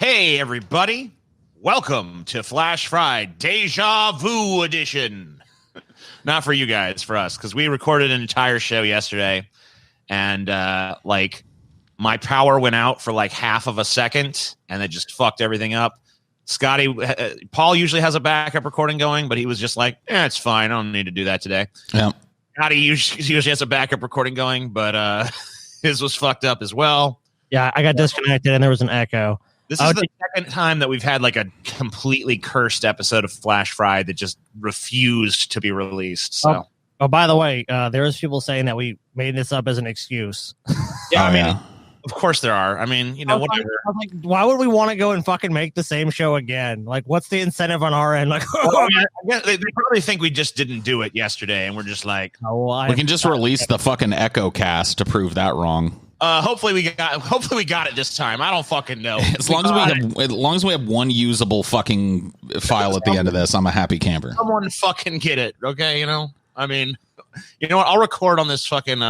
Hey, everybody. Welcome to Flash Fried Deja Vu Edition. Not for you guys, for us, because we recorded an entire show yesterday, and my power went out for like half of a second, and it just fucked everything up. Paul usually has a backup recording going, but he was just like, it's fine. I don't need to do that today. Yeah. Scotty usually has a backup recording going, but his was fucked up as well. Yeah, I got disconnected and there was an echo. This is the second time that we've had like a completely cursed episode of Flash Fried that just refused to be released. So, by the way, there's people saying that we made this up as an excuse. Yeah, of course there are. I mean, whatever. Like, why would we want to go and fucking make the same show again? Like, what's the incentive on our end? Like, they probably think we just didn't do it yesterday, and we're just like, we can just release the fucking Echo Cast to prove that wrong. Hopefully we got it this time. I don't fucking know. As long as we have one usable fucking file at the end of this, I'm a happy camper. Someone fucking get it, okay? I mean, you know what? I'll record on this fucking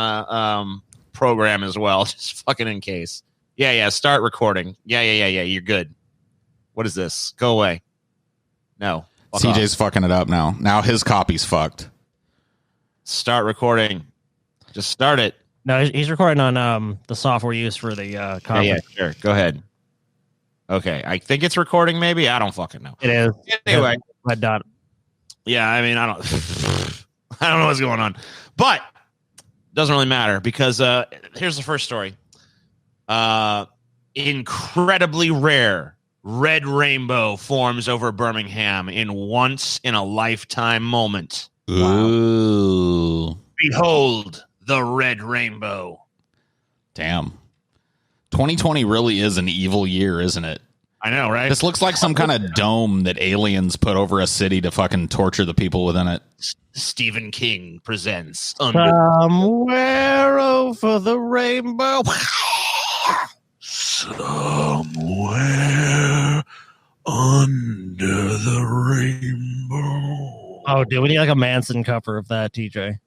program as well, just fucking in case. Yeah. Start recording. Yeah. You're good. What is this? Go away. No. CJ's fucking it up now. Now his copy's fucked. Start recording. Just start it. No, he's recording on the software used for the conference. Yeah, sure. Go ahead. Okay, I think it's recording. Maybe I don't fucking know. It is. Anyway, yeah. I mean, I don't know what's going on, but doesn't really matter because here's the first story. Incredibly rare red rainbow forms over Birmingham in once in a lifetime moment. Ooh! Wow. Behold. The red rainbow. Damn. 2020 really is an evil year, isn't it? I know, right? This looks like some kind of dome that aliens put over a city to fucking torture the people within it. Stephen King presents Somewhere over the rainbow. Somewhere under the rainbow. Oh, dude, we need like a Manson cover of that, TJ.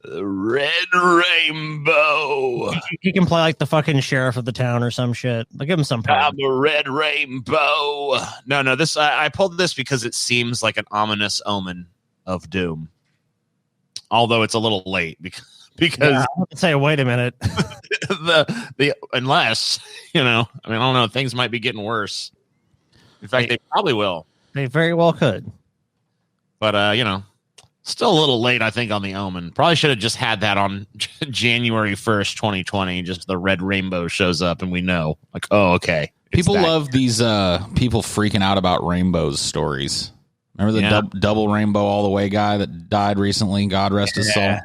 The red rainbow. He can play like the fucking sheriff of the town or some shit. Like, give him some power. I'm a red rainbow. No. This I pulled this because it seems like an ominous omen of doom. Although it's a little late because I have to say, wait a minute. Unless I don't know. Things might be getting worse. In fact, they probably will. They very well could. But still a little late, I think, on the omen. Probably should have just had that on January 1st, 2020. Just the red rainbow shows up and we know. Like, oh, okay. People love these people freaking out about rainbows stories. Remember the double rainbow all the way guy that died recently? God rest his soul.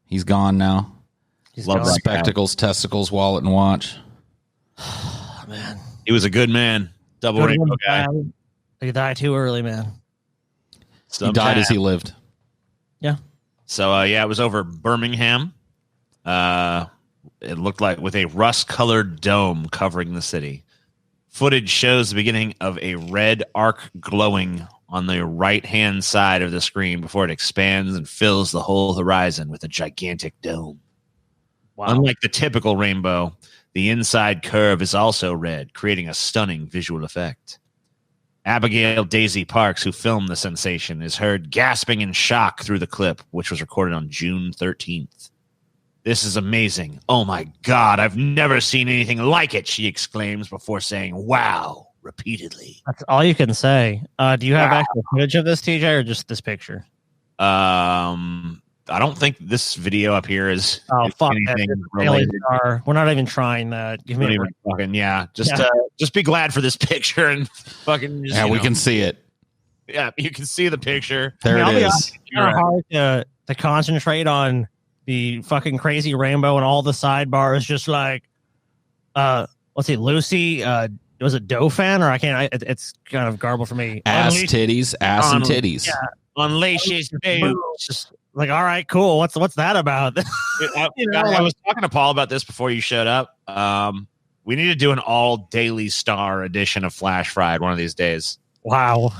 He's gone now. Love spectacles, testicles, wallet, and watch. Man. He was a good man. Double rainbow guy. He died too early, man. He died as he lived. Yeah. So, it was over Birmingham. It looked like with a rust-colored dome covering the city. Footage shows the beginning of a red arc glowing on the right-hand side of the screen before it expands and fills the whole horizon with a gigantic dome. Wow. Unlike the typical rainbow, the inside curve is also red, creating a stunning visual effect. Abigail Daisy Parks, who filmed the sensation, is heard gasping in shock through the clip, which was recorded on June 13th. This is amazing. Oh my God, I've never seen anything like it, she exclaims before saying, wow, repeatedly. That's all you can say. Do you have actual footage of this, TJ, or just this picture? I don't think this video up here is fuck anything related. We're not even trying that. Give me just be glad for this picture and fucking just, we can see it. Yeah, you can see the picture. There it is. It's kind of hard to concentrate on the fucking crazy rainbow and all the sidebars. Just like, let's see, Lucy. Was it Dauphin or I can't? It's kind of garbled for me. Ass and titties. Yeah, unleash his just like, all right, cool. What's that about? I was talking to Paul about this before you showed up. We need to do an all Daily Star edition of Flash Fried one of these days. Wow.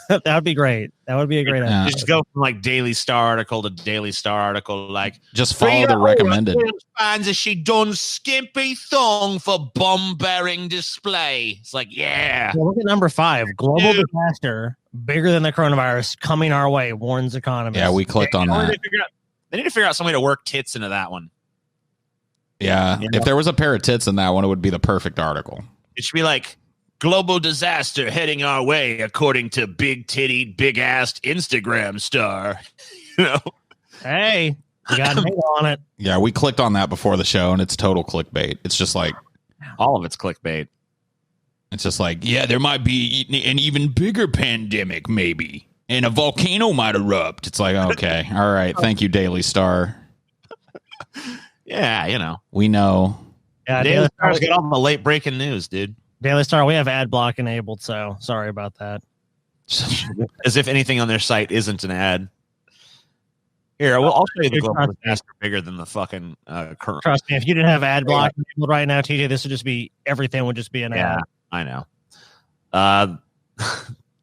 That would be great. That would be a great Yeah. episode. Just go from like Daily Star article to Daily Star article. Like, Just follow the recommended. Finds that she done skimpy thong for bomb-bearing display. It's like, yeah. Well, look at number 5. Global Dude. disaster bigger than the coronavirus coming our way, warns economists. Yeah, we clicked on that. They need to figure out some way to work tits into that one. Yeah, You know? if there was a pair of tits in that one, it would be the perfect article. It should be like, global disaster heading our way, according to big-tittied, big-assed Instagram star. You know? Hey, you got me on it. Yeah, we clicked on that before the show, and it's total clickbait. It's just like, All of it's clickbait. it's just like, yeah, there might be an even bigger pandemic, maybe, and a volcano might erupt. It's like, okay, all right, thank you, Daily Star. Yeah, you know. We know. Yeah, Daily Star's got all the late-breaking news, dude. Daily Star, we have ad block enabled, so sorry about that. As if anything on their site isn't an ad. Here, I'll show you the global disaster bigger than the fucking current. Trust me, if you didn't have ad block enabled right now, TJ, this would just be everything would just be an Yeah, ad. I know.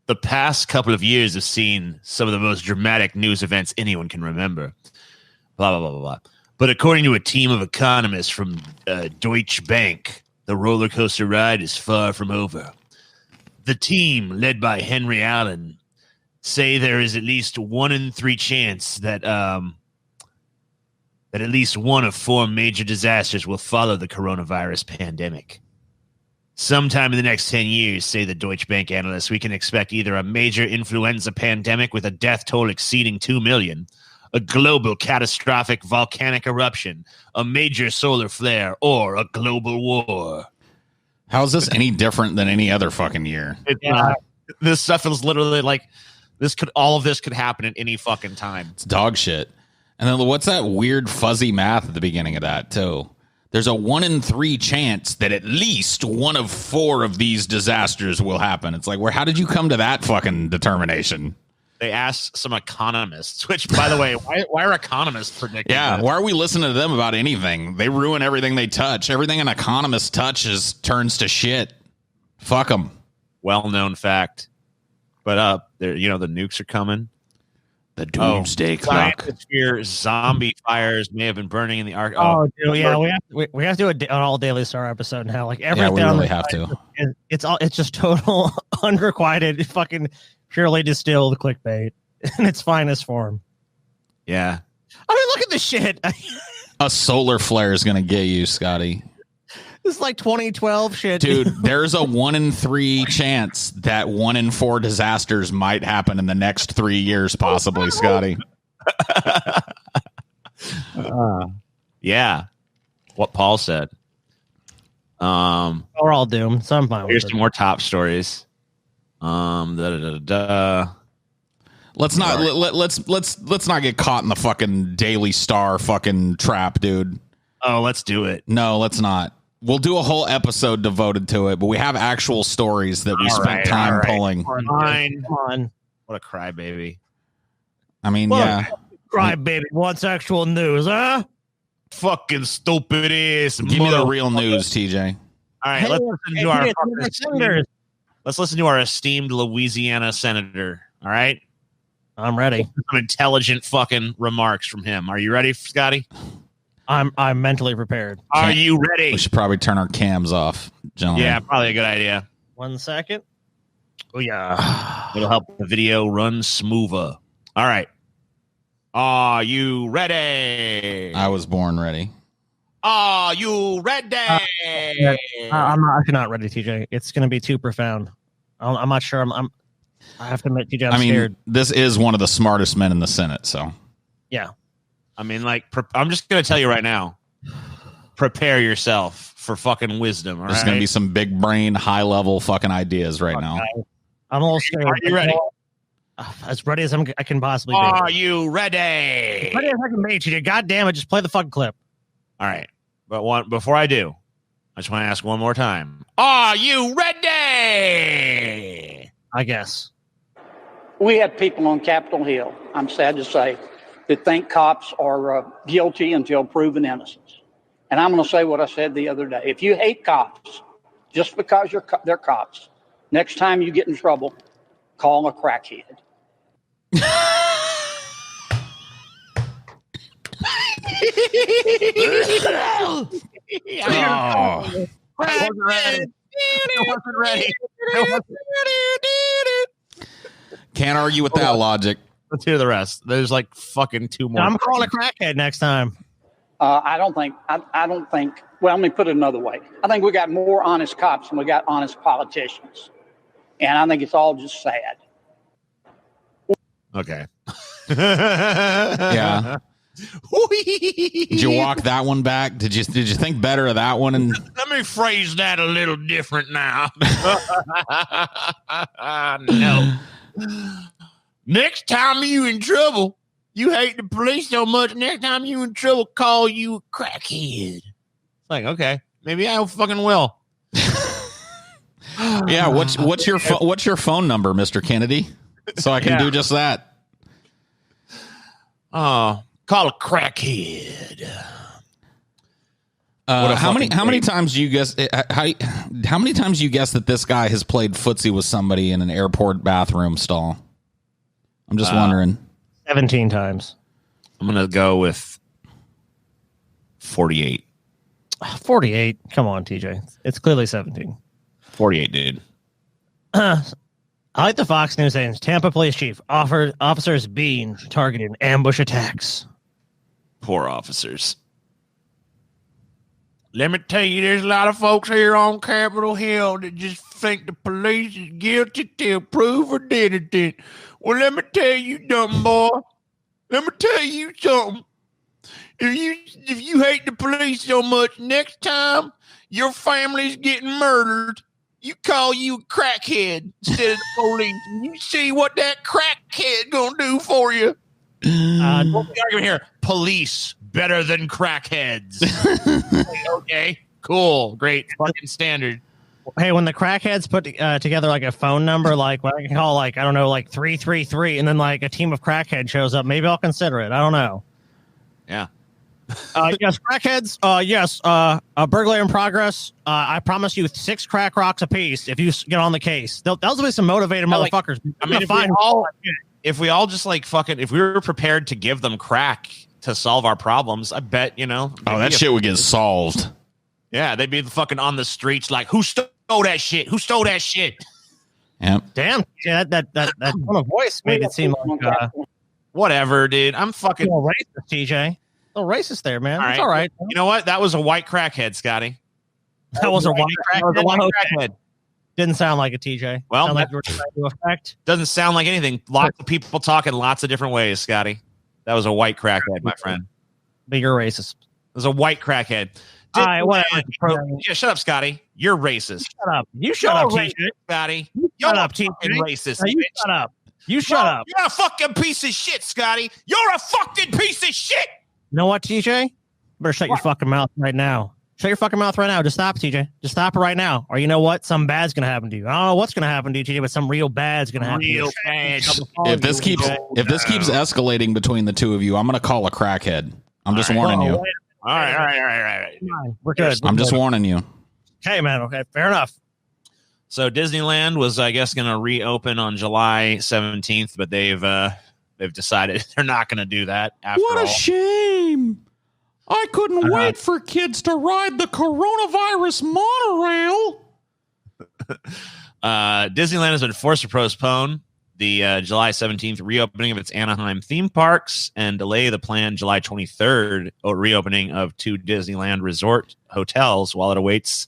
The past couple of years have seen some of the most dramatic news events anyone can remember. Blah, blah, blah, blah, blah. But according to a team of economists from Deutsche Bank, the roller coaster ride is far from over. The team, led by Henry Allen, say there is at least 1 in 3 chance that that at least one of 4 major disasters will follow the coronavirus pandemic. Sometime in the next 10 years, say the Deutsche Bank analysts, we can expect either a major influenza pandemic with a death toll exceeding 2 million, a global catastrophic volcanic eruption, a major solar flare, or a global war. How is this any different than any other fucking year? This stuff is literally like all of this could happen at any fucking time. It's dog shit. And then what's that weird fuzzy math at the beginning of that too? There's a 1 in 3 chance that at least one of 4 of these disasters will happen. It's like, how did you come to that fucking determination? They asked some economists, which, by the way, why are economists predicting? Yeah, this? why are we listening to them about anything? They ruin everything they touch. Everything an economist touches turns to shit. Fuck them. Well-known fact. But the nukes are coming. The doomsday clock. Scientists fear zombie fires may have been burning in the arc. Oh, dude, yeah, we have to do an all Daily Star episode now. Like everything, we really have to. It's just total unrequited, fucking purely distilled clickbait in its finest form. Yeah. I mean, look at this shit. A solar flare is going to get you, Scotty. This is like 2012 shit. Dude, there's a 1 in 3 chance that 1 in 4 disasters might happen in the next 3 years, possibly, Scotty. Yeah. What Paul said. We're all doomed. So I'm fine with Here's it. some more top stories. Let's not let's not get caught in the fucking Daily Star fucking trap, dude. Oh, let's do it. No, let's not. We'll do a whole episode devoted to it, but we have actual stories that we spent time pulling. Fine. Come on. What a crybaby. I mean, Look, yeah. Cry baby wants actual news, huh? Fucking stupid ass. Give me the real news, TJ. All right, let's listen to our esteemed Louisiana senator. All right, I'm ready. some intelligent fucking remarks from him. Are you ready, Scotty? I'm mentally prepared. Are you ready? We should probably turn our cams off, gentlemen. Yeah, probably a good idea. 1 second. Oh yeah. It'll help the video run smoother. All right. Are you ready? I was born ready. Are you ready? I'm not ready, TJ. It's going to be too profound. I'm not sure. I have to admit, TJ, I'm scared. This is one of the smartest men in the Senate, so. Yeah. I mean, like, I'm just going to tell you right now. Prepare yourself for fucking wisdom. All There's right? going to be some big brain, high level fucking ideas right now. I'm a little scared. Are you ready? As ready as I can possibly be. Are you ready? As ready as I can be, TJ. God damn it. Just play the fucking clip. All right. But before I do, I just want to ask one more time. Are you ready? I guess. We have people on Capitol Hill, I'm sad to say, that think cops are guilty until proven innocence. And I'm going to say what I said the other day. If you hate cops just because they're cops, next time you get in trouble, call him a crackhead. Oh. I wasn't ready. I wasn't ready. Can't argue with that logic. Let's hear the rest. There's like fucking two more. I'm calling a crackhead next time. I don't think. Well, let me put it another way. I think we got more honest cops than we got honest politicians, and I think it's all just sad. Okay. Yeah. Did you walk that one back? Did you think better of that one? And let me phrase that a little different now. No. Next time you in trouble, you hate the police so much. Next time you in trouble, call you a crackhead. It's like, okay, maybe I fucking will. yeah, what's your phone number, Mr. Kennedy? So I can do just that. Oh, call a crackhead. How many times do you guess? How many times do you guess that this guy has played footsie with somebody in an airport bathroom stall? I'm just wondering. 17 times. I'm gonna go with 48. 48. Come on, TJ. It's clearly 17. 48, dude. I like the Fox News saying Tampa Police Chief officers being targeted in ambush attacks. Poor officers. Let me tell you, there's a lot of folks here on Capitol Hill that just think the police is guilty till proven innocent. Well, let me tell you, dumb boy. Let me tell you something. If you hate the police so much, next time your family's getting murdered, you call you a crackhead instead of the police. You see what that crackhead gonna do for you. What's the argument here? Police better than crackheads. Okay, cool, great, fucking standard. Hey, when the crackheads put together like a phone number, like what I can call, like, I don't know, like 333, and then like a team of crackheads shows up, maybe I'll consider it. I don't know. Yeah. Yes, crackheads. Yes. A burglary in progress. I promise you 6 crack rocks apiece if you get on the case. Those will be some motivated motherfuckers. I mean, if we all just like fucking, if we were prepared to give them crack to solve our problems, I bet, you know. Oh, that shit would get solved. Yeah, they'd be fucking on the streets like, who stole that shit? Who stole that shit? Yep. Damn. Yeah, that tone of voice made it seem like whatever, dude. I'm fucking racist, TJ. A little racist there, man. It's all right. You know what? That was a white crackhead, Scotty. That was a white crackhead. Crackhead. Didn't sound like a TJ. Well, like you were trying to affect. Doesn't sound like anything. Lots of people talk in lots of different ways, Scotty. That was a white crackhead, my friend. But you're racist. It was a white crackhead. All right, whatever. Yeah, shut up, Scotty. You're racist. Shut up. You shut up, TJ. Scotty. Shut up, TJ. Racist. You shut up. You shut up. You're a fucking piece of shit, Scotty. You're a fucking piece of shit. You know what, TJ? Better shut your fucking mouth right now. Shut your fucking mouth right now. Just stop, TJ. Just stop it right now. Or you know what? Something bad's gonna happen to you. I don't know what's gonna happen to you, TJ, but some real bad's gonna happen. Real bad. If this keeps escalating between the two of you, I'm gonna call a crackhead. I'm just warning you. All right. We're good. I'm just warning you. Hey, man. Okay, fair enough. So Disneyland was, I guess, going to reopen on July 17th, but they've decided they're not going to do that. After all, shame! I couldn't wait for kids to ride the coronavirus monorail. Disneyland has been forced to postpone the July 17th reopening of its Anaheim theme parks and delay the planned July 23rd reopening of 2 Disneyland resort hotels while it awaits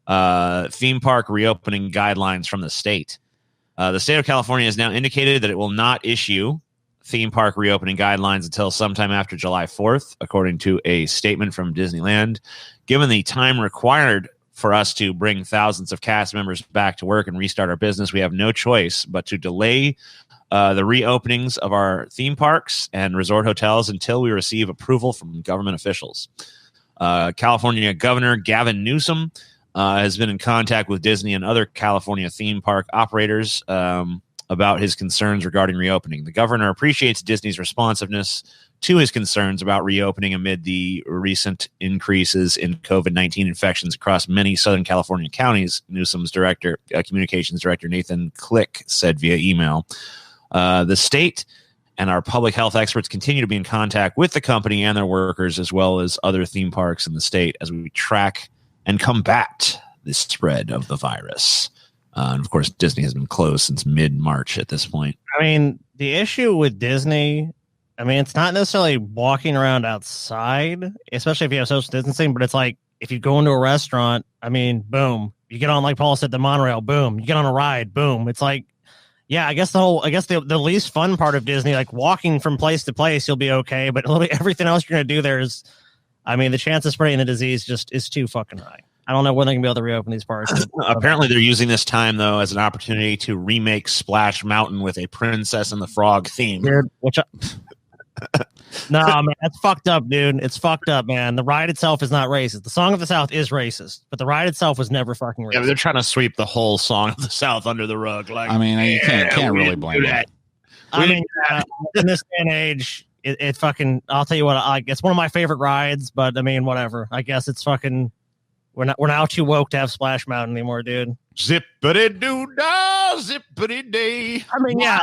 theme park reopening guidelines from the state. The state of California has now indicated that it will not issue theme park reopening guidelines until sometime after July 4th, according to a statement from Disneyland. Given the time required for us to bring thousands of cast members back to work and restart our business, we have no choice but to delay the reopenings of our theme parks and resort hotels until we receive approval from government officials. California Governor Gavin Newsom has been in contact with Disney and other California theme park operators about his concerns regarding reopening. The governor appreciates Disney's responsiveness to his concerns about reopening amid the recent increases in COVID-19 infections across many Southern California counties. Newsom's communications director, Nathan Click, said via email. The state and our public health experts continue to be in contact with the company and their workers, as well as other theme parks in the state, as we track and combat the spread of the virus. And of course, Disney has been closed since mid-March at this point. I mean, the issue with Disney, I mean, it's not necessarily walking around outside, especially if you have social distancing, but it's like if you go into a restaurant, I mean, boom, you get on, like Paul said, the monorail, boom, you get on a ride, boom. It's like, yeah, I guess the least fun part of Disney, like walking from place to place, you'll be okay. But literally everything else you're going to do there is, I mean, the chance of spreading the disease just is too fucking high. I don't know when they're going to be able to reopen these parks. Apparently, they're using this time, though, as an opportunity to remake Splash Mountain with a Princess and the Frog theme. Weird. No, man, that's fucked up, dude. It's fucked up, man. The ride itself is not racist. The Song of the South is racist, but the ride itself was never fucking racist. Yeah, they're trying to sweep the whole Song of the South under the rug. Like, I mean, you can't really blame that. I mean, in this day and age, it fucking, I'll tell you what, it's one of my favorite rides, but I mean, whatever. I guess it's fucking, we're now too woke to have Splash Mountain anymore, dude. Zippity doo dah, zippity day. I mean, yeah.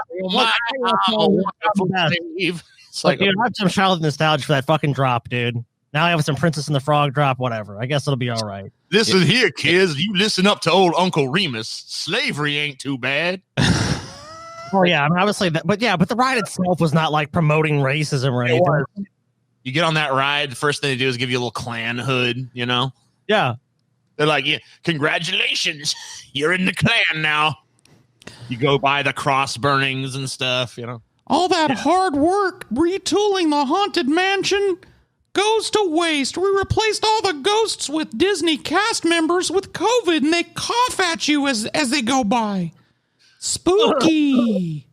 It's like, dude, I have some childhood nostalgia for that fucking drop, dude. Now I have some Princess and the Frog drop, whatever. I guess it'll be all right. Listen here, kids. You listen up to old Uncle Remus. Slavery ain't too bad. Oh yeah, I mean, obviously, but the ride itself was not like promoting racism or anything. You get on that ride, the first thing they do is give you a little Klan hood, you know? Yeah. They're like, yeah, congratulations, you're in the Klan now. You go by the cross burnings and stuff, you know? All that hard work retooling the Haunted Mansion goes to waste. We replaced all the ghosts with Disney cast members with COVID, and they cough at you as they go by. Spooky.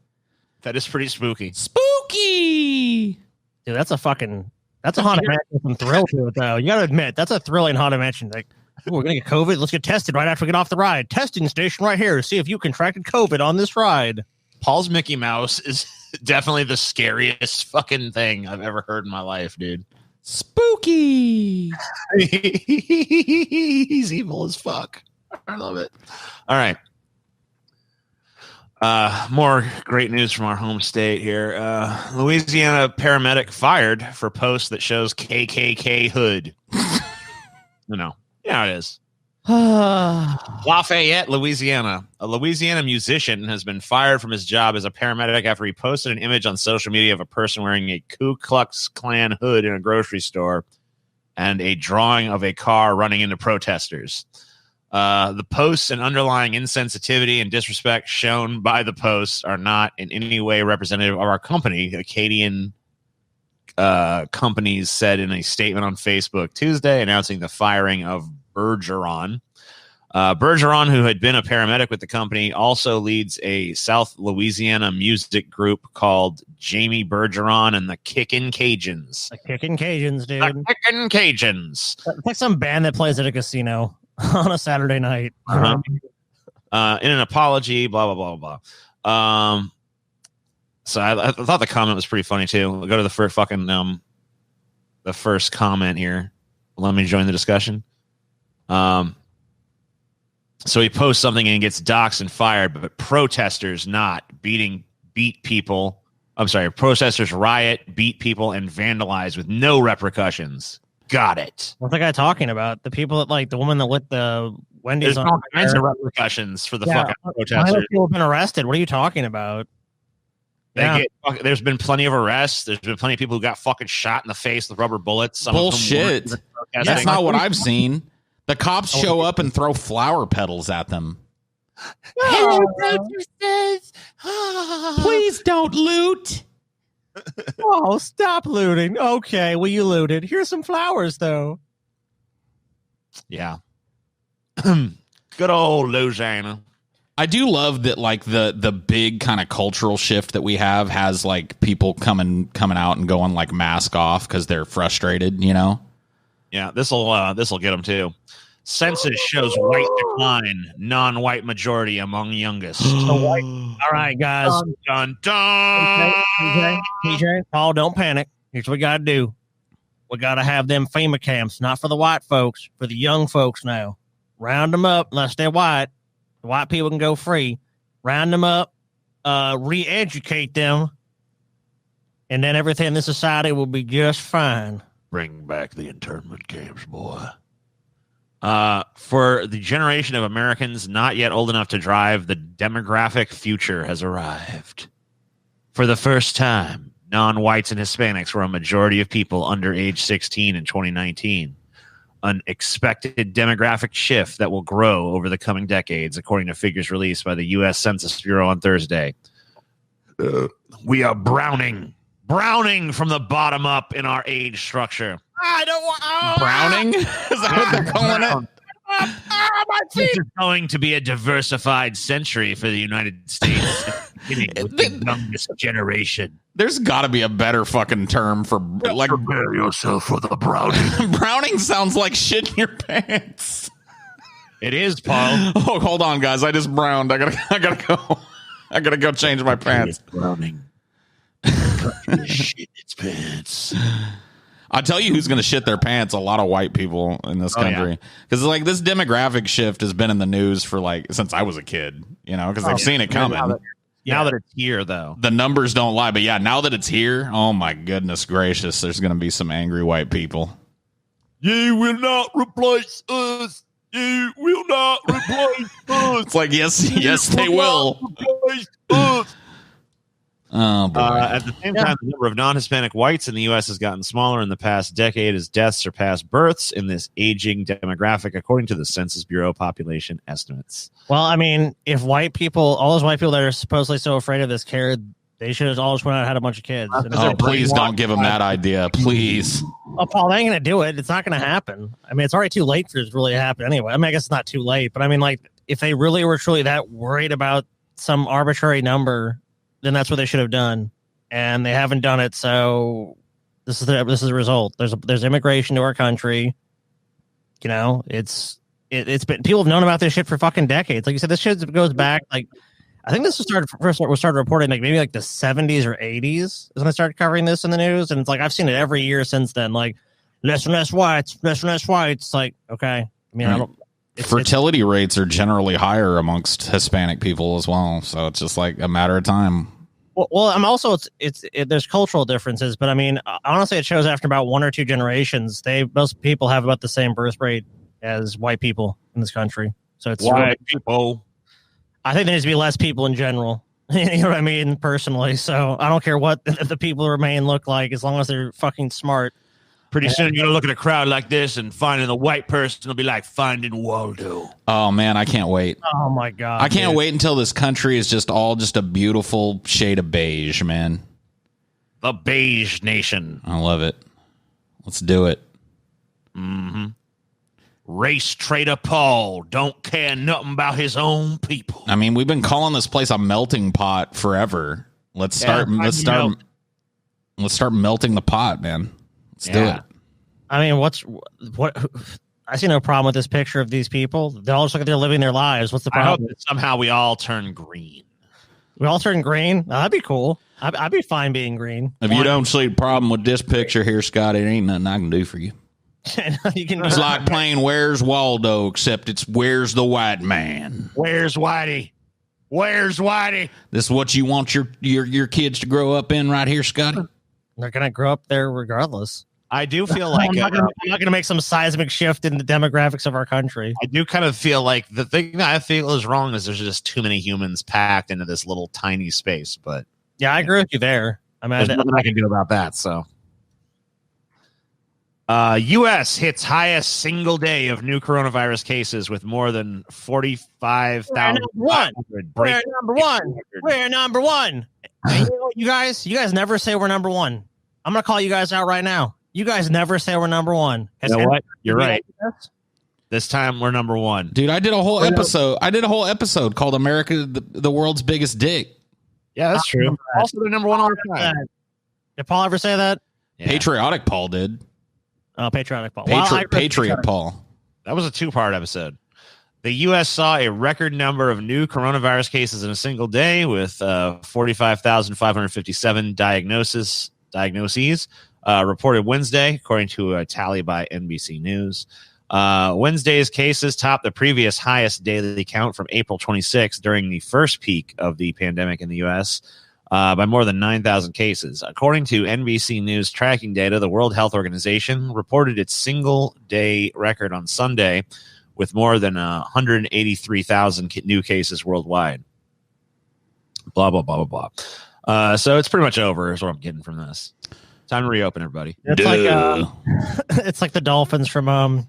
That is pretty spooky. Spooky. Dude, that's a haunted mansion with some thrill to it, though. You gotta admit, that's a thrilling haunted mansion. Like, ooh, we're gonna get COVID. Let's get tested right after we get off the ride. Testing station right here to see if you contracted COVID on this ride. Paul's Mickey Mouse is definitely the scariest fucking thing I've ever heard in my life, dude. Spooky. He's evil as fuck. I love it. All right. More great news from our home state here. Louisiana paramedic fired for post that shows KKK hood. Yeah, it is. Lafayette, Louisiana. A Louisiana musician has been fired from his job as a paramedic after he posted an image on social media of a person wearing a Ku Klux Klan hood in a grocery store and a drawing of a car running into protesters. The posts and underlying insensitivity and disrespect shown by the posts are not in any way representative of our company. Acadian companies said in a statement on Facebook Tuesday announcing the firing of Bergeron. Bergeron, who had been a paramedic with the company, also leads a South Louisiana music group called Jamie Bergeron and the Kickin' Cajuns. The Kickin' Cajuns, dude. The Kickin' Cajuns. It's like some band that plays at a casino on a Saturday night. Uh-huh. In an apology, blah, blah, blah, blah. So I thought the comment was pretty funny, too. We'll go to the first fucking, the first comment here. Let me join the discussion. So he posts something and gets doxxed and fired, but protesters beat people. I'm sorry, protesters riot, beat people, and vandalize with no repercussions. Got it. What's the guy talking about? The people that, like, the woman that lit the Wendy's There's on all kinds of repercussions for the fucking protesters. How many people have been arrested? What are you talking about? There's been plenty of arrests. There's been plenty of people who got fucking shot in the face with rubber bullets. Bullshit. That's not what I've seen. The cops show up and throw flower petals at them. Please don't loot. Oh, stop looting. Okay, well, you looted. Here's some flowers, though. Yeah. Good old Louisiana. I do love that, like, the big kind of cultural shift that we have has, like, people coming out and going, like, mask off because they're frustrated, you know? Yeah, this'll get them, too. Census shows white decline, non-white majority among youngest. All right, guys. Dun, dun. TJ, Paul, don't panic. Here's what we got to do. We got to have them FEMA camps, not for the white folks, for the young folks now. Round them up unless they're white. The white people can go free. Round them up, re-educate them, and then everything in this society will be just fine. Bring back the internment camps, boy. For the generation of Americans not yet old enough to drive, the demographic future has arrived. For the first time, non-whites and Hispanics were a majority of people under age 16 in 2019. An expected demographic shift that will grow over the coming decades, according to figures released by the U.S. Census Bureau on Thursday. We are browning from the bottom up in our age structure. I don't want Browning? Is that what they're calling it? This is going to be a diversified century for the United States, beginning with the youngest generation. There's got to be a better fucking term for like Prepare yourself for the browning. browning. Sounds like shit in your pants. It is, Paul. Oh, hold on, guys. I just browned. I gotta go change my pants. Browning. Shit its pants. I'll tell you who's going to shit their pants. A lot of white people in this country. Because like this demographic shift has been in the news for like since I was a kid, you know, because I've seen it coming. Now that it's here, though. The numbers don't lie. But yeah, now that it's here, oh my goodness gracious, there's going to be some angry white people. You will not replace us. You will not replace us. It's like, yes, they will. Replace us. Oh, boy. At the same time, the number of non-Hispanic whites in the U.S. has gotten smaller in the past decade as deaths surpass births in this aging demographic, according to the Census Bureau population estimates. Well, I mean, if white people, all those white people that are supposedly so afraid of this care, they should have all just went out and had a bunch of kids. Oh, please don't give them that idea. Please. Oh, Paul, they ain't going to do it. It's not going to happen. I mean, it's already too late for it to really happen anyway. I mean, I guess it's not too late, but I mean, like, if they really were truly that worried about some arbitrary number, then that's what they should have done, and they haven't done it. So this is the result. There's immigration to our country. You know, it's been, people have known about this shit for fucking decades. Like you said, this shit goes back like, I think this was started reporting like maybe like the 70s or 80s is when I started covering this in the news, and it's like I've seen it every year since then. Like less and less whites. It's like, okay, I mean, I don't. Fertility rates are generally higher amongst Hispanic people as well, so it's just like a matter of time. Well, I'm also there's cultural differences, but I mean, honestly, it shows after about one or two generations, most people have about the same birth rate as white people in this country. So it's white people. I think there needs to be less people in general. You know what I mean? Personally, so I don't care what the people remain look like, as long as they're fucking smart. Pretty soon you're going to look at a crowd like this and finding a white person will be like finding Waldo. Oh, man, I can't wait. Oh, my God. I can't wait until this country is just a beautiful shade of beige, man. The beige nation. I love it. Let's do it. Mm-hmm. Race trader Paul don't care nothing about his own people. I mean, we've been calling this place a melting pot forever. Let's start melting the pot, man. Let's do it. I mean, what? I see no problem with this picture of these people. They all just look like they're living their lives. What's the problem? I hope that somehow we all turn green. We all turn green? That'd be cool. I'd be fine being green. If you don't see a problem with this picture here, Scott, it ain't nothing I can do for you. It's like playing Where's Waldo, except it's Where's the White Man? Where's Whitey? Where's Whitey? This is what you want your kids to grow up in right here, Scotty? They're going to grow up there regardless. I do feel like I'm not going to make some seismic shift in the demographics of our country. I do kind of feel like the thing that I feel is wrong is there's just too many humans packed into this little tiny space. But yeah, I agree with you there. I mean, there's nothing I can do about that. So, U.S. hits highest single day of new coronavirus cases with more than 45,000. We're number one. We're number one. And you guys never say we're number one. I'm going to call you guys out right now. You guys never say we're number one. You know what? You're right. This time we're number one. Dude, I did a whole episode called America, the World's Biggest Dick. Yeah, that's true. Also, they're number one all the time. Did Paul ever say that? Yeah. Patriotic Paul did. Oh, Patriotic Paul. Patriot Paul. That was a 2-part episode. The U.S. saw a record number of new coronavirus cases in a single day with 45,557 diagnoses reported Wednesday, according to a tally by NBC News. Wednesday's cases topped the previous highest daily count from April 26 during the first peak of the pandemic in the U.S. By more than 9,000 cases. According to NBC News tracking data, the World Health Organization reported its single-day record on Sunday with more than 183,000 new cases worldwide. Blah, blah, blah, blah, blah. So it's pretty much over is what I'm getting from this. Time to reopen, everybody. It's like it's like the dolphins from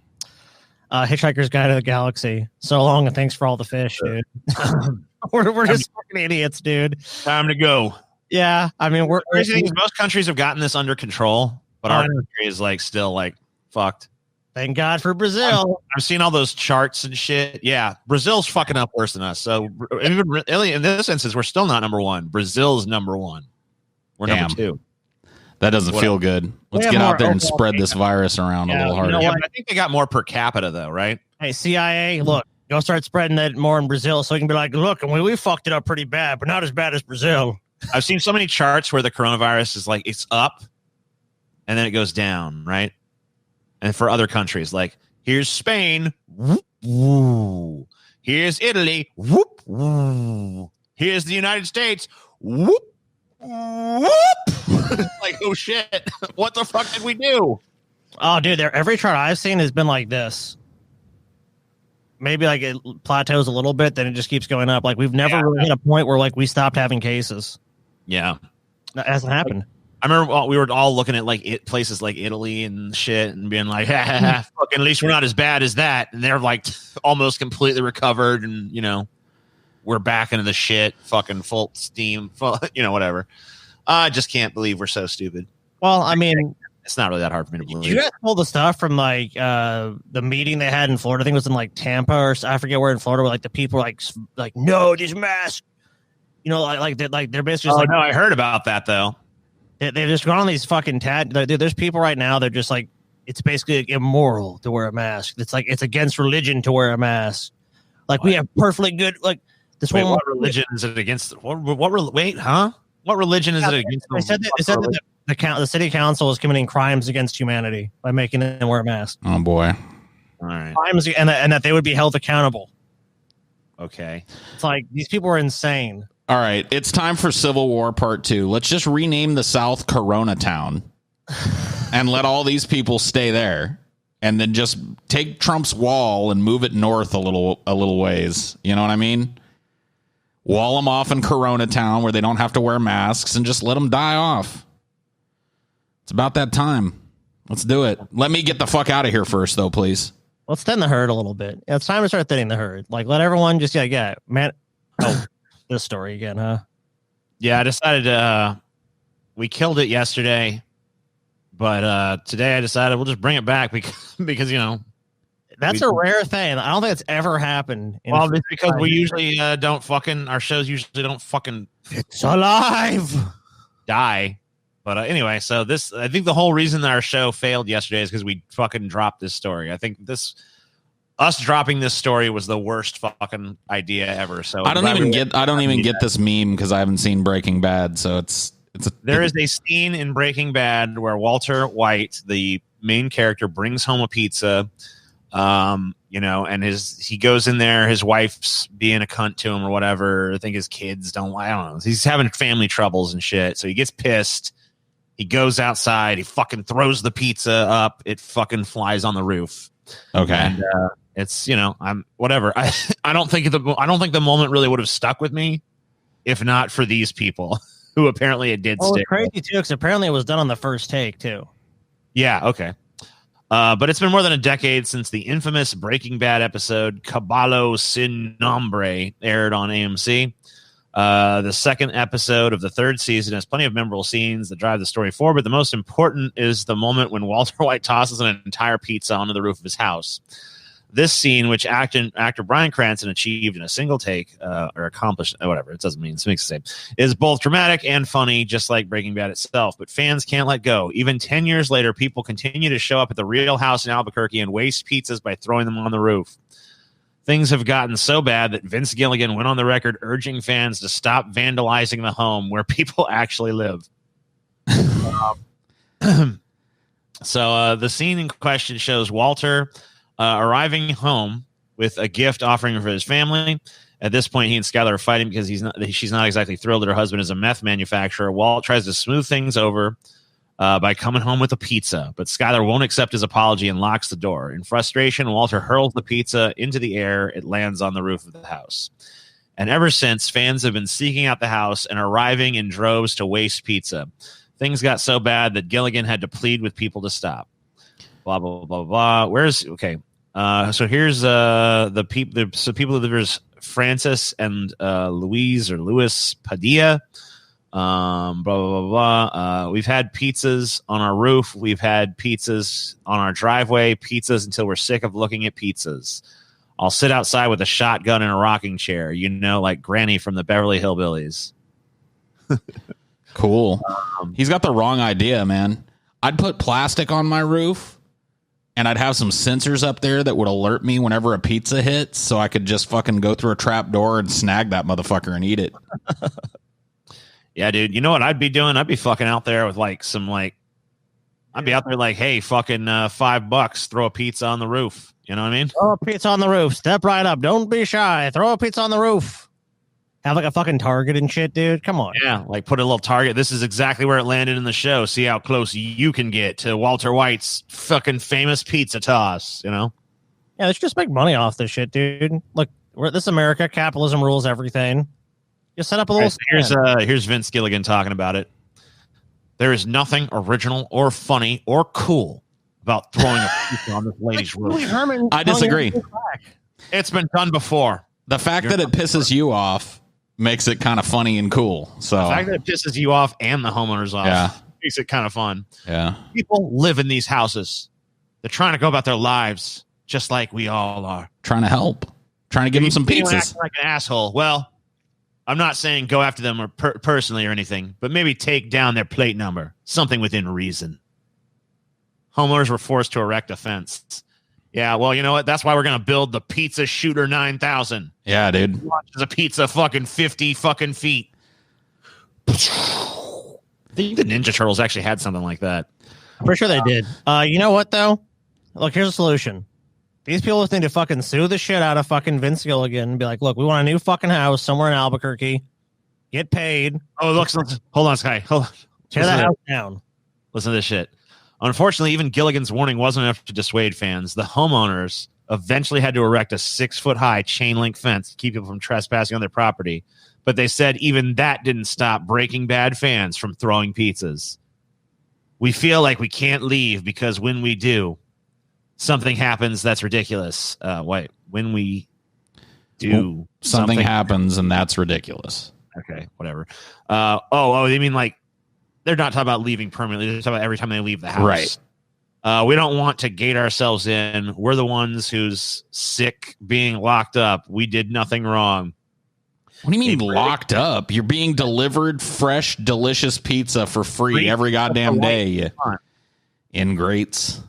Hitchhiker's Guide to the Galaxy. So long and thanks for all the fish, dude. we're just fucking idiots, dude. Time to go. Yeah, I mean, most countries have gotten this under control, but our country is like still like fucked. Thank God for Brazil. I'm seeing all those charts and shit. Yeah, Brazil's fucking up worse than us. So even really, in this instance, we're still not number one. Brazil's number one. We're number 2. That doesn't feel good. Let's get out there and spread this virus around a little harder. I think they got more per capita, though, right? Hey, CIA, look, go start spreading that more in Brazil so we can be like, look, we fucked it up pretty bad, but not as bad as Brazil. I've seen so many charts where the coronavirus is like, it's up and then it goes down, right? And for other countries, like, here's Spain. Whoop, woo. Here's Italy. Whoop, woo. Here's the United States. Whoop, whoop. Like, oh, shit. What the fuck did we do? Oh, dude, every chart I've seen has been like this. Maybe like it plateaus a little bit, then it just keeps going up. Like, we've never really hit a point where like we stopped having cases. Yeah. That hasn't happened. I remember we were all looking at like places like Italy and shit and being like, fucking, at least we're not as bad as that. And they're like almost completely recovered. And, you know, we're back into the shit, fucking full steam, whatever. I just can't believe we're so stupid. Well, I mean, it's not really that hard for me to believe. You guys pull the stuff from like the meeting they had in Florida. I think it was in like Tampa or I forget where in Florida, where like the people were like, no, these masks. You know, they're basically just no, I heard about that though. They've just gone on these fucking there's people right now. They're just like, it's basically immoral to wear a mask. It's like it's against religion to wear a mask. Like we have perfectly good like this one. What religion is it against? Wait, huh? What religion is it against? They said that the city council is committing crimes against humanity by making them wear a mask. Oh boy! All right, crimes and that they would be held accountable. Okay, it's like these people are insane. All right, it's time for Civil War Part 2. Let's just rename the South Corona Town and let all these people stay there, and then just take Trump's wall and move it north a little ways. You know what I mean? Wall them off in Corona Town where they don't have to wear masks and just let them die off. It's about that time. Let's do it. Let me get the fuck out of here first, though, please. Let's thin the herd a little bit. Yeah, it's time to start thinning the herd. Like, let everyone just, man. Oh, this story again, huh? Yeah, I decided we killed it yesterday, but today I decided we'll just bring it back because you know. That's a rare thing. I don't think it's ever happened. Well, it's because we usually don't fucking, our shows usually don't fucking. It's alive. Die. But anyway, so I think the whole reason that our show failed yesterday is because we fucking dropped this story. I think us dropping this story was the worst fucking idea ever. So I don't even get this meme because I haven't seen Breaking Bad. So there is a scene in Breaking Bad where Walter White, the main character, brings home a pizza. And he goes in there, his wife's being a cunt to him or whatever. I think his kids I don't know. He's having family troubles and shit. So he gets pissed. He goes outside. He fucking throws the pizza up. It fucking flies on the roof. Okay. And it's, I'm whatever. I don't think the moment really would have stuck with me if not for these people who apparently it did stick. It's crazy too, because apparently it was done on the first take too. Yeah. Okay. But it's been more than a decade since the infamous Breaking Bad episode Caballo Sin Nombre aired on AMC. The second episode of the third season has plenty of memorable scenes that drive the story forward, but the most important is the moment when Walter White tosses an entire pizza onto the roof of his house. This scene, which actor Bryan Cranston achieved in a single take, or accomplished, whatever, it doesn't mean, it makes the same, is both dramatic and funny, just like Breaking Bad itself. But fans can't let go. Even 10 years later, people continue to show up at the Real House in Albuquerque and waste pizzas by throwing them on the roof. Things have gotten so bad that Vince Gilligan went on the record urging fans to stop vandalizing the home where people actually live. So the scene in question shows Walter arriving home with a gift offering for his family. At this point, he and Skyler are fighting because she's not exactly thrilled that her husband is a meth manufacturer. Walt tries to smooth things over by coming home with a pizza, but Skyler won't accept his apology and locks the door. In frustration, Walter hurls the pizza into the air. It lands on the roof of the house. And ever since, fans have been seeking out the house and arriving in droves to waste pizza. Things got so bad that Gilligan had to plead with people to stop. Blah, blah, blah, blah. So here's the people. There's Francis and Luis Padilla. Blah, blah, blah, blah. We've had pizzas on our roof. We've had pizzas on our driveway. Pizzas until we're sick of looking at pizzas. I'll sit outside with a shotgun and a rocking chair, like Granny from the Beverly Hillbillies. Cool. He's got the wrong idea, man. I'd put plastic on my roof, and I'd have some sensors up there that would alert me whenever a pizza hits, so I could just fucking go through a trap door and snag that motherfucker and eat it. Yeah, dude. You know what I'd be doing? I'd be fucking out there with I'd be out there like, hey, fucking $5, throw a pizza on the roof. You know what I mean? Throw a pizza on the roof. Step right up. Don't be shy. Throw a pizza on the roof. Have like a fucking target and shit, dude. Come on. Yeah, like put a little target. This is exactly where it landed in the show. See how close you can get to Walter White's fucking famous pizza toss, Yeah, they should just make money off this shit, dude. Look, this America, capitalism rules everything. Just set up a little. Here's Vince Gilligan talking about it. There is nothing original or funny or cool about throwing a pizza on this lady's roof. I disagree. It's been done before. The fact that it pisses you off makes it kind of funny and cool. So the fact that it pisses you off and the homeowners off makes it kind of fun. Yeah. People live in these houses. They're trying to go about their lives just like we all are. Trying to help. Trying to give them some pizzas. Like an asshole. Well, I'm not saying go after them or personally or anything, but maybe take down their plate number. Something within reason. Homeowners were forced to erect a fence. Yeah, well, you know what? That's why we're going to build the Pizza Shooter 9000. Yeah, dude. There's a pizza fucking 50 fucking feet. I think the Ninja Turtles actually had something like that. I'm pretty sure they did. You know what, though? Look, here's a solution. These people just need to fucking sue the shit out of fucking Vince Gilligan and be like, look, we want a new fucking house somewhere in Albuquerque. Get paid. Oh, look, hold on, Sky. Hold on. Tear that house down. Listen to this shit. Unfortunately, even Gilligan's warning wasn't enough to dissuade fans. The homeowners eventually had to erect a 6-foot-high chain link fence to keep people from trespassing on their property. But they said even that didn't stop Breaking Bad fans from throwing pizzas. We feel like we can't leave because when we do, something happens that's ridiculous. When we do, something happens and that's ridiculous. Okay, whatever. They mean like they're not talking about leaving permanently. They're talking about every time they leave the house. Right. We don't want to gate ourselves in. We're the ones who's sick being locked up. We did nothing wrong. What do you mean locked up? You're being delivered fresh, delicious pizza for free every goddamn day. Ingrates.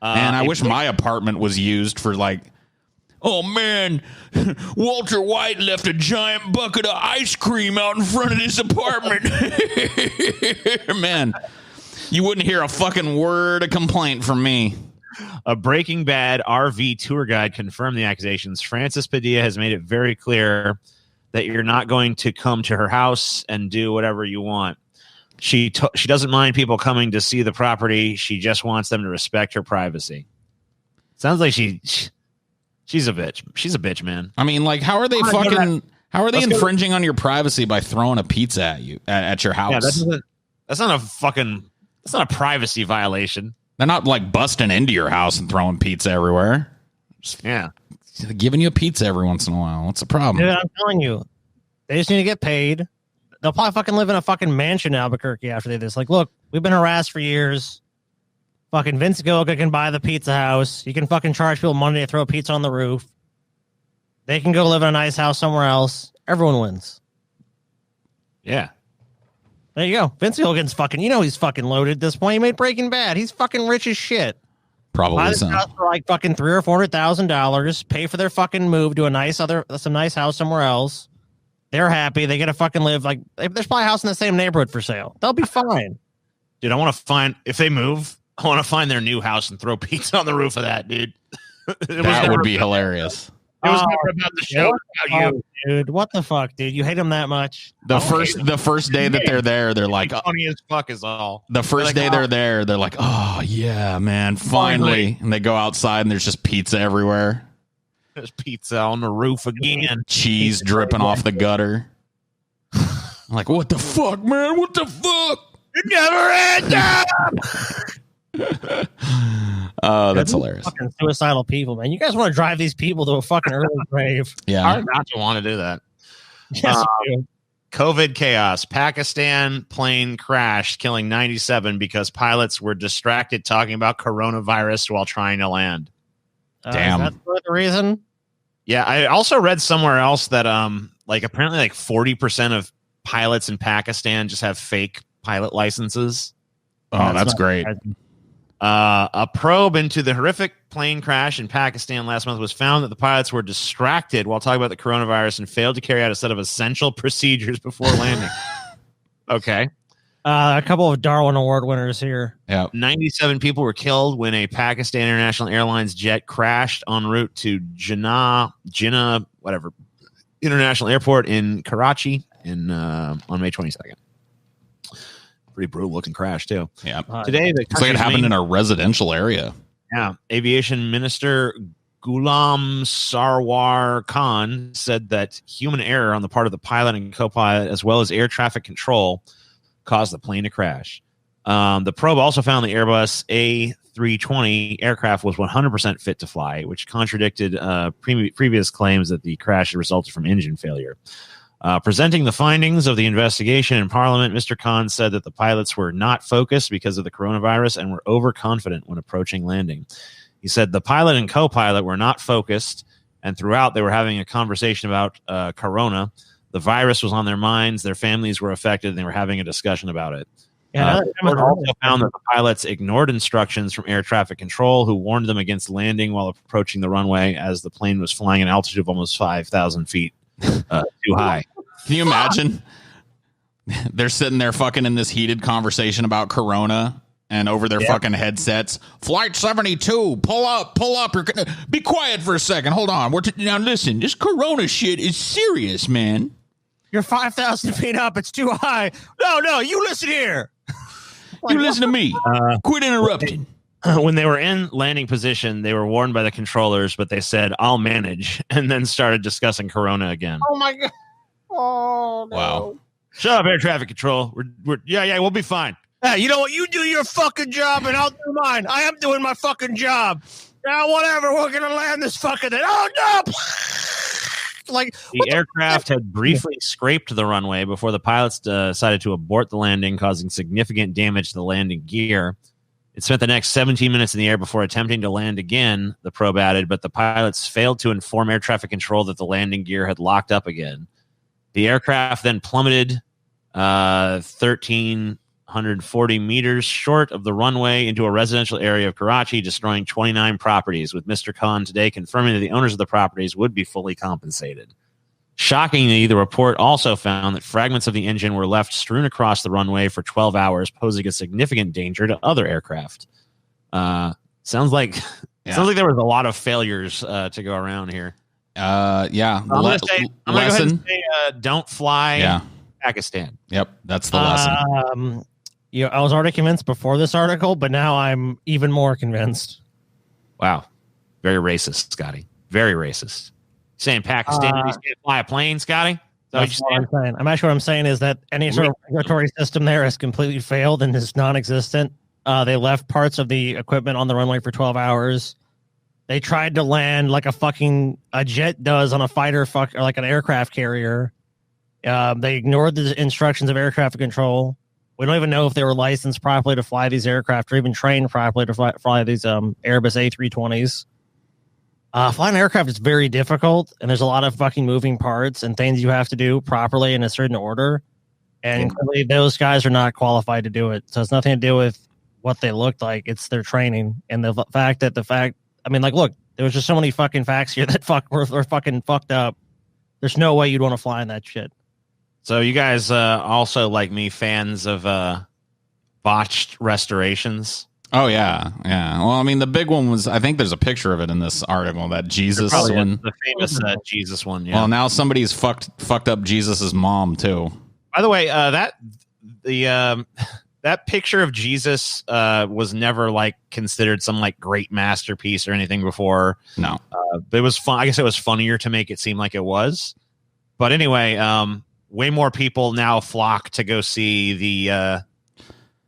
Man, I wish my apartment was used for like, oh man, Walter White left a giant bucket of ice cream out in front of his apartment. Man, you wouldn't hear a fucking word of complaint from me. A Breaking Bad RV tour guide confirmed the accusations. Francis Padilla has made it very clear that you're not going to come to her house and do whatever you want. She doesn't mind people coming to see the property. She just wants them to respect her privacy. Sounds like she's a bitch. She's a bitch, man. I mean, like, how are they infringing on your privacy by throwing a pizza at you at your house? Yeah, that's not a privacy violation. They're not like busting into your house and throwing pizza everywhere. Just giving you a pizza every once in a while. What's the problem? Dude, I'm telling you, they just need to get paid. They'll probably fucking live in a fucking mansion in Albuquerque after they do this. Like, look, we've been harassed for years. Fucking Vince Gilligan can buy the pizza house. You can fucking charge people money to throw pizza on the roof. They can go live in a nice house somewhere else. Everyone wins. Yeah. There you go. Vince Gilligan's fucking, he's fucking loaded at this point. He made Breaking Bad. He's fucking rich as shit. Probably Buy so. this house for like fucking $300,000 or $400,000. Pay for their fucking move to some nice house somewhere else. They're happy. They get to fucking live like there's probably a house in the same neighborhood for sale. They'll be fine. Dude, I want to find, if they move, I want to find their new house and throw pizza on the roof of that, dude. That would be hilarious. It was never about the show. About you. Dude, what the fuck, dude? You hate them that much? The first day that they're there, they're like, funny as fuck is all. the first day they're there, they're like, oh yeah, man, finally. And they go outside and there's just pizza everywhere. There's pizza on the roof again. Cheese dripping off the gutter. I'm like, what the fuck, man? What the fuck? You never end up. Oh, that's hilarious. Fucking suicidal people, man. You guys want to drive these people to a fucking early grave? Yeah. Hard not to want to do that. Yes, we do. COVID chaos. Pakistan plane crashed, killing 97 because pilots were distracted talking about coronavirus while trying to land. Damn. That's the reason. Yeah, I also read somewhere else that apparently 40% of pilots in Pakistan just have fake pilot licenses. Oh, that's great. A probe into the horrific plane crash in Pakistan last month was found that the pilots were distracted while talking about the coronavirus and failed to carry out a set of essential procedures before landing. Okay. A couple of Darwin Award winners here. Yeah. 97 people were killed when a Pakistan International Airlines jet crashed en route to Jinnah, International Airport in Karachi on May 22nd. Pretty brutal looking crash too. Yeah. Today, It's like it happened in a residential area. Yeah. Aviation Minister Ghulam Sarwar Khan said that human error on the part of the pilot and co-pilot, as well as air traffic control, caused the plane to crash. The probe also found the Airbus A320 aircraft was 100% fit to fly, which contradicted previous claims that the crash had resulted from engine failure. Presenting the findings of the investigation in Parliament, Mr. Khan said that the pilots were not focused because of the coronavirus and were overconfident when approaching landing. He said the pilot and co-pilot were not focused, and throughout they were having a conversation about corona. The virus was on their minds, their families were affected, and they were having a discussion about it. Yeah, The report also found that the pilots ignored instructions from air traffic control, who warned them against landing while approaching the runway as the plane was flying an altitude of almost 5,000 feet too high. Can you imagine? They're sitting there fucking in this heated conversation about corona, and over their fucking headsets, Flight 72, pull up. You're gonna be quiet for a second. Hold on. Now listen, this corona shit is serious, man. You're 5,000 feet up. It's too high. No, you listen here. You listen to me. Quit interrupting. When they were in landing position, they were warned by the controllers, but they said, I'll manage, and then started discussing corona again. Oh, my God. Oh, no. Wow. Shut up, air traffic control. We'll be fine. Hey, you know what? You do your fucking job, and I'll do mine. I am doing my fucking job. Now, whatever. We're going to land this fucking thing. Oh, no. The aircraft had briefly scraped the runway before the pilots decided to abort the landing, causing significant damage to the landing gear. It spent the next 17 minutes in the air before attempting to land again, the probe added, but the pilots failed to inform air traffic control that the landing gear had locked up again. The aircraft then plummeted 1,340 meters short of the runway into a residential area of Karachi, destroying 29 properties, with Mr. Khan today confirming that the owners of the properties would be fully compensated. Shockingly, the report also found that fragments of the engine were left strewn across the runway for 12 hours, posing a significant danger to other aircraft. Sounds like there was a lot of failures to go around here. Yeah. I'm going to go ahead and say don't fly Pakistan. Yep, that's the lesson. I was already convinced before this article, but now I'm even more convinced. Wow. Very racist, Scotty. Very racist. Saying Pakistan can't fly a plane, Scotty? That's what I'm saying. What I'm saying is that any sort of regulatory system there has completely failed and is non-existent. They left parts of the equipment on the runway for 12 hours. They tried to land like a jet does on a fighter or like an aircraft carrier. They ignored the instructions of air traffic control. We don't even know if they were licensed properly to fly these aircraft or even trained properly to fly these Airbus A320s. Flying aircraft is very difficult, and there's a lot of fucking moving parts and things you have to do properly in a certain order. And clearly those guys are not qualified to do it. So it's nothing to do with what they looked like. It's their training and the fact. I mean, like, look, there was just so many fucking facts here that were fucking fucked up. There's no way you'd want to fly in that shit. So you guys also, like me, fans of botched restorations? Oh yeah. Well, I mean, the big one was, I think there's a picture of it in this article, that Jesus one, the famous Jesus one. Yeah. Well, now somebody's fucked up Jesus's mom too. By the way, that picture of Jesus was never like considered some like great masterpiece or anything before. No, it was fun. I guess it was funnier to make it seem like it was. But anyway, way more people now flock to go see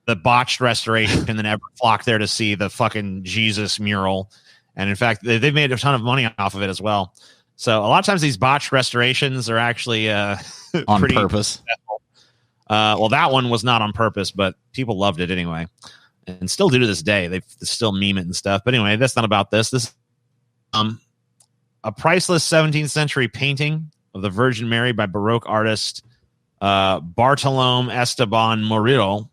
the botched restoration than ever flock there to see the fucking Jesus mural. And in fact, they've made a ton of money off of it as well. So a lot of times these botched restorations are actually on pretty purpose. successful. Well, that one was not on purpose, but people loved it anyway, and still do to this day. They still meme it and stuff. But anyway, that's not about this. This a priceless 17th century painting of the Virgin Mary by Baroque artist Bartolome Esteban Murillo.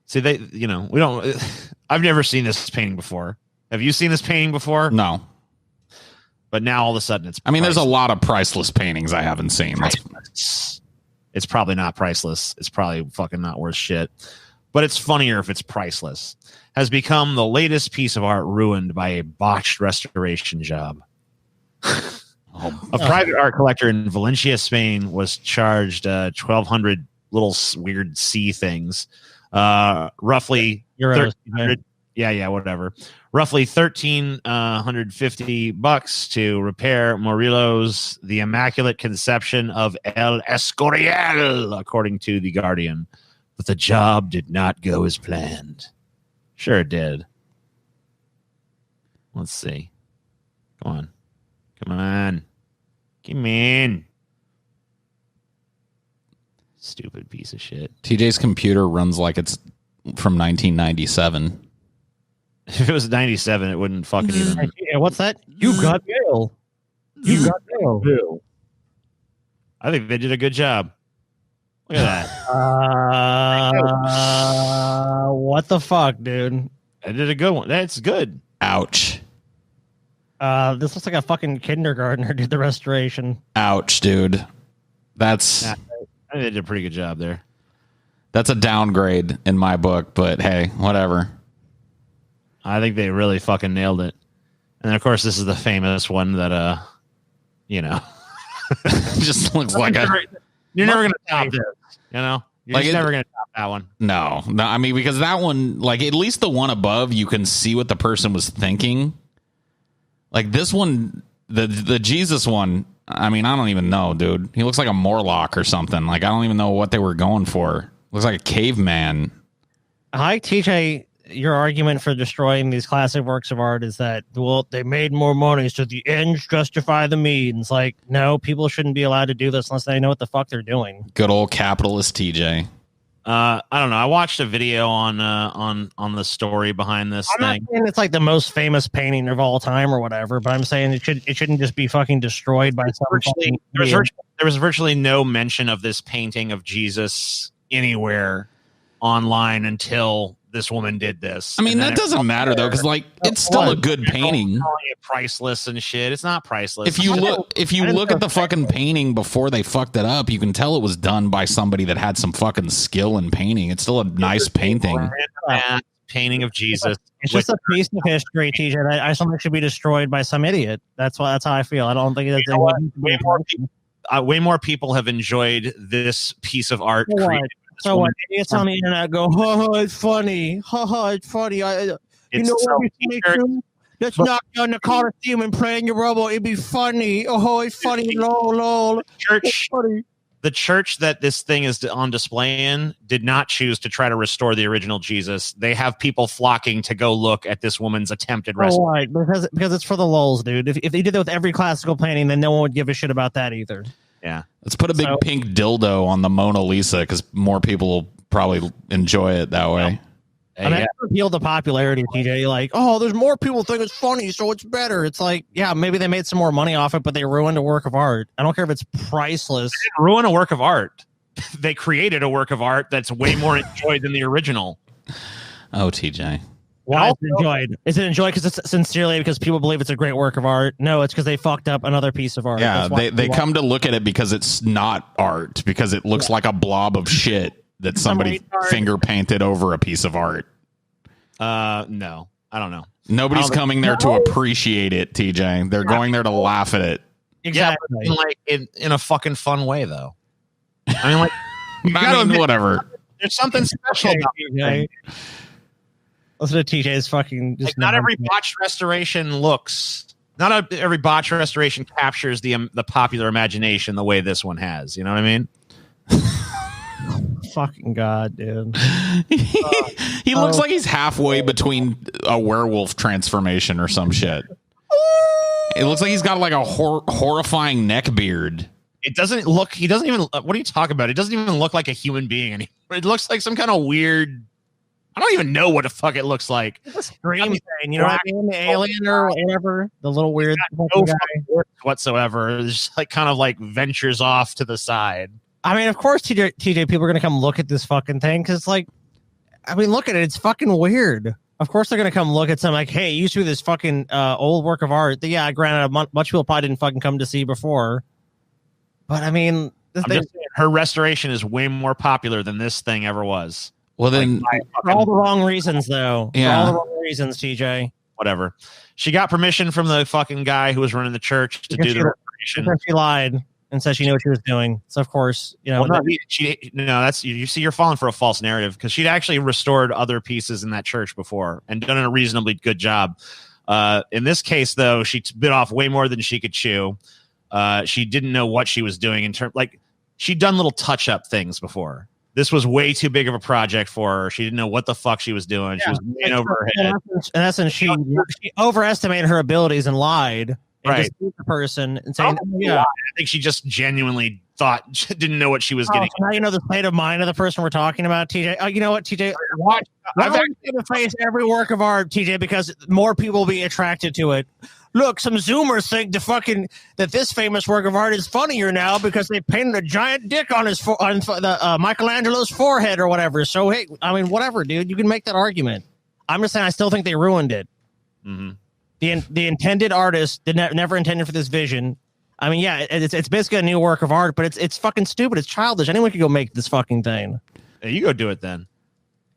See, we don't. I've never seen this painting before. Have you seen this painting before? No. But now all of a sudden it's. I mean, there's a lot of priceless paintings I haven't seen. It's probably not priceless. It's probably fucking not worth shit. But it's funnier if it's priceless. Has become the latest piece of art ruined by a botched restoration job. A private art collector in Valencia, Spain, was charged 1,200 little weird sea things, roughly Euros. Whatever. Roughly $1,350 to repair Murillo's The Immaculate Conception of El Escorial, according to The Guardian. But the job did not go as planned. Sure it did. Let's see. Come on. Come in. Stupid piece of shit. TJ's computer runs like it's from 1997. If it was 97, it wouldn't fucking even. Yeah, what's that? You got mail. You got mail. I think they did a good job. Look at that. What the fuck, dude? I did a good one. That's good. Ouch. This looks like a fucking kindergartner did the restoration. Ouch, dude. That's. I think they did a pretty good job there. That's a downgrade in my book, but hey, whatever. I think they really fucking nailed it. And of course, this is the famous one that, just looks like you're never going to top this, You're like just never going to top that one. No, I mean, because that one, like, at least the one above, you can see what the person was thinking. Like this one, the Jesus one, I mean, I don't even know, dude. He looks like a Morlock or something. Like, I don't even know what they were going for. Looks like a caveman. Hi, TJ. Your argument for destroying these classic works of art is that, well, they made more money, so the ends justify the means. Like, no, people shouldn't be allowed to do this unless they know what the fuck they're doing. Good old capitalist TJ. I don't know. I watched a video on the story behind this thing. I'm not saying it's like the most famous painting of all time or whatever, but I'm saying it shouldn't just be fucking destroyed by something. There was virtually no mention of this painting of Jesus anywhere online until this woman did this. I mean, that doesn't matter though, because like it's still a good painting. It priceless and shit. It's not priceless. If you look at the fucking painting before they fucked it up, you can tell it was done by somebody that had some fucking skill in painting. It's still a nice painting. Painting of Jesus. It's just a piece of history, TJ. That I something should be destroyed by some idiot. That's how I feel. I don't think that's way more people have enjoyed this piece of art. So what? Idiots on the internet go, oh, it's funny. It's funny. You know what we make do? Let's knock down the Colosseum and pray in your rubble. It'd be funny. Oh, it's funny. Lol. The church that this thing is on display in did not choose to try to restore the original Jesus. They have people flocking to go look at this woman's attempted restoration. Right, because it's for the lulz, dude. If they did that with every classical painting, then no one would give a shit about that either. Yeah. Let's put a big pink dildo on the Mona Lisa because more people will probably enjoy it that way. I mean, I appeal to popularity, TJ. Like, oh, there's more people think it's funny, so it's better. It's like, yeah, maybe they made some more money off it, but they ruined a work of art. I don't care if it's priceless. They didn't ruin a work of art. They created a work of art that's way more enjoyed than the original. Oh, TJ. Why is it enjoyed? Is it enjoyed because it's sincerely because people believe it's a great work of art? No, it's because they fucked up another piece of art. Yeah, they come to look at it because it's not art, because it looks like a blob of shit that somebody finger painted over a piece of art. No, I don't know. Nobody's coming there to appreciate it, TJ. They're going there to laugh at it. Exactly. Yeah, like in a fucking fun way, though. I mean, like, I mean, whatever. There's something special about it. Listen to TJ's fucking. Like, not every botched restoration looks. Not every botched restoration captures the popular imagination the way this one has. You know what I mean? Fucking God, dude. He looks like he's halfway between a werewolf transformation or some shit. It looks like he's got like a horrifying neck beard. It doesn't look. He doesn't even. What are you talking about? It doesn't even look like a human being anymore. It looks like some kind of weird. I don't even know what the fuck it looks like. It's a scream thing, you know what I mean? The alien or whatever, the little weird no guy whatsoever. It's just like kind of like ventures off to the side. I mean, of course, TJ, people are gonna come look at this fucking thing because, like, I mean, look at it. It's fucking weird. Of course, they're gonna come look at something like, hey, you see this fucking old work of art that, yeah, granted, much people probably didn't fucking come to see before. But I mean, her restoration is way more popular than this thing ever was. Well, then, for all the wrong reasons, though. Yeah. For all the wrong reasons, TJ. Whatever. She got permission from the fucking guy who was running the church to do the restoration. She lied and said she knew what she was doing. So, of course, you know. Well, that's you see, you're falling for a false narrative because she'd actually restored other pieces in that church before and done a reasonably good job. In this case, though, she bit off way more than she could chew. She didn't know what she was doing in terms, like, she'd done little touch-up things before. This was way too big of a project for her. She didn't know what the fuck she was doing. She was in over her head. In essence, she overestimated her abilities and lied. And right. Deceived the person and saying, I think she just genuinely didn't know what she was getting. So now you know the state of mind of the person we're talking about, TJ. Oh, you know what, TJ? I've actually to face every work of art, TJ, because more people will be attracted to it. Look, some Zoomers think that this famous work of art is funnier now because they painted a giant dick on Michelangelo's forehead or whatever. So hey, I mean, whatever, dude. You can make that argument. I'm just saying, I still think they ruined it. Mm-hmm. The intended artist never intended for this vision. I mean, yeah, it's basically a new work of art, but it's fucking stupid. It's childish. Anyone could go make this fucking thing. Hey, you go do it then.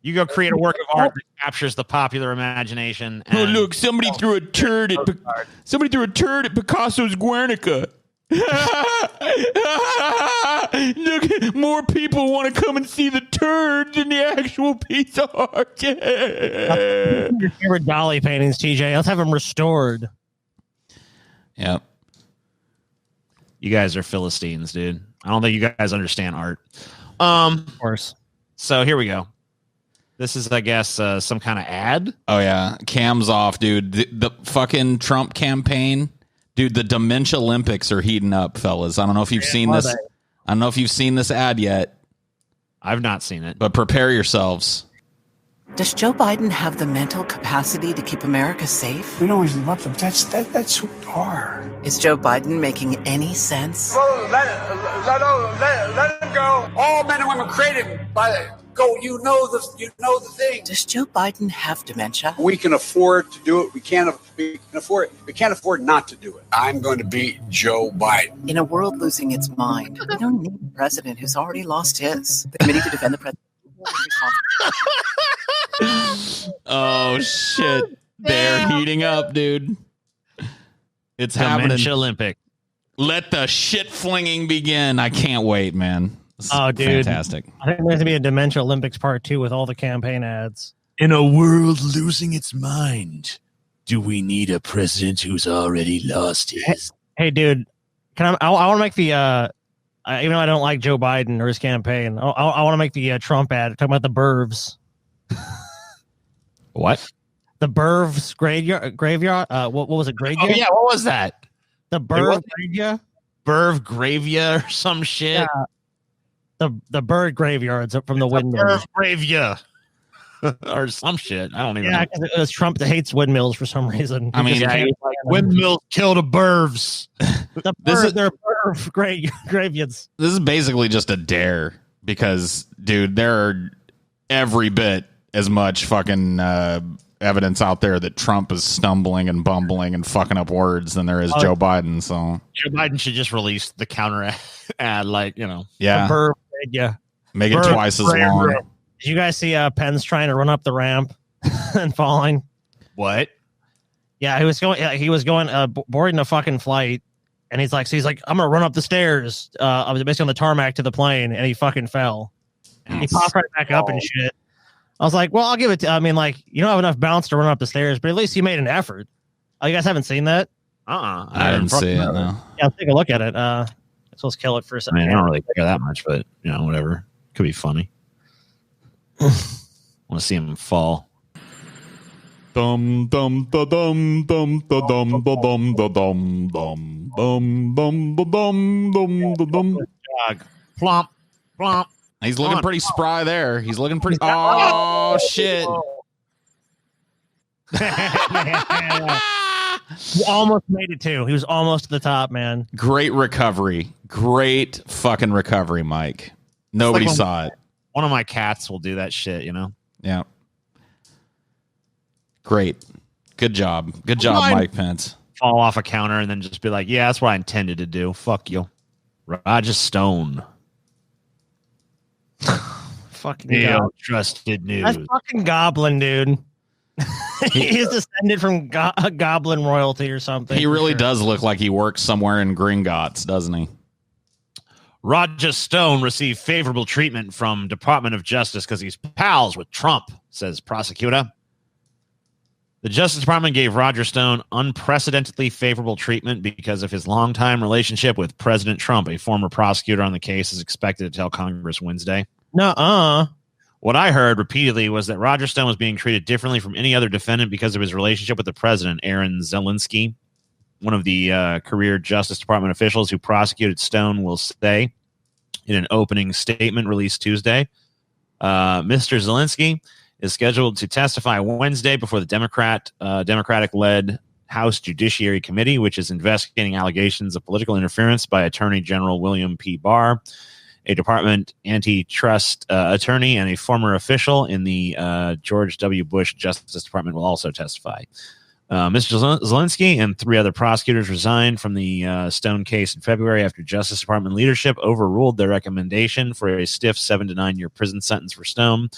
You go create a work of art that captures the popular imagination. Oh, look! Somebody threw a turd at Picasso's Guernica. Look, more people want to come and see the turd than the actual piece of art. Your favorite Dali paintings, TJ. Let's have them restored. Yep. You guys are Philistines, dude. I don't think you guys understand art. Of course. So here we go. This is, I guess, some kind of ad. Oh yeah, cams off, dude. The fucking Trump campaign, dude. The Dementia Olympics are heating up, fellas. I don't know if you've seen this. I don't know if you've seen this ad yet. I've not seen it, but prepare yourselves. Does Joe Biden have the mental capacity to keep America safe? We always love them. That's who we are. Is Joe Biden making any sense? Well, let him go. All men and women created by go. You know the thing. Does Joe Biden have dementia? We can afford to do it. We can't afford not to do it. I'm going to beat Joe Biden. In a world losing its mind, we don't need a president who's already lost his. The committee to defend the president. Oh shit! They're heating up, dude. It's happening. Dementia Olympic. Let the shit flinging begin. I can't wait, man. Oh, dude, fantastic! I think there's gonna be a Dementia Olympics Part 2 with all the campaign ads. In a world losing its mind, do we need a president who's already lost his? Hey, dude, I want to make the even though I don't like Joe Biden or his campaign, I want to make the Trump ad talking about the Burvs. What? The Burvs graveyard? What was it? Graveyard? Oh yeah, what was that? The Burvs graveyard? Gravia or some shit. Yeah. The bird graveyards from the windmills. Gravia. Or some shit. I don't even know. Yeah, because it was Trump that hates windmills for some reason. I mean, Windmills kill the birds. They're bird graveyards. This is basically just a dare because, dude, there are every bit as much fucking evidence out there that Trump is stumbling and bumbling and fucking up words than there is Joe Biden. So Joe Biden should just release the counter ad, like, you know. Yeah. Yeah. Make it twice as long. Did you guys see Pence trying to run up the ramp and falling? What? Yeah, he was going boarding a fucking flight, and he's like, I'm gonna run up the stairs, basically on the tarmac to the plane, and he fucking fell. He popped right back up and shit. I was like, well, I'll give it. I mean, like, you don't have enough bounce to run up the stairs, but at least he made an effort. Oh, you guys haven't seen that? I didn't see it. No. Yeah, take a look at it. So let's kill it for a second. I mean, I don't really care that much, but you know, whatever. Could be funny. Want to see him fall. Dum dum da dum dum da dum da dum da dum dum dum dum da dum dum da dum. Plomp, plomp. He's looking pretty spry there. He's looking pretty. Oh shit! He almost made it too. He was almost to the top, man. Great recovery. Great fucking recovery, Mike. Nobody saw it. One of my cats will do that shit, you know? Yeah. Great. Good job. Good job, Mike Pence. Fall off a counter and then just be like, yeah, that's what I intended to do. Fuck you. Roger Stone. Fucking trusted news. That's fucking Goblin, dude. He's descended from Goblin royalty or something. He really does look like he works somewhere in Gringotts, doesn't he? Roger Stone received favorable treatment from Department of Justice because he's pals with Trump, says prosecutor. The Justice Department gave Roger Stone unprecedentedly favorable treatment because of his longtime relationship with President Trump. A former prosecutor on the case is expected to tell Congress Wednesday. Nuh-uh. What I heard repeatedly was that Roger Stone was being treated differently from any other defendant because of his relationship with the president. Aaron Zelensky, one of the career Justice Department officials who prosecuted Stone, will say in an opening statement released Tuesday. Mr. Zelensky is scheduled to testify Wednesday before the Democratic-led House Judiciary Committee, which is investigating allegations of political interference by Attorney General William P. Barr, a department antitrust attorney and a former official in the George W. Bush Justice Department will also testify. Mr. Zelensky and 3 other prosecutors resigned from the Stone case in February after Justice Department leadership overruled their recommendation for a stiff 7 to 9 year prison sentence for Stone,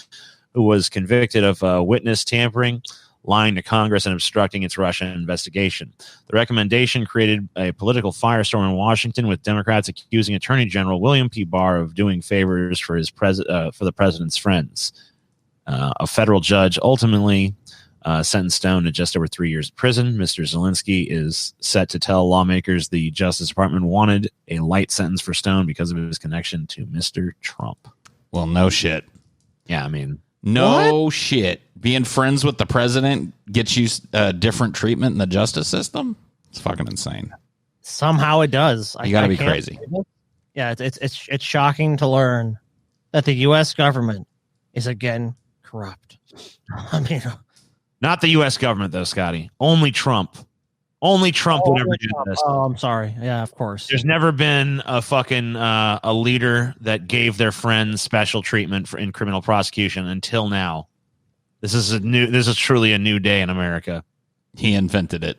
who was convicted of witness tampering, lying to Congress, and obstructing its Russia investigation. The recommendation created a political firestorm in Washington, with Democrats accusing Attorney General William P. Barr of doing favors for for the president's friends. A federal judge ultimately sentenced Stone to just over 3 years in prison. Mr. Zelensky is set to tell lawmakers the Justice Department wanted a light sentence for Stone because of his connection to Mr. Trump. Well, no shit. Yeah, I mean, no shit. Being friends with the president gets you different treatment in the justice system? It's fucking insane. Somehow it does. You gotta be crazy. Yeah, it's shocking to learn that the U.S. government is again corrupt. I mean, not the U.S. government, though, Scotty. Only Trump. Only Trump would ever do this. Oh, I'm sorry. Yeah, of course. There's never been a fucking a leader that gave their friends special treatment in criminal prosecution until now. This is truly a new day in America. He invented it.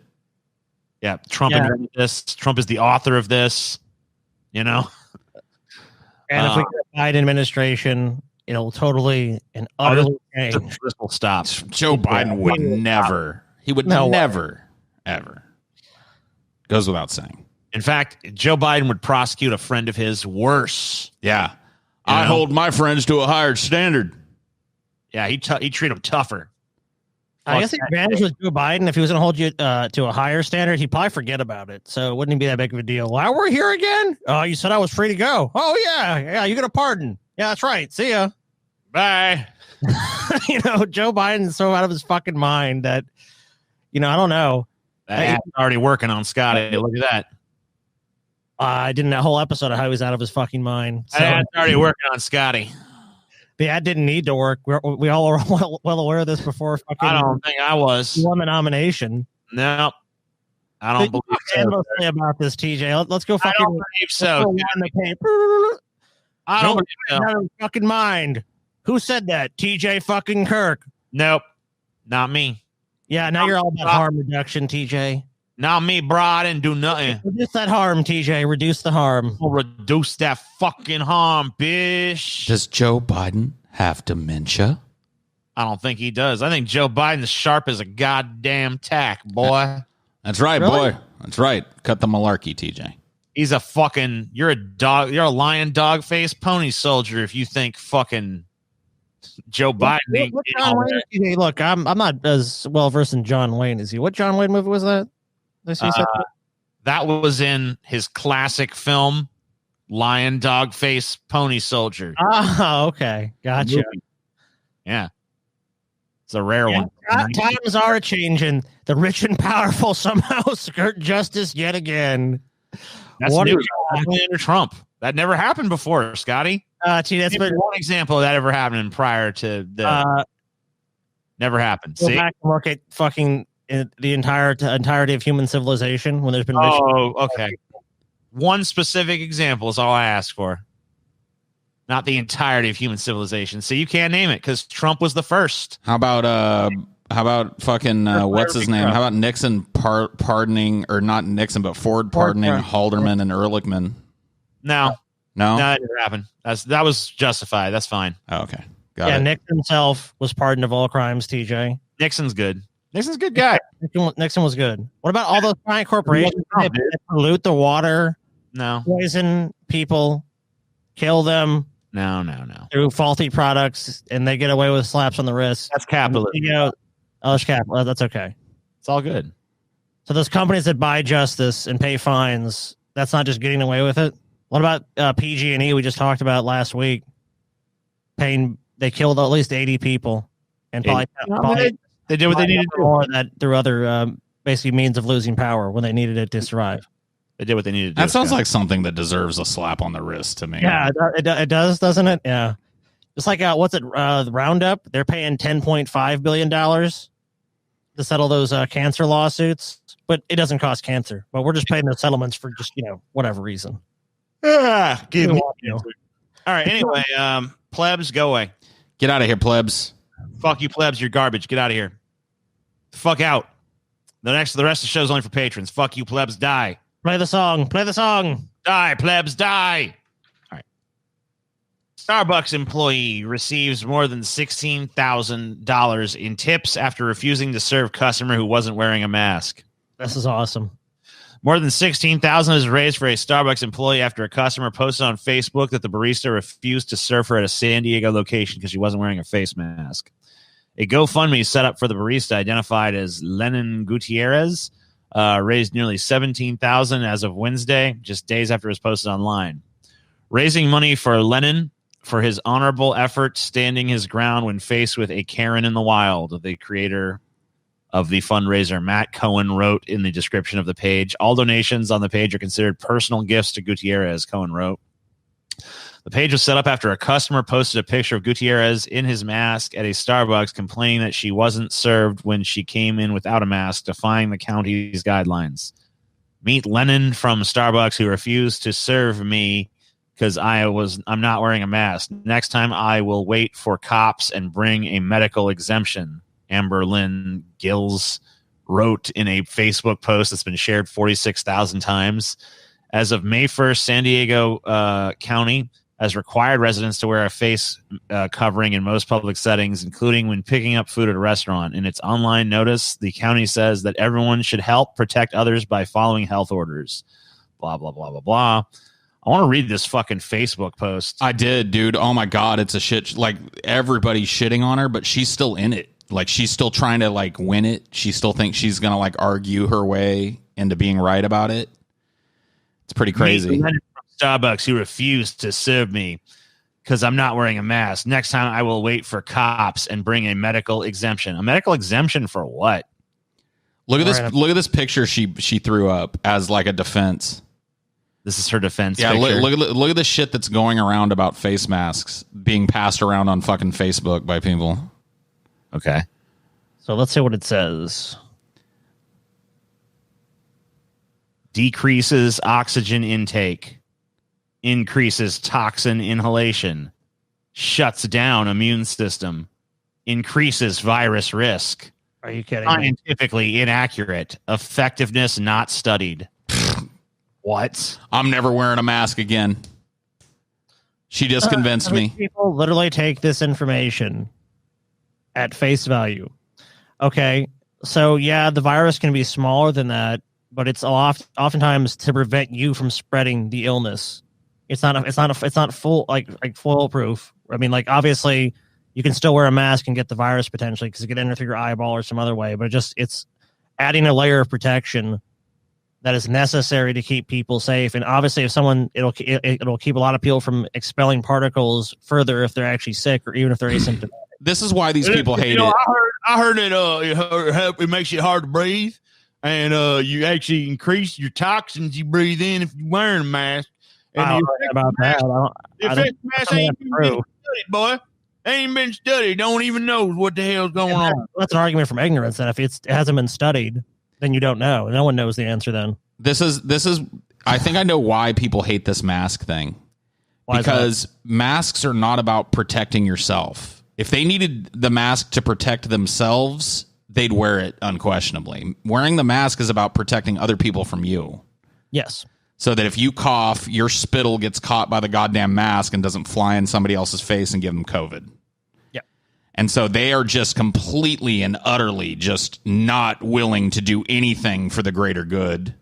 Yeah, Trump invented this. Trump is the author of this. You know. And if we get a Biden administration, it'll totally and utterly change. This will stop. Joe Biden would never. He would never, ever. Goes without saying. In fact, Joe Biden would prosecute a friend of his worse. Yeah. I hold my friends to a higher standard. Yeah, he'd treat them tougher. I guess the advantage with Joe Biden, if he was going to hold you to a higher standard, he'd probably forget about it. So it wouldn't be that big of a deal. Why we're here again? Oh, you said I was free to go. Oh, yeah. You get a pardon. Yeah, that's right. See ya. Bye. Joe Biden's so out of his fucking mind that, I don't know. That's already working on Scotty. Look at that. I did that whole episode of how he was out of his fucking mind. So, I was already working on Scotty. yeah, it didn't need to work. We all are well aware of this before. Fucking, I don't think I was. won the nomination. No, I don't believe so. Endlessly about this, TJ. Let's go I fucking. don't believe so. on the paper. I don't Nobody believe so. out of his fucking mind. Who said that? TJ fucking Kirk. Nope, not me. Yeah, now you're all about harm reduction, TJ. Not me, bro. I didn't do nothing. Reduce that harm, TJ. Reduce the harm. We'll reduce that fucking harm, bitch. Does Joe Biden have dementia? I don't think he does. I think Joe Biden's sharp as a goddamn tack, boy. That's right, Really? boy. That's right. Cut the malarkey, TJ. He's a fucking. You're a dog. You're a lion dog face pony soldier. If you think fucking Joe Biden ain't What getting John all Wayne? that. TJ, look, I'm not as well versed in John Wayne as you. What John Wayne movie was that? That was in his classic film, Lion Dog Face Pony Soldier. Oh, okay, gotcha. Yeah, it's a rare one. Times are changing. The rich and powerful somehow skirt justice yet again. That's What new. is Only under Trump. That never happened before, Scotty. Gee, that's Give been me one example of that ever happening prior to the. Never happened. go See? back and look at fucking the entirety of human civilization when there's been rich. Oh, okay. One specific example is all I ask for. Not the entirety of human civilization. So you can't name it because Trump was the first. How about fucking what's his name? How about Nixon pardoning, or not Nixon, but Ford pardoning Haldeman and Ehrlichman? No, No. that never happened. That was justified. That's fine. Oh, okay. Got Yeah, it. Nixon himself was pardoned of all crimes. TJ Nixon's good. Nixon's a good guy. Nixon was good. What about all those giant corporations that pollute the water, No, poison people, kill them no. through faulty products, and they get away with slaps on the wrist? That's capitalism. You know, that's capital. That's okay. It's all good. So those companies that buy justice and pay fines, that's not just getting away with it. What about PG&E? We just talked about last week. They killed at least 80 people, and probably They did what they needed to do. more of that through other basically means of losing power when they needed it to survive. They did what they needed to do. That sounds Scott. like something that deserves a slap on the wrist to me. Yeah, it does, doesn't it? Yeah. Just like what's it? The Roundup. They're paying $10.5 billion to settle those cancer lawsuits, but it doesn't cost cancer. But we're just paying those settlements for just whatever reason. Give We me- want you. All right. Anyway, plebs, go away. Get out of here, plebs. Fuck you, plebs. You're garbage. Get out of here. Fuck out. The rest of the show's only for patrons. Fuck you, plebs. Die. Play the song. Play the song. Die, plebs. Die. All right. Starbucks employee receives more than $16,000 in tips after refusing to serve customer who wasn't wearing a mask. This is awesome. More than $16,000 is raised for a Starbucks employee after a customer posted on Facebook that the barista refused to serve her at a San Diego location because she wasn't wearing a face mask. A GoFundMe set up for the barista, identified as Lennon Gutierrez, raised nearly $17,000 as of Wednesday, just days after it was posted online. Raising money for Lennon for his honorable effort standing his ground when faced with a Karen in the wild, the creator of the fundraiser, Matt Cohen, wrote in the description of the page. All donations on the page are considered personal gifts to Gutierrez, Cohen wrote. The page was set up after a customer posted a picture of Gutierrez in his mask at a Starbucks, complaining that she wasn't served when she came in without a mask, defying the county's guidelines. Meet Lennon from Starbucks, who refused to serve me because I'm not wearing a mask. Next time I will wait for cops and bring a medical exemption, Amber Lynn Gills wrote in a Facebook post that's been shared 46,000 times. As of May 1st, San Diego County has required residents to wear a face covering in most public settings, including when picking up food at a restaurant. In its online notice, the county says that everyone should help protect others by following health orders. Blah, blah, blah, blah, blah. I want to read this fucking Facebook post. I did, dude. Oh my God. It's a shit. Like, everybody's shitting on her, but she's still in it. Like, she's still trying to like win it. She still thinks she's going to like argue her way into being right about it. It's pretty crazy. Meet Lennon from Starbucks, who refused to serve me because I'm not wearing a mask. Next time I will wait for cops and bring a medical exemption. A medical exemption for what? Look at this. Look at this picture she threw up as like a defense. This is her defense. Yeah, picture. look at the shit that's going around about face masks being passed around on fucking Facebook by people. Okay. So let's see what it says. Decreases oxygen intake, increases toxin inhalation, shuts down immune system, increases virus risk. Are you kidding me? Scientifically inaccurate. Effectiveness not studied. What? I'm never wearing a mask again. She just convinced me. People literally take this information at face value. Okay, so yeah, the virus can be smaller than that, but it's oftentimes to prevent you from spreading the illness. It's not foolproof. I mean, like, obviously you can still wear a mask and get the virus potentially because it could enter through your eyeball or some other way, but it's adding a layer of protection that is necessary to keep people safe. And obviously, if someone, it'll keep a lot of people from expelling particles further if they're actually sick or even if they're asymptomatic. This is why these people hate it. I heard that it makes it hard to breathe, and you actually increase your toxins you breathe in if you're wearing a mask. And I don't know about that. The effect mask ain't been studied, boy. Ain't been studied. Don't even know what the hell's going on. That's an argument from ignorance. Then if it hasn't been studied, then you don't know. No one knows the answer. Then this is. I think I know why people hate this mask thing. Why because masks are not about protecting yourself. If they needed the mask to protect themselves, they'd wear it unquestionably. Wearing the mask is about protecting other people from you. Yes. So that if you cough, your spittle gets caught by the goddamn mask and doesn't fly in somebody else's face and give them COVID. Yeah. And so they are just completely and utterly just not willing to do anything for the greater good.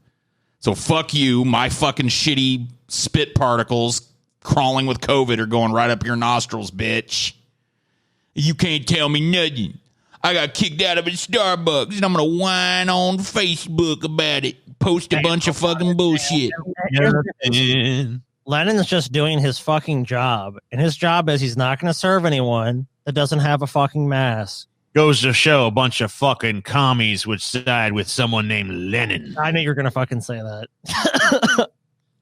So fuck you, my fucking shitty spit particles crawling with COVID are going right up your nostrils, bitch. You can't tell me nothing. I got kicked out of a Starbucks and I'm going to whine on Facebook about it. Post a bunch of fucking bullshit. Lennon's just doing his fucking job. And his job is he's not going to serve anyone that doesn't have a fucking mask. Goes to show a bunch of fucking commies would side with someone named Lennon. I knew you were going to fucking say that.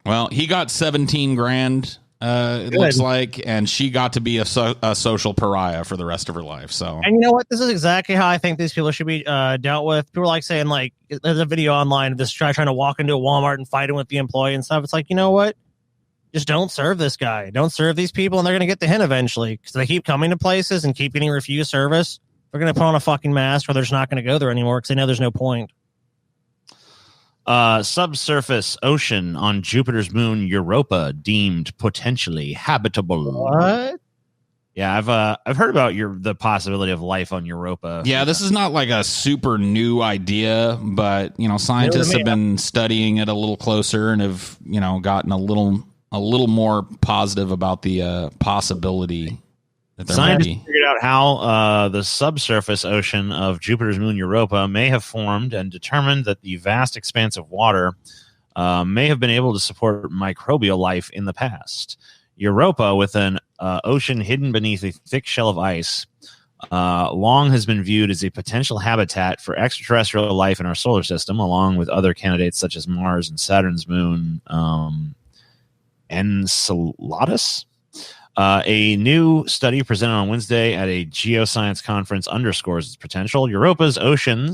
Well, he got 17 grand. It looks like, and she got to be a social pariah for the rest of her life. So, and you know what? This is exactly how I think these people should be dealt with. People like saying, like, there's a video online of this guy trying to walk into a Walmart and fighting with the employee and stuff. It's like, you know what? Just don't serve this guy. Don't serve these people, and they're going to get the hint eventually because they keep coming to places and keep getting refused service. They're going to put on a fucking mask, or they're just not going to go there anymore because they know there's no point. Subsurface ocean on Jupiter's moon Europa deemed potentially habitable. What? Yeah, I've heard about the possibility of life on Europa. Yeah, this is not like a super new idea, but scientists have been studying it a little closer and have gotten a little more positive about the possibility that there might Scientists be. figured out how the subsurface ocean of Jupiter's moon Europa may have formed and determined that the vast expanse of water may have been able to support microbial life in the past. Europa, with an ocean hidden beneath a thick shell of ice, long has been viewed as a potential habitat for extraterrestrial life in our solar system, along with other candidates such as Mars and Saturn's moon, Enceladus. A new study presented on Wednesday at a geoscience conference underscores its potential. Europa's ocean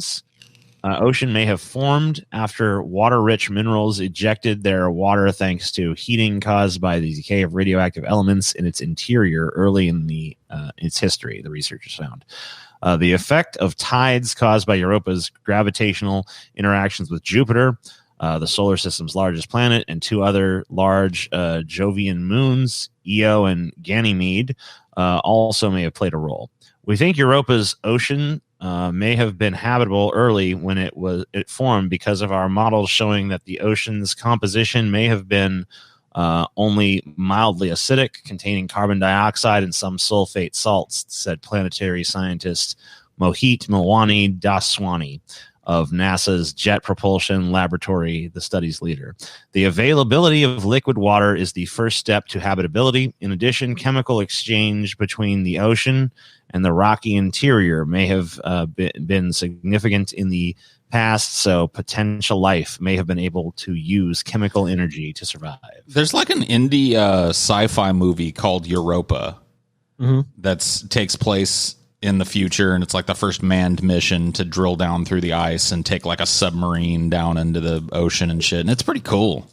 may have formed after water-rich minerals ejected their water thanks to heating caused by the decay of radioactive elements in its interior early in its history, the researchers found. The effect of tides caused by Europa's gravitational interactions with Jupiter, the solar system's largest planet, and two other large Jovian moons, Io and Ganymede, also may have played a role. We think Europa's ocean may have been habitable early when it formed because of our models showing that the ocean's composition may have been only mildly acidic, containing carbon dioxide and some sulfate salts, said planetary scientist Mohit Milwani Daswani of NASA's Jet Propulsion Laboratory, the study's leader. The availability of liquid water is the first step to habitability. In addition, chemical exchange between the ocean and the rocky interior may have been significant in the past, so potential life may have been able to use chemical energy to survive. There's like an indie sci-fi movie called Europa that takes place in the future, and it's like the first manned mission to drill down through the ice and take like a submarine down into the ocean and shit, and it's pretty cool.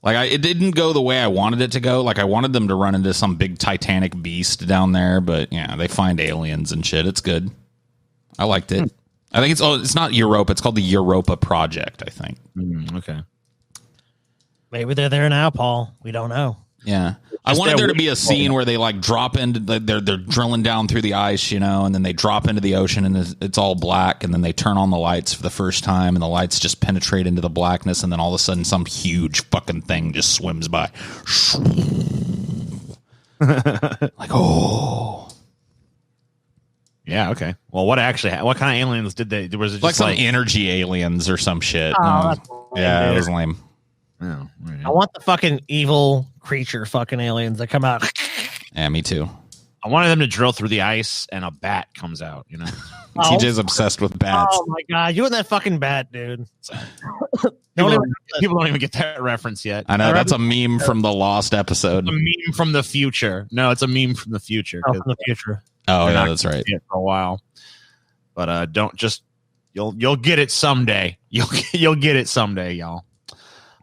Like, it didn't go the way I wanted it to go. Like, I wanted them to run into some big Titanic beast down there, but yeah, they find aliens and shit. It's good. I liked it. I think it's not Europa. It's called the Europa Project, I think. Okay. Maybe they're there now, Paul. We don't know. Yeah. I wanted there to be a scene where they like drop into they're drilling down through the ice, and then they drop into the ocean and it's all black, and then they turn on the lights for the first time and the lights just penetrate into the blackness, and then all of a sudden some huge fucking thing just swims by. Like, oh. Yeah, okay. Well, what kind of aliens did they? Was it just like some energy aliens or some shit? That's lame, Yeah, dude. it was lame. Oh, right. I want the fucking evil creature fucking aliens that come out. Yeah, me too. I wanted them to drill through the ice and a bat comes out, TJ's obsessed with bats. Oh my god, you and that fucking bat, dude. People don't even get that reference yet. I know, that's a meme from the Lost episode. A meme from the future. No, it's a meme from the future. Oh, from the future. Oh, They're yeah, not that's right. it for a while, but don't just you'll get it someday. You'll get it someday, y'all.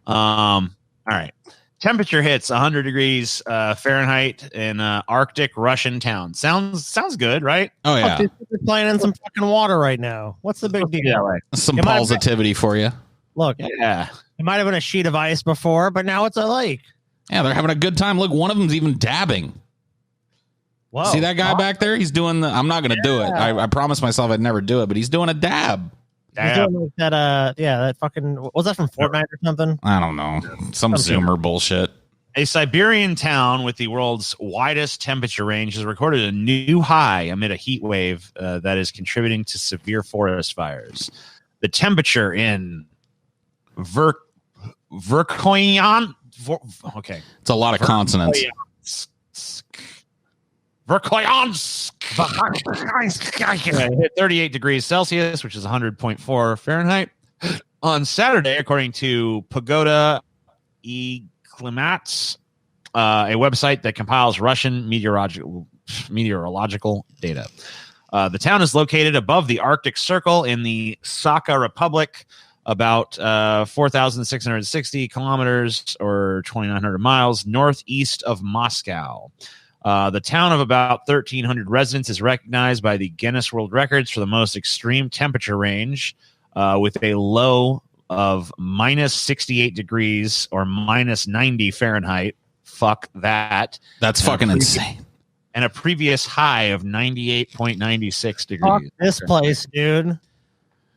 All right. Temperature hits 100 degrees Fahrenheit in Arctic Russian town. Sounds good, right? Oh, yeah. They're playing in some fucking water right now. What's the big deal? Yeah, right. Some It might have positivity for you. Look, Yeah. it might have been a sheet of ice before, but now it's a lake. Yeah, they're having a good time. Look, one of them's even dabbing. Whoa. See that guy back there? He's doing I'm not going to do it. I promised myself I'd never do it, but he's doing a dab. He's doing like that, that fucking, was that from Fortnite or something? I don't know. Some Zoomer bullshit. A Siberian town with the world's widest temperature range has recorded a new high amid a heat wave that is contributing to severe forest fires. The temperature in Verkhoyan. Okay. It's a lot of consonants. Verkhoyansk hit 38 degrees Celsius, which is 100.4 Fahrenheit. On Saturday, according to Pagoda Climats, a website that compiles Russian meteorological data. The town is located above the Arctic Circle in the Sakha Republic, about 4,660 kilometers or 2,900 miles northeast of Moscow. The town of about 1,300 residents is recognized by the Guinness World Records for the most extreme temperature range, with a low of minus 68 degrees or minus 90 Fahrenheit. Fuck that. That's fucking insane. And a previous high of 98.96 degrees. Fuck this place, dude.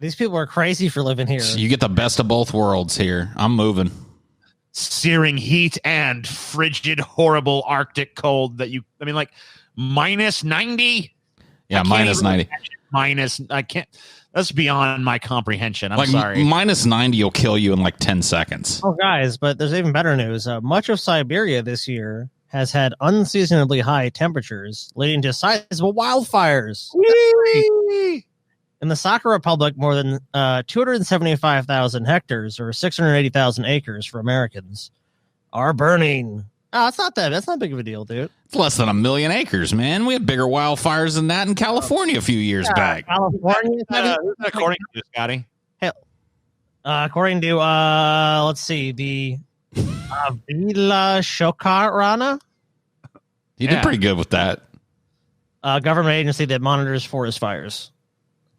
These people are crazy for living here. You get the best of both worlds here. I'm moving. Searing heat and frigid, horrible Arctic cold like minus 90. Yeah, minus 90. I can't. That's beyond my comprehension. I'm like, sorry. Minus 90 will kill you in like 10 seconds. Oh, guys, but there's even better news. Much of Siberia this year has had unseasonably high temperatures, leading to sizable wildfires. In the Sakha Republic, more than 275,000 hectares or 680,000 acres for Americans are burning. Oh, it's not that. That's not big of a deal, dude. It's less than 1 million acres, man. We had bigger wildfires than that in California a few years back. California, According to you, Scotty. according to let's see, the Vila Shokarana, You did pretty good with that. government agency that monitors forest fires.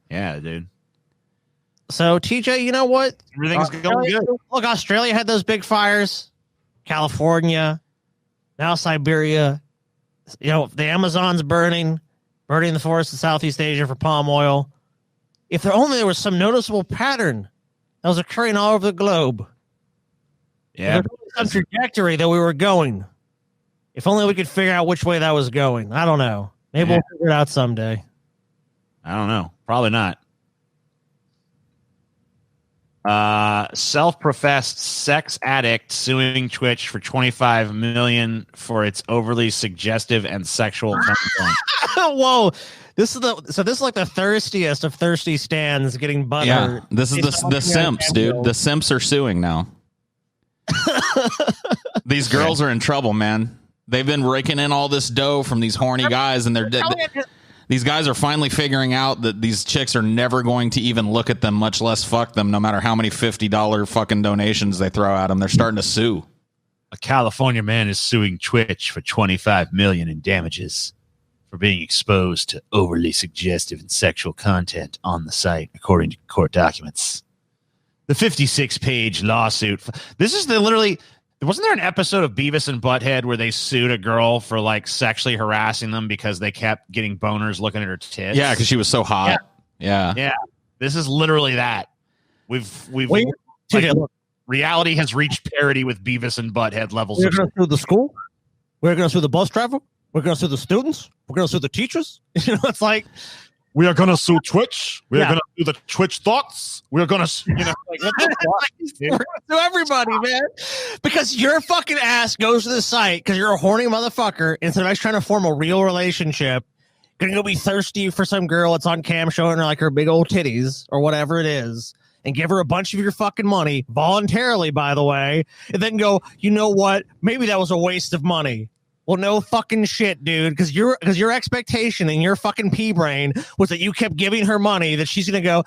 Yeah, dude. So, TJ, you know what? Everything's going good. Look, Australia had those big fires. California, now Siberia. You know, the Amazon's burning the forests in Southeast Asia for palm oil. If there was some noticeable pattern that was occurring all over the globe. Yeah. If there was some trajectory that we were going. If only we could figure out which way that was going. I don't know. Maybe we'll figure it out someday. I don't know. Probably not. Self-professed sex addict suing Twitch for $25 million for its overly suggestive and sexual content. Whoa. This is like the thirstiest of thirsty stands getting butthurt. Yeah, this is the simps, dude. The simps are suing now. These girls are in trouble, man. They've been raking in all this dough from these horny guys, and these guys are finally figuring out that these chicks are never going to even look at them, much less fuck them, no matter how many $50 fucking donations they throw at them. They're starting to sue. A California man is suing Twitch for $25 million in damages for being exposed to overly suggestive and sexual content on the site, according to court documents. The 56-page lawsuit. This is literally. Wasn't there an episode of Beavis and Butthead where they sued a girl for like sexually harassing them because they kept getting boners looking at her tits? Yeah, because she was so hot. Yeah. This is literally that. Reality has reached parity with Beavis and Butthead levels. We're going to sue the school. We're going to sue the bus driver. We're going to sue the students. We're going to sue the teachers. It's like we are going to sue Twitch. We are going to do the Twitch thoughts. We're going to, we're going to sue everybody, man. Because your fucking ass goes to the site because you're a horny motherfucker. Instead of actually trying to form a real relationship, gonna go be thirsty for some girl that's on cam showing her like her big old titties or whatever it is, and give her a bunch of your fucking money voluntarily, by the way, and then go, you know what? Maybe that was a waste of money. Well, no fucking shit, dude, because your expectation in your fucking pea brain was that you kept giving her money, that she's going to go,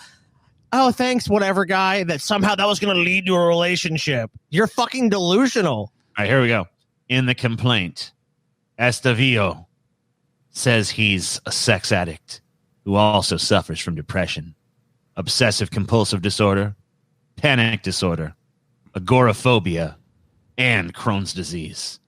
oh, thanks, whatever, guy, that somehow that was going to lead to a relationship. You're fucking delusional. All right, here we go. In the complaint, Estavillo says he's a sex addict who also suffers from depression, obsessive compulsive disorder, panic disorder, agoraphobia, and Crohn's disease.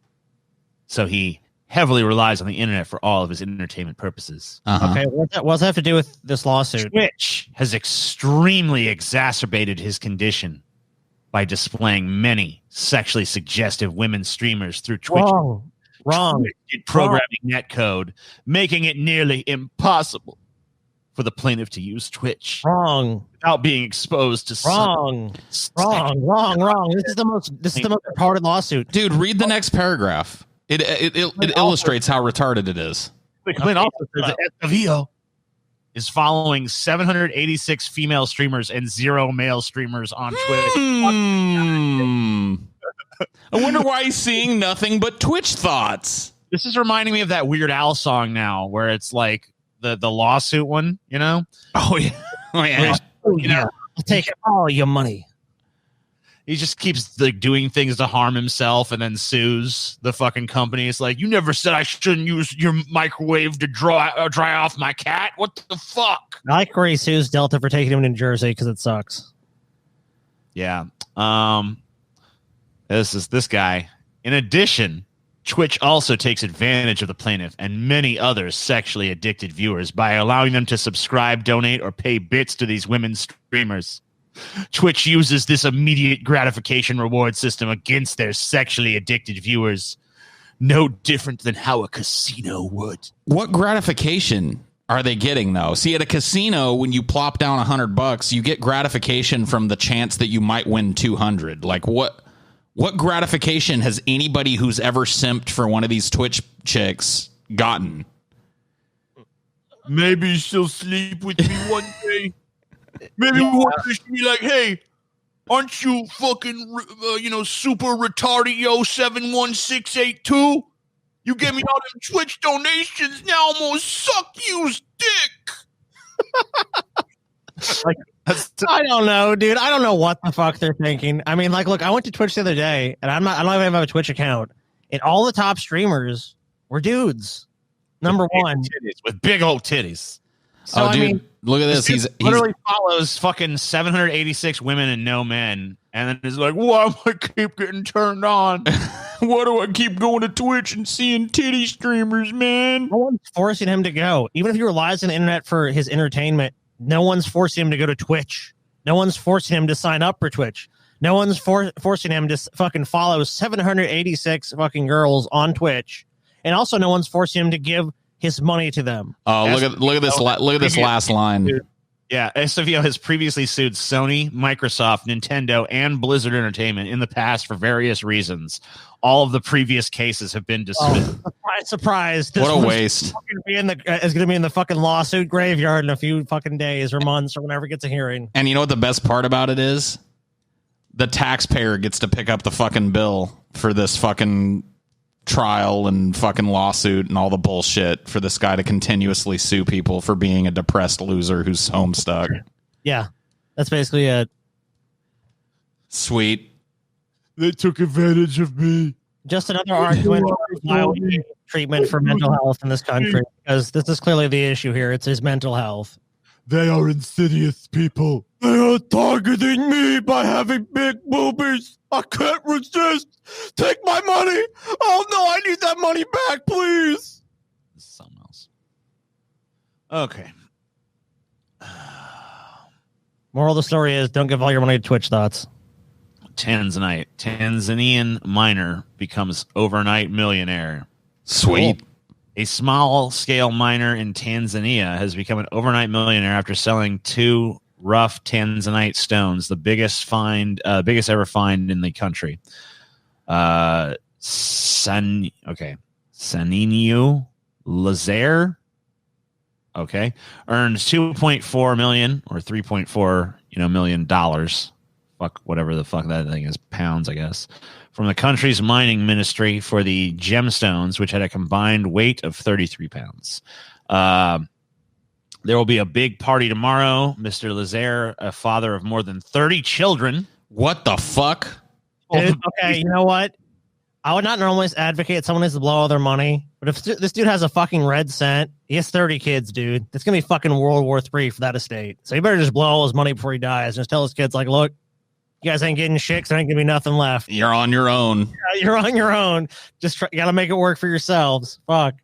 So he heavily relies on the internet for all of his entertainment purposes. Okay, what does that have to do with this lawsuit? Twitch has extremely exacerbated his condition by displaying many sexually suggestive women streamers through Twitch. Wrong. Programming netcode, making it nearly impossible for the plaintiff to use Twitch. Wrong. Without being exposed to Wrong. This is the most retarded lawsuit. Dude, read the next paragraph. It illustrates how retarded it is. The complaint also says that Estavillo is following 786 female streamers and 0 male streamers on Twitch. I wonder why he's seeing nothing but Twitch thoughts. This is reminding me of that Weird Al song now, where it's like the lawsuit one, you know? Oh yeah. I'll take all your money. He just keeps like doing things to harm himself and then sues the fucking company. It's like, you never said I shouldn't use your microwave to dry off my cat. What the fuck? I like where he sues Delta for taking him to New Jersey because it sucks. Yeah. This guy. In addition, Twitch also takes advantage of the plaintiff and many other sexually addicted viewers by allowing them to subscribe, donate, or pay bits to these women streamers. Twitch uses this immediate gratification reward system against their sexually addicted viewers, no different than how a casino would. What gratification are they getting, though? See, at a casino, when you plop down $100, you get gratification from the chance that you might win 200. Like, what gratification has anybody who's ever simped for one of these Twitch chicks gotten? Maybe she'll sleep with me one day. Maybe one day she'll be like, hey, aren't you fucking, super retardio 71682? You gave me all them Twitch donations. Now I'm gonna suck you's dick. I don't know, dude. I don't know what the fuck they're thinking. I mean, like, look, I went to Twitch the other day, and I don't even have a Twitch account, and all the top streamers were dudes. Number one, with big old titties. So, dude, look at this. He literally follows fucking 786 women and no men, and then is like, why do I keep getting turned on? Why do I keep going to Twitch and seeing titty streamers, man? No one's forcing him to go. Even if he relies on the internet for his entertainment, no one's forcing him to go to Twitch. No one's forcing him to sign up for Twitch. No one's forcing him to fucking follow 786 fucking girls on Twitch, and also no one's forcing him to give his money to them. Oh, look at this last line. Yeah, SWO has previously sued Sony, Microsoft, Nintendo, and Blizzard Entertainment in the past for various reasons. All of the previous cases have been dismissed. Surprise! What a waste. Is going to be in the fucking lawsuit graveyard in a few fucking days or months or whenever it gets a hearing. And you know what the best part about it is? The taxpayer gets to pick up the fucking bill for this fucking trial and fucking lawsuit and all the bullshit for this guy to continuously sue people for being a depressed loser who's homestuck. Yeah, that's basically it. Sweet. They took advantage of me. Just another argument for treatment for mental health in this country, because this is clearly the issue here. It's his mental health. They are insidious people. They are targeting me by having big boobies. I can't resist. Take my money. Oh, no, I need that money back, please. This is something else. Okay. Moral of the story is don't give all your money to Twitch Thoughts. Tanzanian miner becomes overnight millionaire. Sweet. Cool. A small-scale miner in Tanzania has become an overnight millionaire after selling 2 rough tanzanite stones, the biggest ever find in the country. Saninho Lazer, earns $2.4 million or $3.4 million dollars. Fuck whatever the fuck that thing is, pounds, I guess, from the country's mining ministry for the gemstones, which had a combined weight of 33 pounds. There will be a big party tomorrow. Mr. Lazer, a father of more than 30 children. What the fuck? Dude, okay, you know what? I would not normally advocate someone needs to blow all their money, but if this dude has a fucking red cent, he has 30 kids, dude. It's going to be fucking World War III for that estate. So he better just blow all his money before he dies and just tell his kids, like, look, you guys ain't getting shit because there ain't going to be nothing left. You're on your own. Yeah, you're on your own. Just you got to make it work for yourselves. Fuck.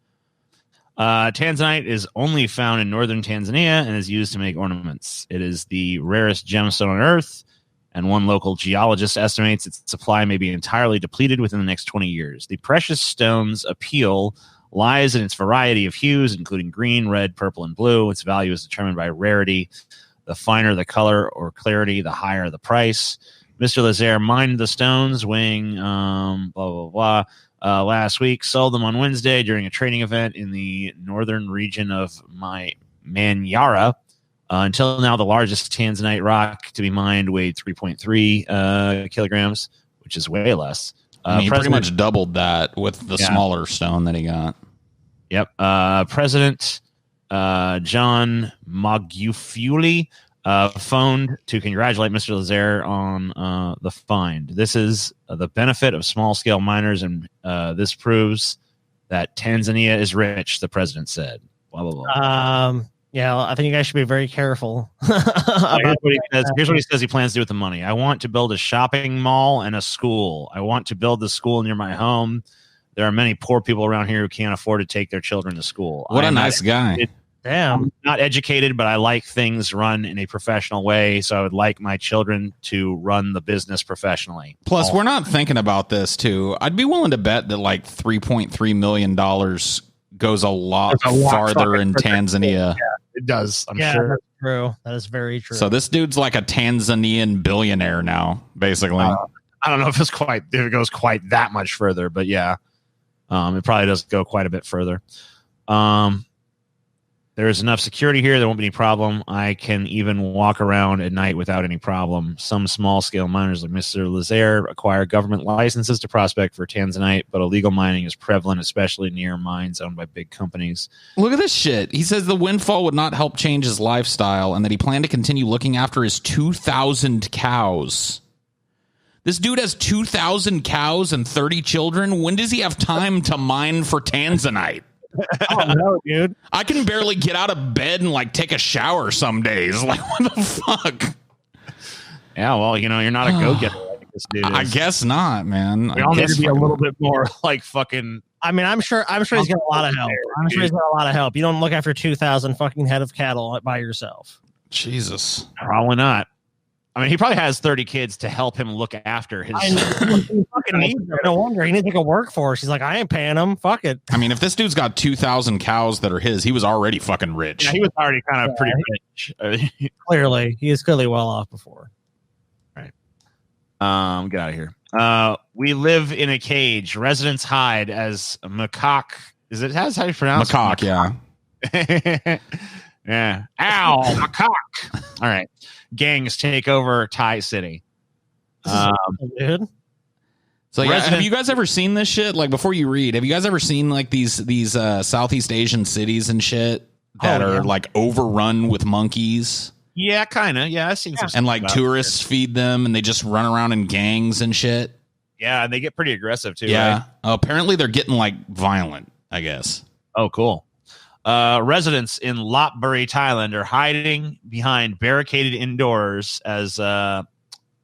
Tanzanite is only found in northern Tanzania and is used to make ornaments. It is the rarest gemstone on Earth, and one local geologist estimates its supply may be entirely depleted within the next 20 years. The precious stone's appeal lies in its variety of hues, including green, red, purple, and blue. Its value is determined by rarity. The finer the color or clarity, the higher the price. Mr. Lazer mined the stones, weighing last week, sold them on Wednesday during a trading event in the northern region of Manyara. Until now, the largest tanzanite rock to be mined weighed 3.3 kilograms, which is way less. He pretty much doubled that with the smaller stone that he got. Yep. President John Magufuli phoned to congratulate Mr. Lazer on the find. This is the benefit of small-scale miners, and this proves that Tanzania is rich, the president said. Blah, blah, blah. Yeah, I think you guys should be very careful. Here's what he says he plans to do with the money. I want to build a shopping mall and a school. I want to build the school near my home. There are many poor people around here who can't afford to take their children to school. What a nice guy. Damn. I'm not educated, but I like things run in a professional way, so I would like my children to run the business professionally. Plus, we're not thinking about this, too. I'd be willing to bet that like $3.3 million goes a lot farther in Tanzania. Yeah, it does, I'm sure. That's true. That is very true. So this dude's like a Tanzanian billionaire now, basically. I don't know if it goes quite that much further, but yeah. It probably does go quite a bit further. There is enough security here. There won't be any problem. I can even walk around at night without any problem. Some small-scale miners like Mr. Lazer acquire government licenses to prospect for tanzanite, but illegal mining is prevalent, especially near mines owned by big companies. Look at this shit. He says the windfall would not help change his lifestyle and that he planned to continue looking after his 2,000 cows. This dude has 2,000 cows and 30 children. When does he have time to mine for tanzanite? Oh, no, dude. I can barely get out of bed and like take a shower some days. Like, what the fuck? Yeah, well, you're not a go-getter like this dude is. I guess not, man. We all need to be a little bit more like fucking. I mean, I'm sure he's got a lot of help. I'm sure he's got a lot of help. You don't look after 2,000 fucking head of cattle by yourself. Jesus. Probably not. I mean, he probably has 30 kids to help him look after his. I know. He fucking needs her. No wonder he needs like a workforce. He's like, I ain't paying him. Fuck it. I mean, if this dude's got 2,000 cows that are his, he was already fucking rich. Yeah, he was already kind of pretty rich. Clearly, he is clearly well off before. Get out of here. We live in a cage. Residents hide as a macaque. Is it? How do you pronounce Macaque, yeah. Yeah. Ow, macaque. All right. Gangs take over Thai City. Dude. So yeah, have you guys ever seen this shit? Like before you read, have you guys ever seen like these Southeast Asian cities and shit that are like overrun with monkeys? Yeah, kind of. Yeah, I've seen some. And like tourists feed them, and they just run around in gangs and shit. Yeah, and they get pretty aggressive too. Yeah. Right? Apparently they're getting like violent, I guess. Oh, cool. Residents in Lopburi, Thailand, are hiding behind barricaded indoors as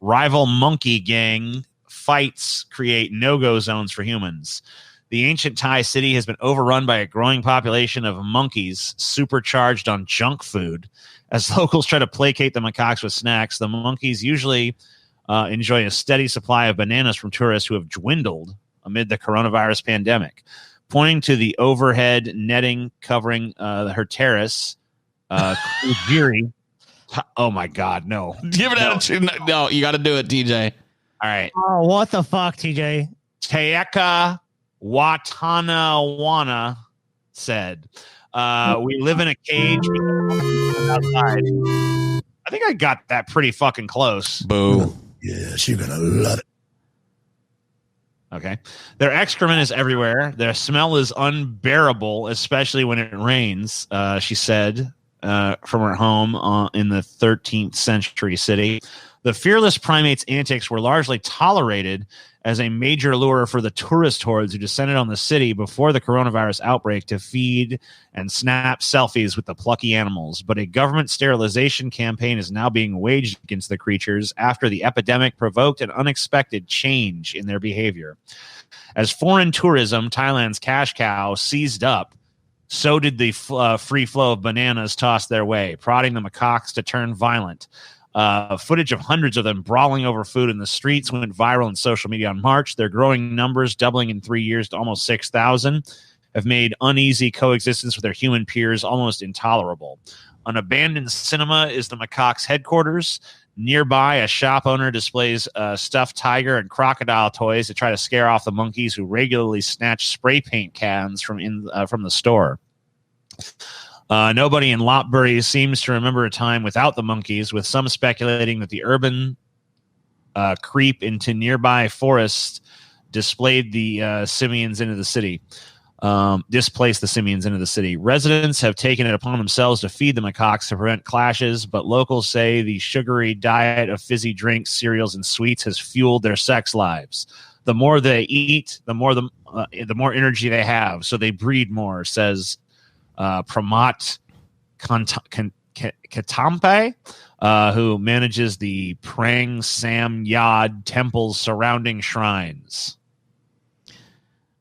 rival monkey gang fights create no-go zones for humans. The ancient Thai city has been overrun by a growing population of monkeys supercharged on junk food. As locals try to placate the macaques with snacks, the monkeys usually enjoy a steady supply of bananas from tourists who have dwindled amid the coronavirus pandemic. Pointing to the overhead netting covering her terrace, Kujiri. Oh my God, no! Give it attitude. No, you got to do it, TJ. All right. Oh, what the fuck, TJ? Teeka Watanawana said, "We live in a cage outside." I think I got that pretty fucking close. Boo. Yes, you're gonna love it. Okay. Their excrement is everywhere. Their smell is unbearable, especially when it rains, she said from her home in the 13th century city. The fearless primates' antics were largely tolerated as a major lure for the tourist hordes who descended on the city before the coronavirus outbreak to feed and snap selfies with the plucky animals. But a government sterilization campaign is now being waged against the creatures after the epidemic provoked an unexpected change in their behavior. As foreign tourism, Thailand's cash cow, seized up, so did the free flow of bananas tossed their way, prodding the macaques to turn violent. Footage of hundreds of them brawling over food in the streets went viral on social media on March. Their growing numbers, doubling in 3 years to almost 6,000, have made uneasy coexistence with their human peers almost intolerable. An abandoned cinema is the macaques' headquarters. Nearby, a shop owner displays stuffed tiger and crocodile toys to try to scare off the monkeys who regularly snatch spray paint cans from the store. Nobody in Lopburi seems to remember a time without the monkeys, with some speculating that the urban creep into nearby forests displaced the simians into the city. Residents have taken it upon themselves to feed the macaques to prevent clashes, but locals say the sugary diet of fizzy drinks, cereals, and sweets has fueled their sex lives. The more they eat, the more energy they have, so they breed more, says Pramat Katampe, who manages the Prang Sam Yad temples surrounding shrines.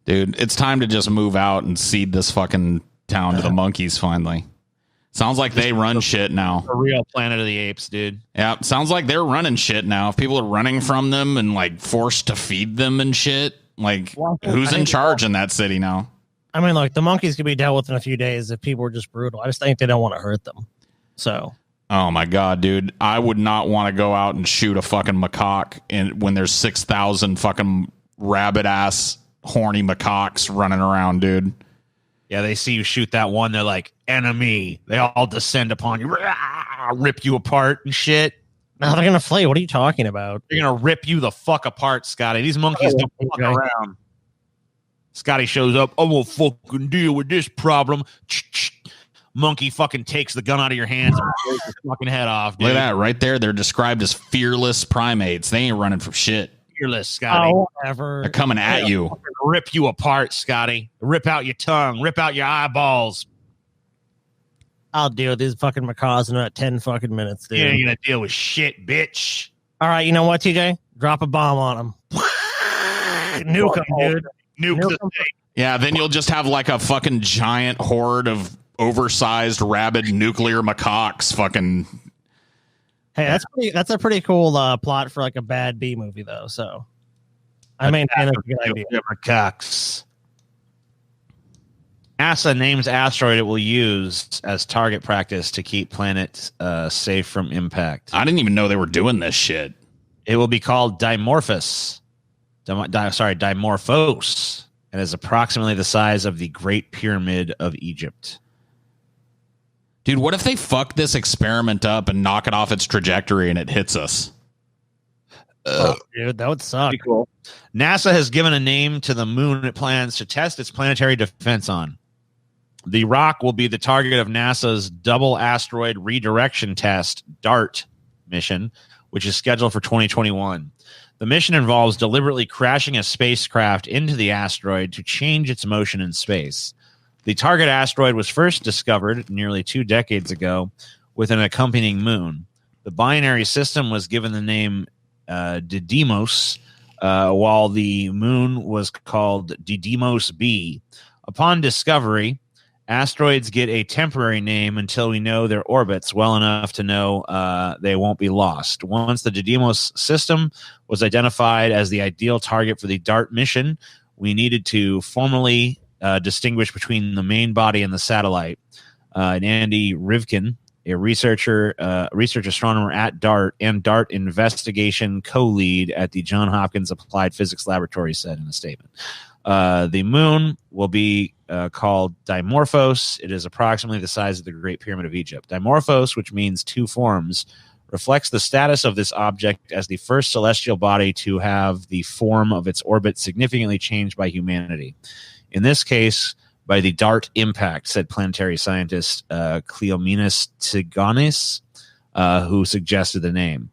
Dude, it's time to just move out and cede this fucking town to the monkeys finally. Sounds like they run shit now. A real Planet of the Apes, dude. Yeah, sounds like they're running shit now. If people are running from them and like forced to feed them and shit, like who's in charge in that city now? I mean, look, the monkeys could be dealt with in a few days if people were just brutal. I just think they don't want to hurt them. So. Oh my God, dude. I would not want to go out and shoot a fucking macaque when there's 6,000 fucking rabid ass horny macaques running around, dude. Yeah, they see you shoot that one. They're like, enemy. They all descend upon you, rip you apart and shit. No, they're going to flee. What are you talking about? They're going to rip you the fuck apart, Scotty. These monkeys don't fuck around. Scotty shows up. I won't fucking deal with this problem. Monkey fucking takes the gun out of your hands and blows your fucking head off, dude. Look at that right there. They're described as fearless primates. They ain't running from shit. Fearless, Scotty. Oh, whatever. They're coming at you. Rip you apart, Scotty. Rip out your tongue. Rip out your eyeballs. I'll deal with these fucking macaws in about 10 fucking minutes, dude. You ain't gonna deal with shit, bitch. All right, you know what, TJ? Drop a bomb on them. Nuke them, dude. Nuke the thing. Yeah, then you'll just have like a fucking giant horde of oversized, rabid nuclear macaques fucking Hey, that's a pretty cool plot for like a bad B movie though. So I maintain that's a good idea. Cox. NASA names asteroid it will use as target practice to keep planet safe from impact. I didn't even know they were doing this shit. It will be called Dimorphos. Dimorphos. And is approximately the size of the Great Pyramid of Egypt. Dude, what if they fuck this experiment up and knock it off its trajectory and it hits us? Dude, that would suck. Pretty cool. NASA has given a name to the moon it plans to test its planetary defense on. The rock will be the target of NASA's Double Asteroid Redirection Test, DART, mission, which is scheduled for 2021. The mission involves deliberately crashing a spacecraft into the asteroid to change its motion in space. The target asteroid was first discovered nearly 2 decades ago with an accompanying moon. The binary system was given the name Didymos, while the moon was called Didymos B. Upon discovery, asteroids get a temporary name until we know their orbits well enough to know they won't be lost. Once the Didymos system was identified as the ideal target for the DART mission, we needed to formally distinguish between the main body and the satellite. And Andy Rivkin, a research astronomer at DART and DART investigation co-lead at the Johns Hopkins Applied Physics Laboratory, said in a statement. The moon will be called Dimorphos. It is approximately the size of the Great Pyramid of Egypt. Dimorphos, which means two forms, reflects the status of this object as the first celestial body to have the form of its orbit significantly changed by humanity. In this case, by the DART impact, said planetary scientist Cleomenes Tsiganis, who suggested the name.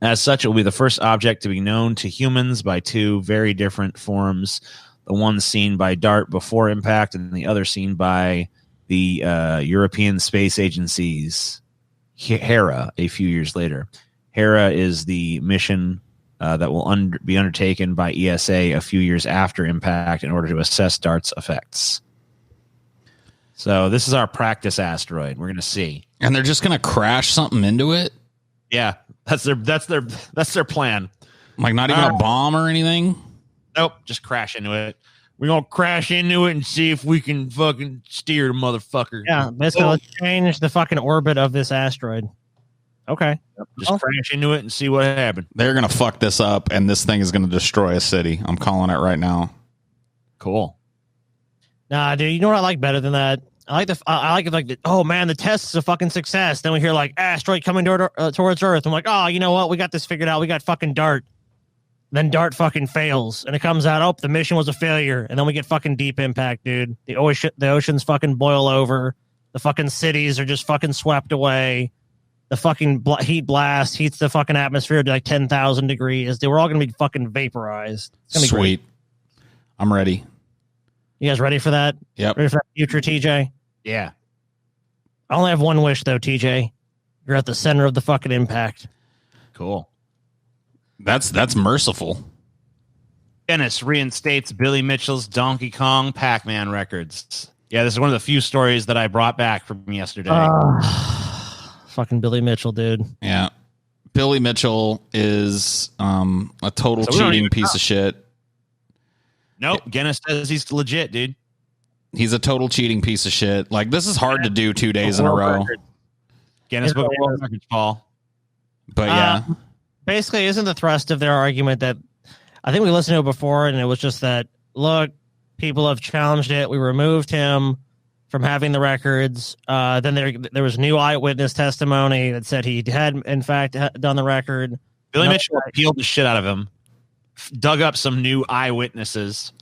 As such, it will be the first object to be known to humans by two very different forms, the one seen by DART before impact and the other seen by the European Space Agency's Hera a few years later. Hera is the mission that will be undertaken by ESA a few years after impact in order to assess DART's effects. So this is our practice asteroid. We're going to see. And they're just going to crash something into it? Yeah, that's their plan. Like not even a bomb or anything? Nope, just crash into it. We're going to crash into it and see if we can fucking steer the motherfucker. Yeah, basically, let's change the fucking orbit of this asteroid. Okay. Just crash into it and see what happened. They're going to fuck this up, and this thing is going to destroy a city. I'm calling it right now. Cool. Nah, dude, you know what I like better than that? I like it, oh man, the test is a fucking success. Then we hear like asteroid coming towards Earth. I'm like, oh, you know what? We got this figured out. We got fucking DART. Then DART fucking fails, and it comes out, oh, the mission was a failure. And then we get fucking deep impact, dude. The oceans fucking boil over. The fucking cities are just fucking swept away. The fucking heat blast heats the fucking atmosphere to like 10,000 degrees. We're all going to be fucking vaporized. It's gonna be sweet. Great. I'm ready. You guys ready for that? Yep. Ready for that future, TJ? Yeah. I only have one wish, though, TJ. You're at the center of the fucking impact. Cool. That's merciful. Dennis reinstates Billy Mitchell's Donkey Kong Pac-Man records. Yeah, this is one of the few stories that I brought back from yesterday. Fucking Billy Mitchell, dude. Yeah. Billy Mitchell is a total cheating piece of shit. Nope. Guinness says he's legit, dude. He's a total cheating piece of shit. Like, this is hard to do 2 days in a row. Guinness Book of World Records, Paul. But yeah. Basically, isn't the thrust of their argument that I think we listened to it before, and it was just that, look, people have challenged it. We removed him from having the records. Then there was new eyewitness testimony that said he had, in fact, done the record. Billy Mitchell appealed the shit out of him, dug up some new eyewitnesses.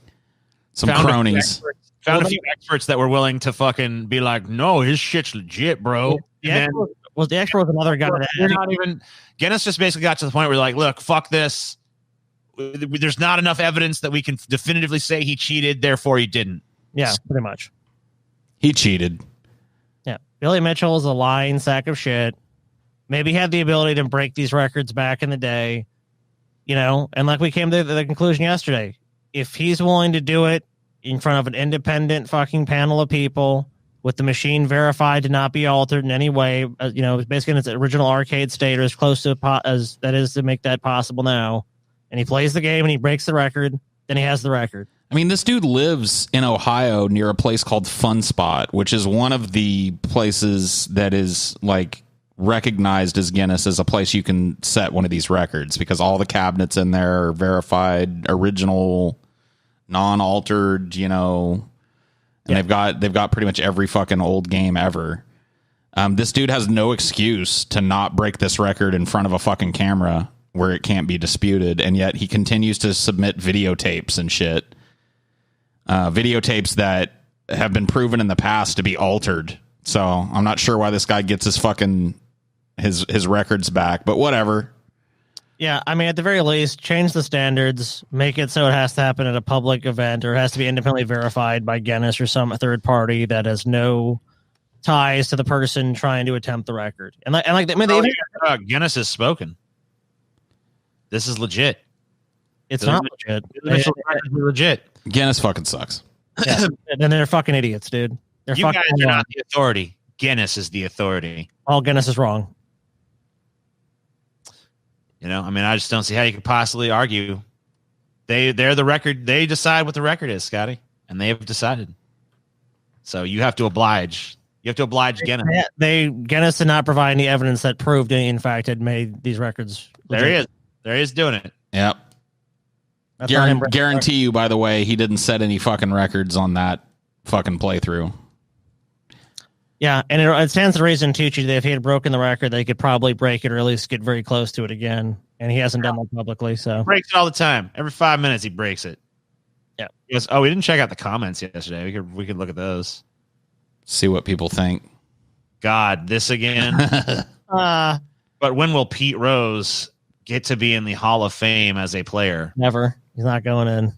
Some cronies. Found a few experts that were willing to fucking be like, no, his shit's legit, bro. The expert was another guy that Guinness just basically got to the point where like, look, fuck this. There's not enough evidence that we can definitively say he cheated, therefore he didn't. Yeah, pretty much. He cheated. Yeah. Billy Mitchell is a lying sack of shit. Maybe he had the ability to break these records back in the day, you know, and like we came to the conclusion yesterday, if he's willing to do it in front of an independent fucking panel of people with the machine verified to not be altered in any way. Basically in its original arcade state or as close to as that is to make that possible now. And he plays the game and he breaks the record. Then he has the record. I mean, this dude lives in Ohio near a place called Fun Spot, which is one of the places that is like recognized as Guinness as a place you can set one of these records because all the cabinets in there are verified, original, non-altered, and they've got pretty much every fucking old game ever. This dude has no excuse to not break this record in front of a fucking camera where it can't be disputed, and yet he continues to submit videotapes and shit. Videotapes that have been proven in the past to be altered. So I'm not sure why this guy gets his fucking his records back, but whatever. Yeah, I mean, at the very least, change the standards, make it so it has to happen at a public event or it has to be independently verified by Guinness or some third party that has no ties to the person trying to attempt the record. Guinness has spoken. This is legit. It's not legit. Legit. Guinness fucking sucks. Yeah. And they're fucking idiots, dude. They're You fucking guys are not the authority. Guinness is the authority. All Guinness is wrong. I just don't see how you could possibly argue. They're the record. They decide what the record is, Scotty, and they have decided. So you have to oblige. You have to oblige Guinness. Guinness did not provide any evidence that proved, in fact, had made these records. There he is. There he is doing it. Yep. Guarantee you, by the way, he didn't set any fucking records on that fucking playthrough. Yeah, and it stands to reason, Tucci, that if he had broken the record, they could probably break it or at least get very close to it again. And he hasn't done that publicly, so. He breaks it all the time. Every 5 minutes, he breaks it. Yeah. He goes, we didn't check out the comments yesterday. We could look at those. See what people think. God, this again. But when will Pete Rose get to be in the Hall of Fame as a player? Never. He's not going in.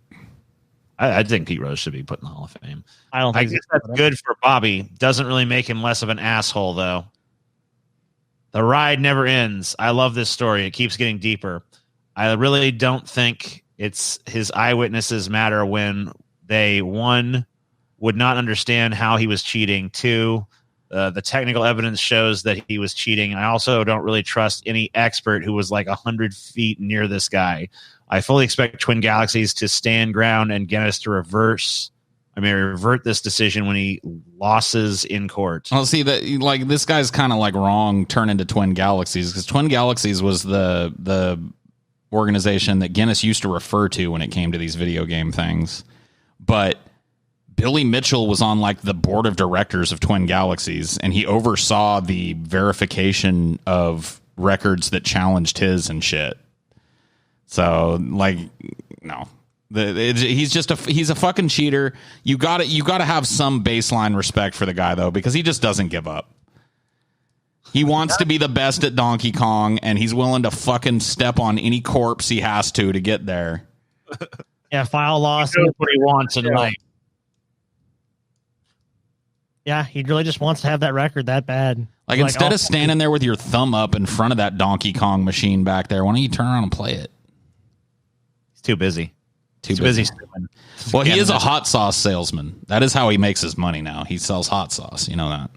I think Pete Rose should be put in the Hall of Fame. I guess that's good for Bobby. Doesn't really make him less of an asshole, though. The ride never ends. I love this story. It keeps getting deeper. I really don't think it's his eyewitnesses matter when they, one, would not understand how he was cheating. Two, the technical evidence shows that he was cheating. I also don't really trust any expert who was like 100 feet near this guy. I fully expect Twin Galaxies to stand ground and Guinness to revert this decision when he losses in court. Well, see that like this guy's kind of like wrong turn into Twin Galaxies because Twin Galaxies was the organization that Guinness used to refer to when it came to these video game things. But Billy Mitchell was on like the board of directors of Twin Galaxies, and he oversaw the verification of records that challenged his and shit. So like, no, he's a fucking cheater. You got to have some baseline respect for the guy though, because he just doesn't give up. He wants to be the best at Donkey Kong, and he's willing to fucking step on any corpse he has to get there. Yeah, file loss. He knows what he wants in life. Yeah, he really just wants to have that record that bad. Like instead of standing there with your thumb up in front of that Donkey Kong machine back there, why don't you turn around and play it? He's too busy. Too busy. Well, he is a hot sauce salesman. That is how he makes his money now. He sells hot sauce. You know that?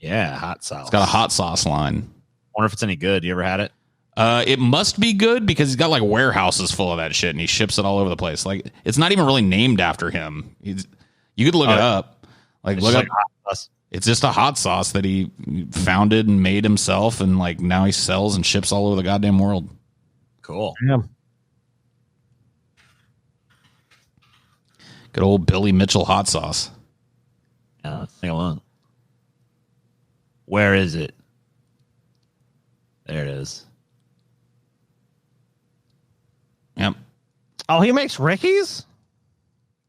Yeah, hot sauce. He's got a hot sauce line. Wonder if it's any good. You ever had it? It must be good because he's got like warehouses full of that shit and he ships it all over the place. Like it's not even really named after him. You could look it up. Look up. It's just a hot sauce that he founded and made himself, and like now he sells and ships all over the goddamn world. Cool. Yeah. Good old Billy Mitchell hot sauce. Yeah, let's take a look. Where is it? There it is. Yep. Oh, he makes Ricky's?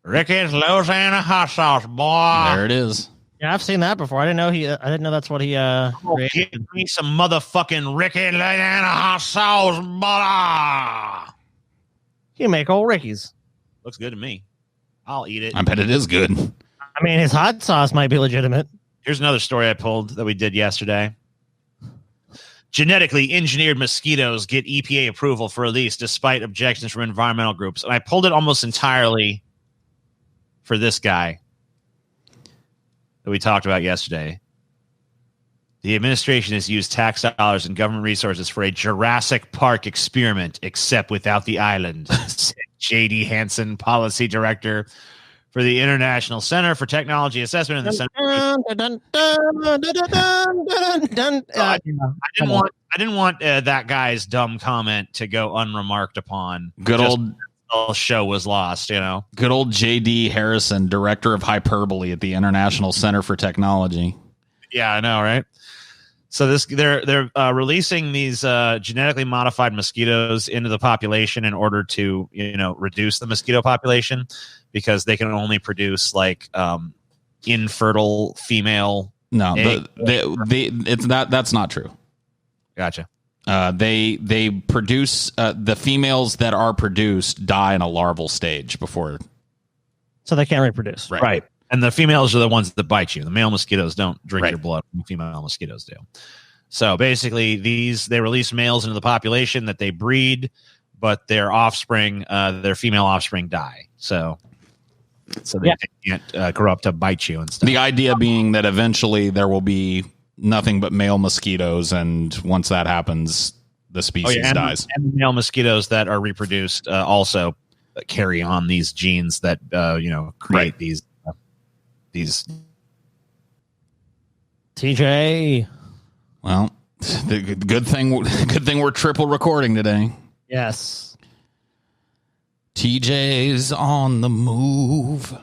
Ricky's Louisiana hot sauce, boy. There it is. Yeah, I've seen that before. I didn't know that's what he Give me some motherfucking Ricky Louisiana hot sauce, boy. He make old Ricky's. Looks good to me. I'll eat it. I bet it is good. I mean, his hot sauce might be legitimate. Here's another story I pulled that we did yesterday. Genetically engineered mosquitoes get EPA approval for release despite objections from environmental groups. And I pulled it almost entirely for this guy. that we talked about yesterday. The administration has used tax dollars and government resources for a Jurassic Park experiment, except without the island, said J.D. Hansen, policy director for the International Center for Technology Assessment in the Center. I didn't want that guy's dumb comment to go unremarked upon. Good old show was lost, you know. Good old J.D. Harrison, director of hyperbole at the International Center for Technology. Yeah, I know, right? So they're releasing these genetically modified mosquitoes into the population in order to, you know, reduce the mosquito population, because they can only produce like infertile female. No, that's not true. Gotcha. They produce the females that are produced die in a larval stage before, so they can't reproduce. Right. And the females are the ones that bite you. The male mosquitoes don't drink your blood. The female mosquitoes do. So basically, they release males into the population that they breed, but their offspring, their female offspring, die. So they can't grow up to bite you and stuff. The idea being that eventually there will be nothing but male mosquitoes, and once that happens, the species dies. And male mosquitoes that are reproduced also carry on these genes that create these. TJ. Well, the good thing we're triple recording today. Yes. TJ's on the move.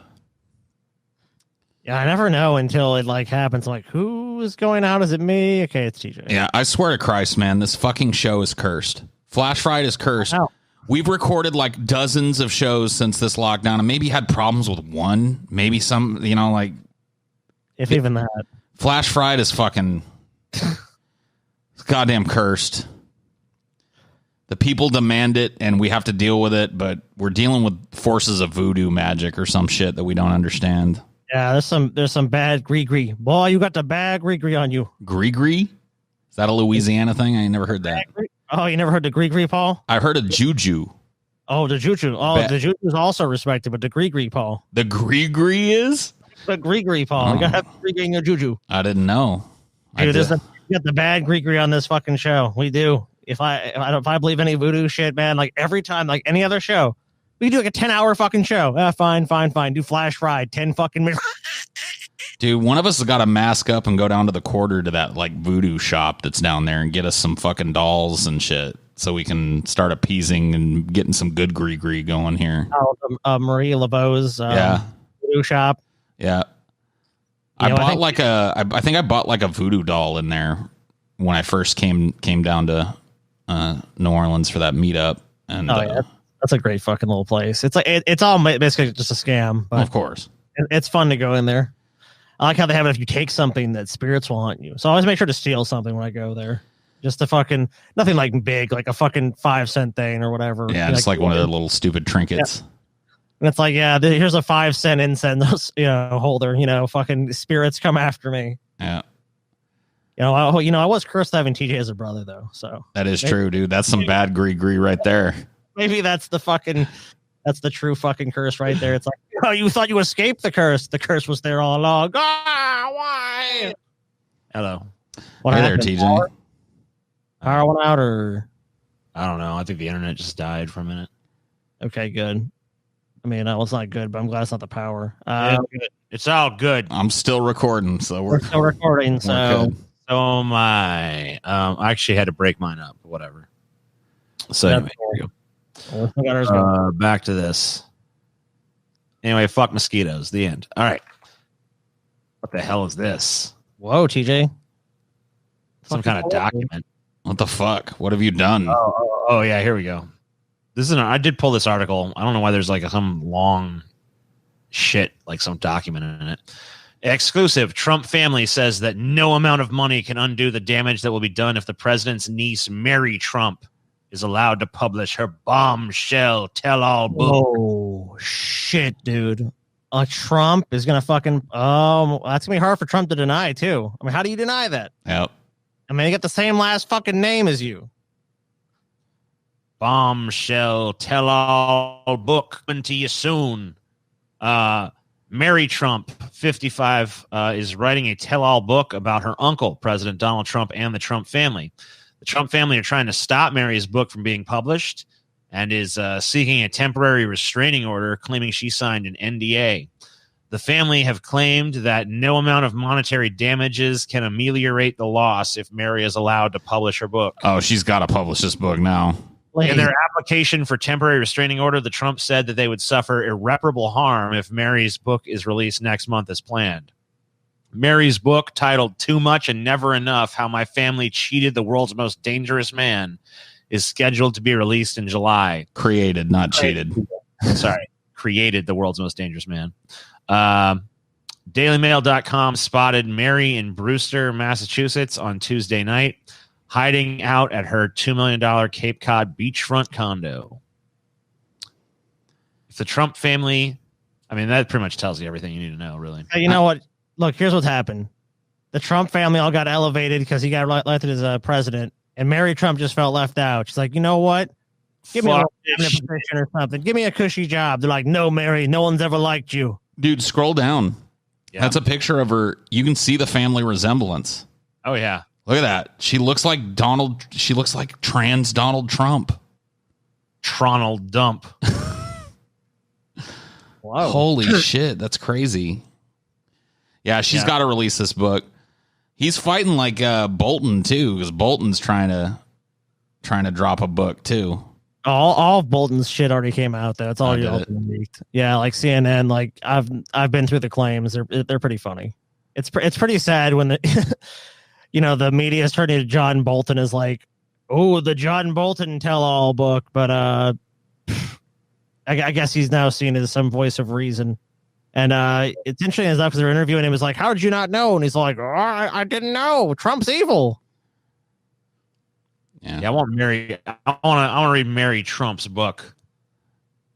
Yeah, I never know until it like happens. Like, who is going out? Is it me? Okay, it's TJ. Yeah, I swear to Christ, man, this fucking show is cursed. Flash Fright is cursed. Wow. We've recorded like dozens of shows since this lockdown, and maybe had problems with one. Maybe some, like if even that. Flash Fright is fucking goddamn cursed. The people demand it, and we have to deal with it, but we're dealing with forces of voodoo magic or some shit that we don't understand. Yeah, there's some bad gree-gree. Boy, you got the bad gree-gree on you. Gree-gree? Is that a Louisiana thing? I ain't never heard that. Oh, you never heard the gree-gree, Paul? I heard of juju. Oh, the juju. Oh, the juju is also respected, but the gree-gree, Paul. The gree-gree is? The gree-gree, Paul. You gotta have gree-gree in your juju. I didn't know. Dude, you got the bad gree-gree on this fucking show. We do. If I believe any voodoo shit, man, like every time, like any other show, we do like a 10-hour fucking show. Fine. Do Flash Fried 10 fucking minutes. Dude, one of us has got to mask up and go down to the quarter to that like voodoo shop that's down there and get us some fucking dolls and shit so we can start appeasing and getting some good gree going here. Oh, Marie Laveau's voodoo shop. Yeah. I think I bought like a voodoo doll in there when I first came down to New Orleans for that meetup. And that's a great fucking little place. It's like it's all basically just a scam, but of course it's fun to go in there. I like how they have it if you take something that spirits will haunt you. So I always make sure to steal something when I go there. Just a fucking nothing like big, like a fucking 5-cent thing or whatever. Yeah, it's like one of the little stupid trinkets. Yeah. And it's like, here's a 5-cent incense, holder. Fucking spirits come after me. Yeah. I was cursed having TJ as a brother though. So that is true, dude. That's some bad gree right there. Maybe that's the true fucking curse right there. It's like, oh, you thought you escaped the curse. The curse was there all along. Why? Hello. What hey happened? There, TJ. Power went out, or I don't know. I think the internet just died for a minute. Okay, good. I mean, it's not good, but I'm glad it's not the power. It's all good. I'm still recording, so we're still recording. So am I. I actually had to break mine up. Whatever. So anyway, here we go. Back to this. Anyway, fuck mosquitoes. The end. All right. What the hell is this? Whoa, TJ. Some kind of document. What the fuck? What have you done? Oh yeah, here we go. I did pull this article. I don't know why there's like some long shit, like some document in it. Exclusive. Trump family says that no amount of money can undo the damage that will be done if the president's niece, Mary Trump, is allowed to publish her bombshell tell-all book. Oh, shit, dude. Trump is going to fucking... Oh, that's going to be hard for Trump to deny, too. I mean, how do you deny that? Yep. I mean, they got the same last fucking name as you. Bombshell tell-all book coming to you soon. Mary Trump, 55, is writing a tell-all book about her uncle, President Donald Trump, and the Trump family. The Trump family are trying to stop Mary's book from being published and is seeking a temporary restraining order, claiming she signed an NDA. The family have claimed that no amount of monetary damages can ameliorate the loss if Mary is allowed to publish her book. Oh, she's got to publish this book now. In their application for temporary restraining order, the Trump said that they would suffer irreparable harm if Mary's book is released next month as planned. Mary's book, titled Too Much and Never Enough, How My Family Cheated the World's Most Dangerous Man, is scheduled to be released in July. Created, not cheated. Sorry, created the world's most dangerous man. DailyMail.com spotted Mary in Brewster, Massachusetts on Tuesday night, hiding out at her $2 million Cape Cod beachfront condo. If the Trump family, I mean, that pretty much tells you everything you need to know, really. Hey, you know what? Look, here's what's happened. The Trump family all got elevated because he got elected as president, and Mary Trump just felt left out. She's like, you know what? Give me a position or something. Give me a cushy job. They're like, no, Mary, no one's ever liked you. Dude, scroll down. Yeah. That's a picture of her. You can see the family resemblance. Oh, yeah. Look at that. She looks like Donald. She looks like trans Donald Trump. Tronald Dump. Whoa. Holy shit. That's crazy. Yeah, she's got to release this book. He's fighting like Bolton, too, because Bolton's trying to drop a book, too. All of Bolton's shit already came out, though. It's all leaked. Yeah, like CNN. Like I've been through the claims. They're pretty funny. It's pretty sad when the the media is turning to John Bolton as like, oh, the John Bolton tell-all book, but I guess he's now seen as some voice of reason. And it's interesting enough because they're interviewing him. Is like, how did you not know? And he's like, oh, I didn't know. Trump's evil. Yeah, I want to read Mary Trump's book.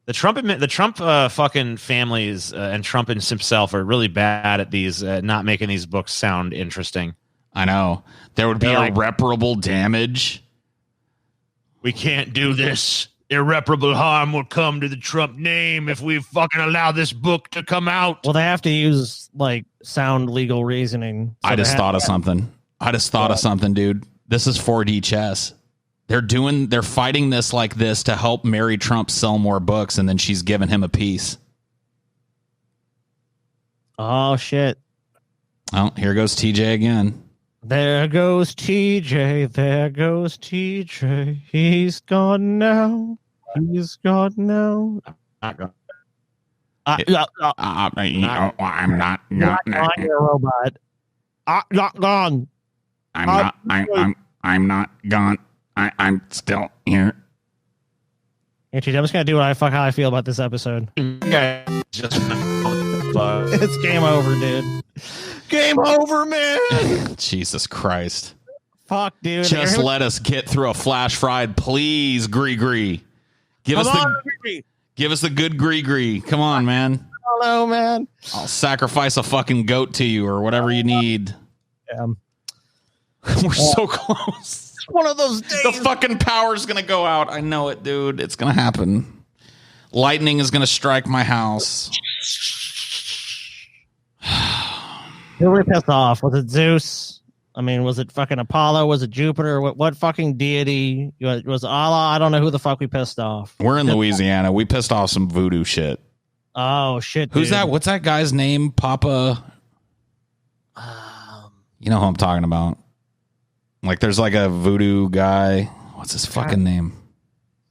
The Trump fucking families and Trump himself are really bad at these not making these books sound interesting. I know. There would be irreparable damage. We can't do this. Irreparable harm will come to the Trump name if we fucking allow this book to come out. Well, they have to use like sound legal reasoning. So I just thought of something, dude. This is 4D chess. They're fighting this like this to help Mary Trump sell more books, and then she's giving him a piece. Oh shit. Oh, here goes TJ again. There goes TJ. There goes TJ. He's gone now. He's gone now. Not gone. I'm not. You're a robot. Not gone. I'm not gone. I'm still here. Actually, I'm just gonna do how I feel about this episode. Yeah, just It's game over, dude. Game over, man. Jesus Christ. Fuck, dude. Just let us get through a flash fried, please, Gree. Give us the good Gree. Come on, man. Hello, man. I'll sacrifice a fucking goat to you or whatever you need. We're so close. One of those days. The fucking power's gonna go out. I know it, dude. It's gonna happen. Lightning is gonna strike my house. Who were we pissed off? Was it Zeus? I mean, was it fucking Apollo? Was it Jupiter? What fucking deity? Was Allah? I don't know who the fuck we pissed off. We're in Louisiana. We pissed off some voodoo shit. Oh, shit, Who's dude. that? What's that guy's name? Papa? You know who I'm talking about. Like, there's like a voodoo guy. What's his fucking name?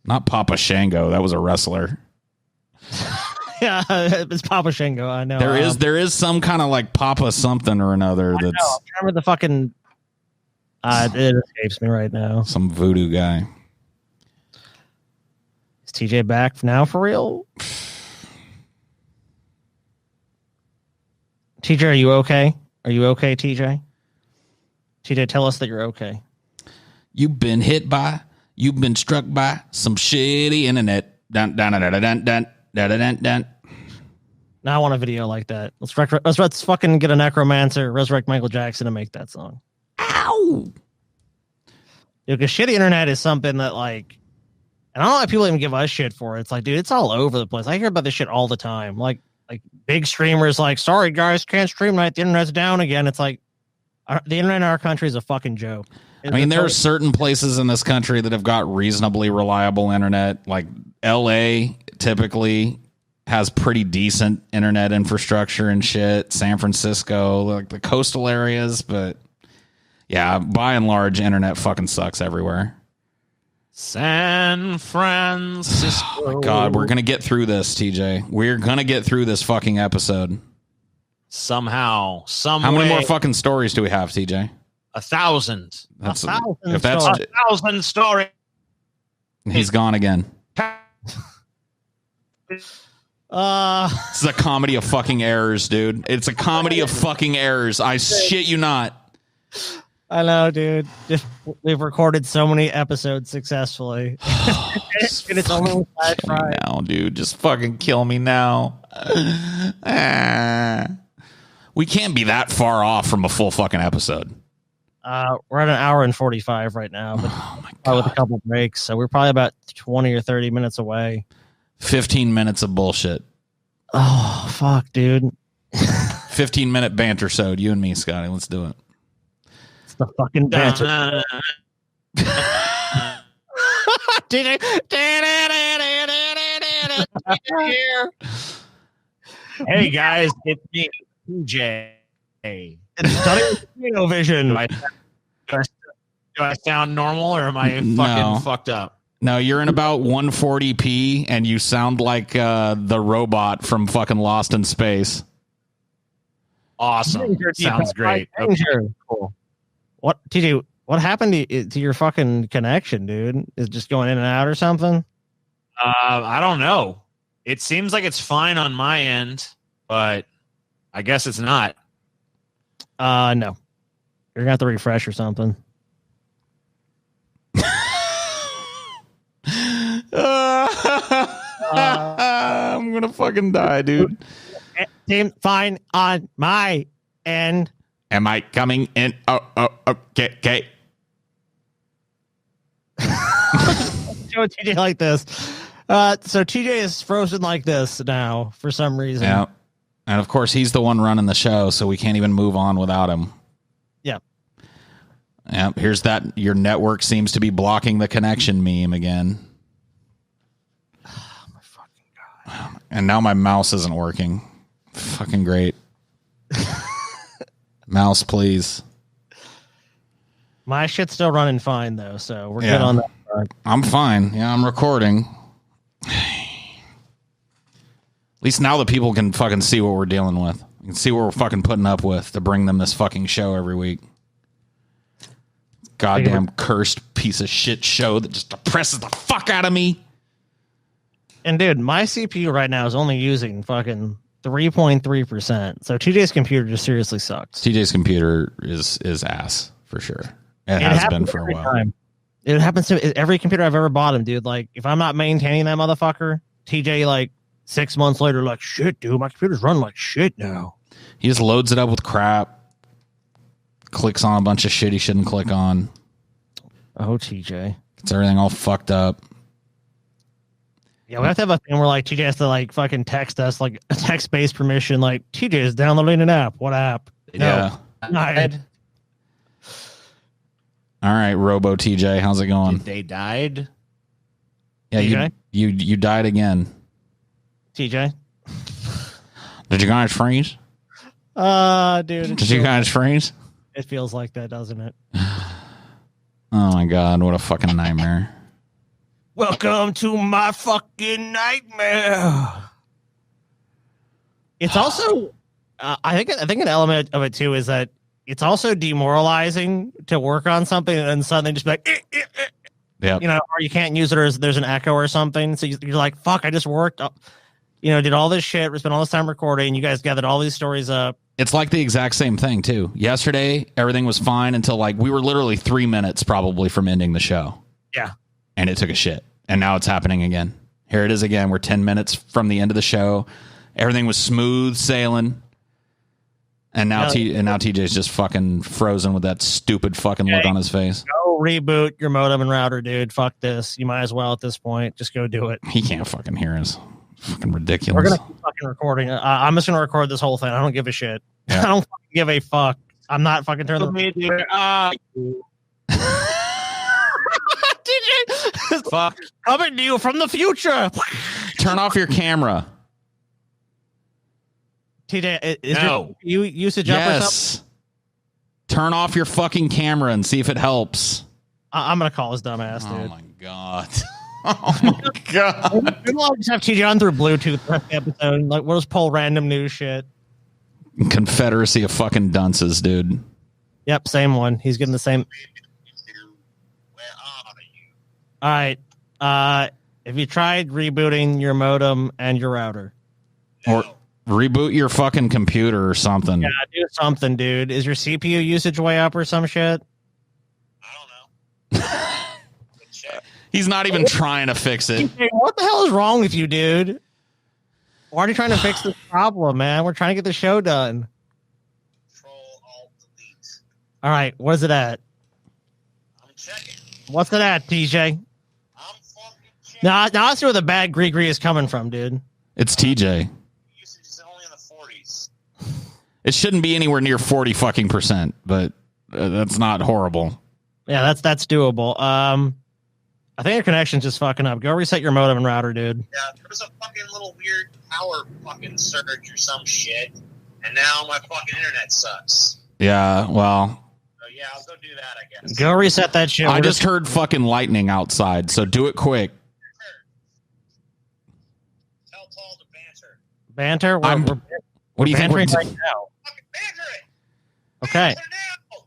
Not Papa Shango. That was a wrestler. Yeah, it's Papa Shango. I know. There is some kind of like Papa something or another. I remember the fucking. It escapes me right now. Some voodoo guy. Is TJ back now for real? TJ, are you okay? Are you okay, TJ? TJ, tell us that you're okay. You've been struck by some shitty internet. Dun, dun, dun, dun, dun, dun, dun, dun, dun. Now I want a video like that. Let's fucking get a necromancer, resurrect Michael Jackson, and make that song. Ow! Because shitty internet is something that, like, and I don't know why people even give us shit for it. It's like, dude, it's all over the place. I hear about this shit all the time. Like like big streamers like, sorry guys, can't stream tonight. The internet's down again. It's like the internet in our country is a fucking joke. I mean, there are certain places in this country that have got reasonably reliable internet. Like LA typically has pretty decent internet infrastructure and shit. San Francisco, like the coastal areas, but yeah, by and large, internet fucking sucks everywhere. San Francisco. Oh my God, we're gonna get through this, TJ. We're gonna get through this fucking episode. Somehow, How many more fucking stories do we have, TJ? 1,000. That's 1,000 if that's stories. 1,000 stories. he's gone again. This This is a comedy of fucking errors, dude. It's a comedy of fucking errors. I shit you not. I know, dude. Just we've recorded so many episodes successfully. And it's only Flash Kill me Friday. now, dude. Just fucking kill me now. We can't be that far off from a full fucking episode. We're at an hour and 45 right now, but Oh my with a God. couple breaks, so we're probably about 20 or 30 minutes away. 15 minutes of bullshit. Oh fuck, dude! 15-minute banter sode. You and me, Scotty. Let's do it. It's the fucking banter. Hey guys, it's me, PJ. It's stunning vision. Do I sound normal or am I fucking No. fucked up? No, you're in about 140p, and you sound like the robot from fucking Lost in Space. Awesome. Sounds great. Okay. Cool. What, TJ? What happened to your fucking connection, dude? Is it just going in and out or something? I don't know. It seems like it's fine on my end, but I guess it's not. No. You're gonna have to refresh or something. I'm gonna fucking die, dude. Seems fine on my end. Am I coming in? Oh, okay. Show TJ like this. So TJ is frozen like this now for some reason. Yeah. And of course, he's the one running the show, so we can't even move on without him. Yeah. Yeah. Here's that. Your network seems to be blocking the connection meme again. Oh my fucking god. And now my mouse isn't working. Fucking great. Mouse, please. My shit's still running fine though, so we're Yeah. good on that front. I'm fine. Yeah, I'm recording. At least now the people can fucking see what we're dealing with. You can see what we're fucking putting up with to bring them this fucking show every week. Goddamn cursed piece of shit show that just depresses the fuck out of me. And dude, my CPU right now is only using fucking 3.3%. So TJ's computer just seriously sucks. TJ's computer is ass for sure. It has been happens for a every while. time. It happens to every computer I've ever bought him, dude. Like, if I'm not maintaining that motherfucker, TJ, like 6 months later, like, shit, dude, my computer's running like shit now. He just loads it up with crap, clicks on a bunch of shit he shouldn't click on, Oh, TJ. gets everything all fucked up. Yeah, we have to have a thing where like TJ has to like fucking text us like a text-based permission, like TJ is downloading an app. What app? Yeah. Denied. All right, Robo TJ, how's it going? They died. Yeah, TJ? you died again. TJ. Did you guys freeze? Dude. Did you guys freeze? It feels like that, doesn't it? Oh my god, what a fucking nightmare. Welcome to my fucking nightmare. It's also, I think an element of it too is that it's also demoralizing to work on something and then suddenly just be like, Yep. you know, or you can't use it or there's an echo or something. So you're like, fuck, I just worked up, did all this shit, spent all this time recording. You guys gathered all these stories up. It's like the exact same thing too. Yesterday, everything was fine until like we were literally 3 minutes probably from ending the show. Yeah. And it took a shit. And now it's happening again. Here it is again. We're 10 minutes from the end of the show. Everything was smooth sailing. And now TJ's just fucking frozen with that stupid fucking look on his face. Go reboot your modem and router, dude. Fuck this. You might as well at this point. Just go do it. He can't fucking hear us. Fucking ridiculous. We're gonna keep fucking recording. I'm just gonna record this whole thing. I don't give a shit. Yeah. I don't fucking give a fuck. I'm not fucking turning the. DJ, Fuck. coming to you from the future. Turn off your camera. TJ, is No. your usage up or something? Yes. Turn off your fucking camera and see if it helps. I'm gonna call his dumb ass, Oh dude. my god. Oh my god. Maybe I'll just have TJ on through Bluetooth for the episode. Like, we'll just pull random news shit. Confederacy of fucking dunces, dude. Yep, same one. He's getting the same. All right. Have you tried rebooting your modem and your router? Or reboot your fucking computer or something. Yeah, do something, dude. Is your CPU usage way up or some shit? He's not even trying to fix it. Hey, what the hell is wrong with you, dude? Why are you trying to fix this problem, man? We're trying to get the show done. All right, where's it at? I'm checking. What's it at, TJ? I'm fucking checking. Now I see where the bad Gree is coming from, dude. It's TJ. Usage is only in the 40s. It shouldn't be anywhere near 40 fucking %, but that's not horrible. Yeah, that's doable. I think your connection's just fucking up. Go reset your modem and router, dude. Yeah, there was a fucking little weird power fucking surge or some shit, and now my fucking internet sucks. Yeah, well, So yeah, I'll go do that, I guess. Go reset that shit. I We're just heard fucking lightning outside, so do it quick. Tell Paul to banter. banter. What do you think we're bantering doing? right now? Fucking banter it! Okay. Banter now!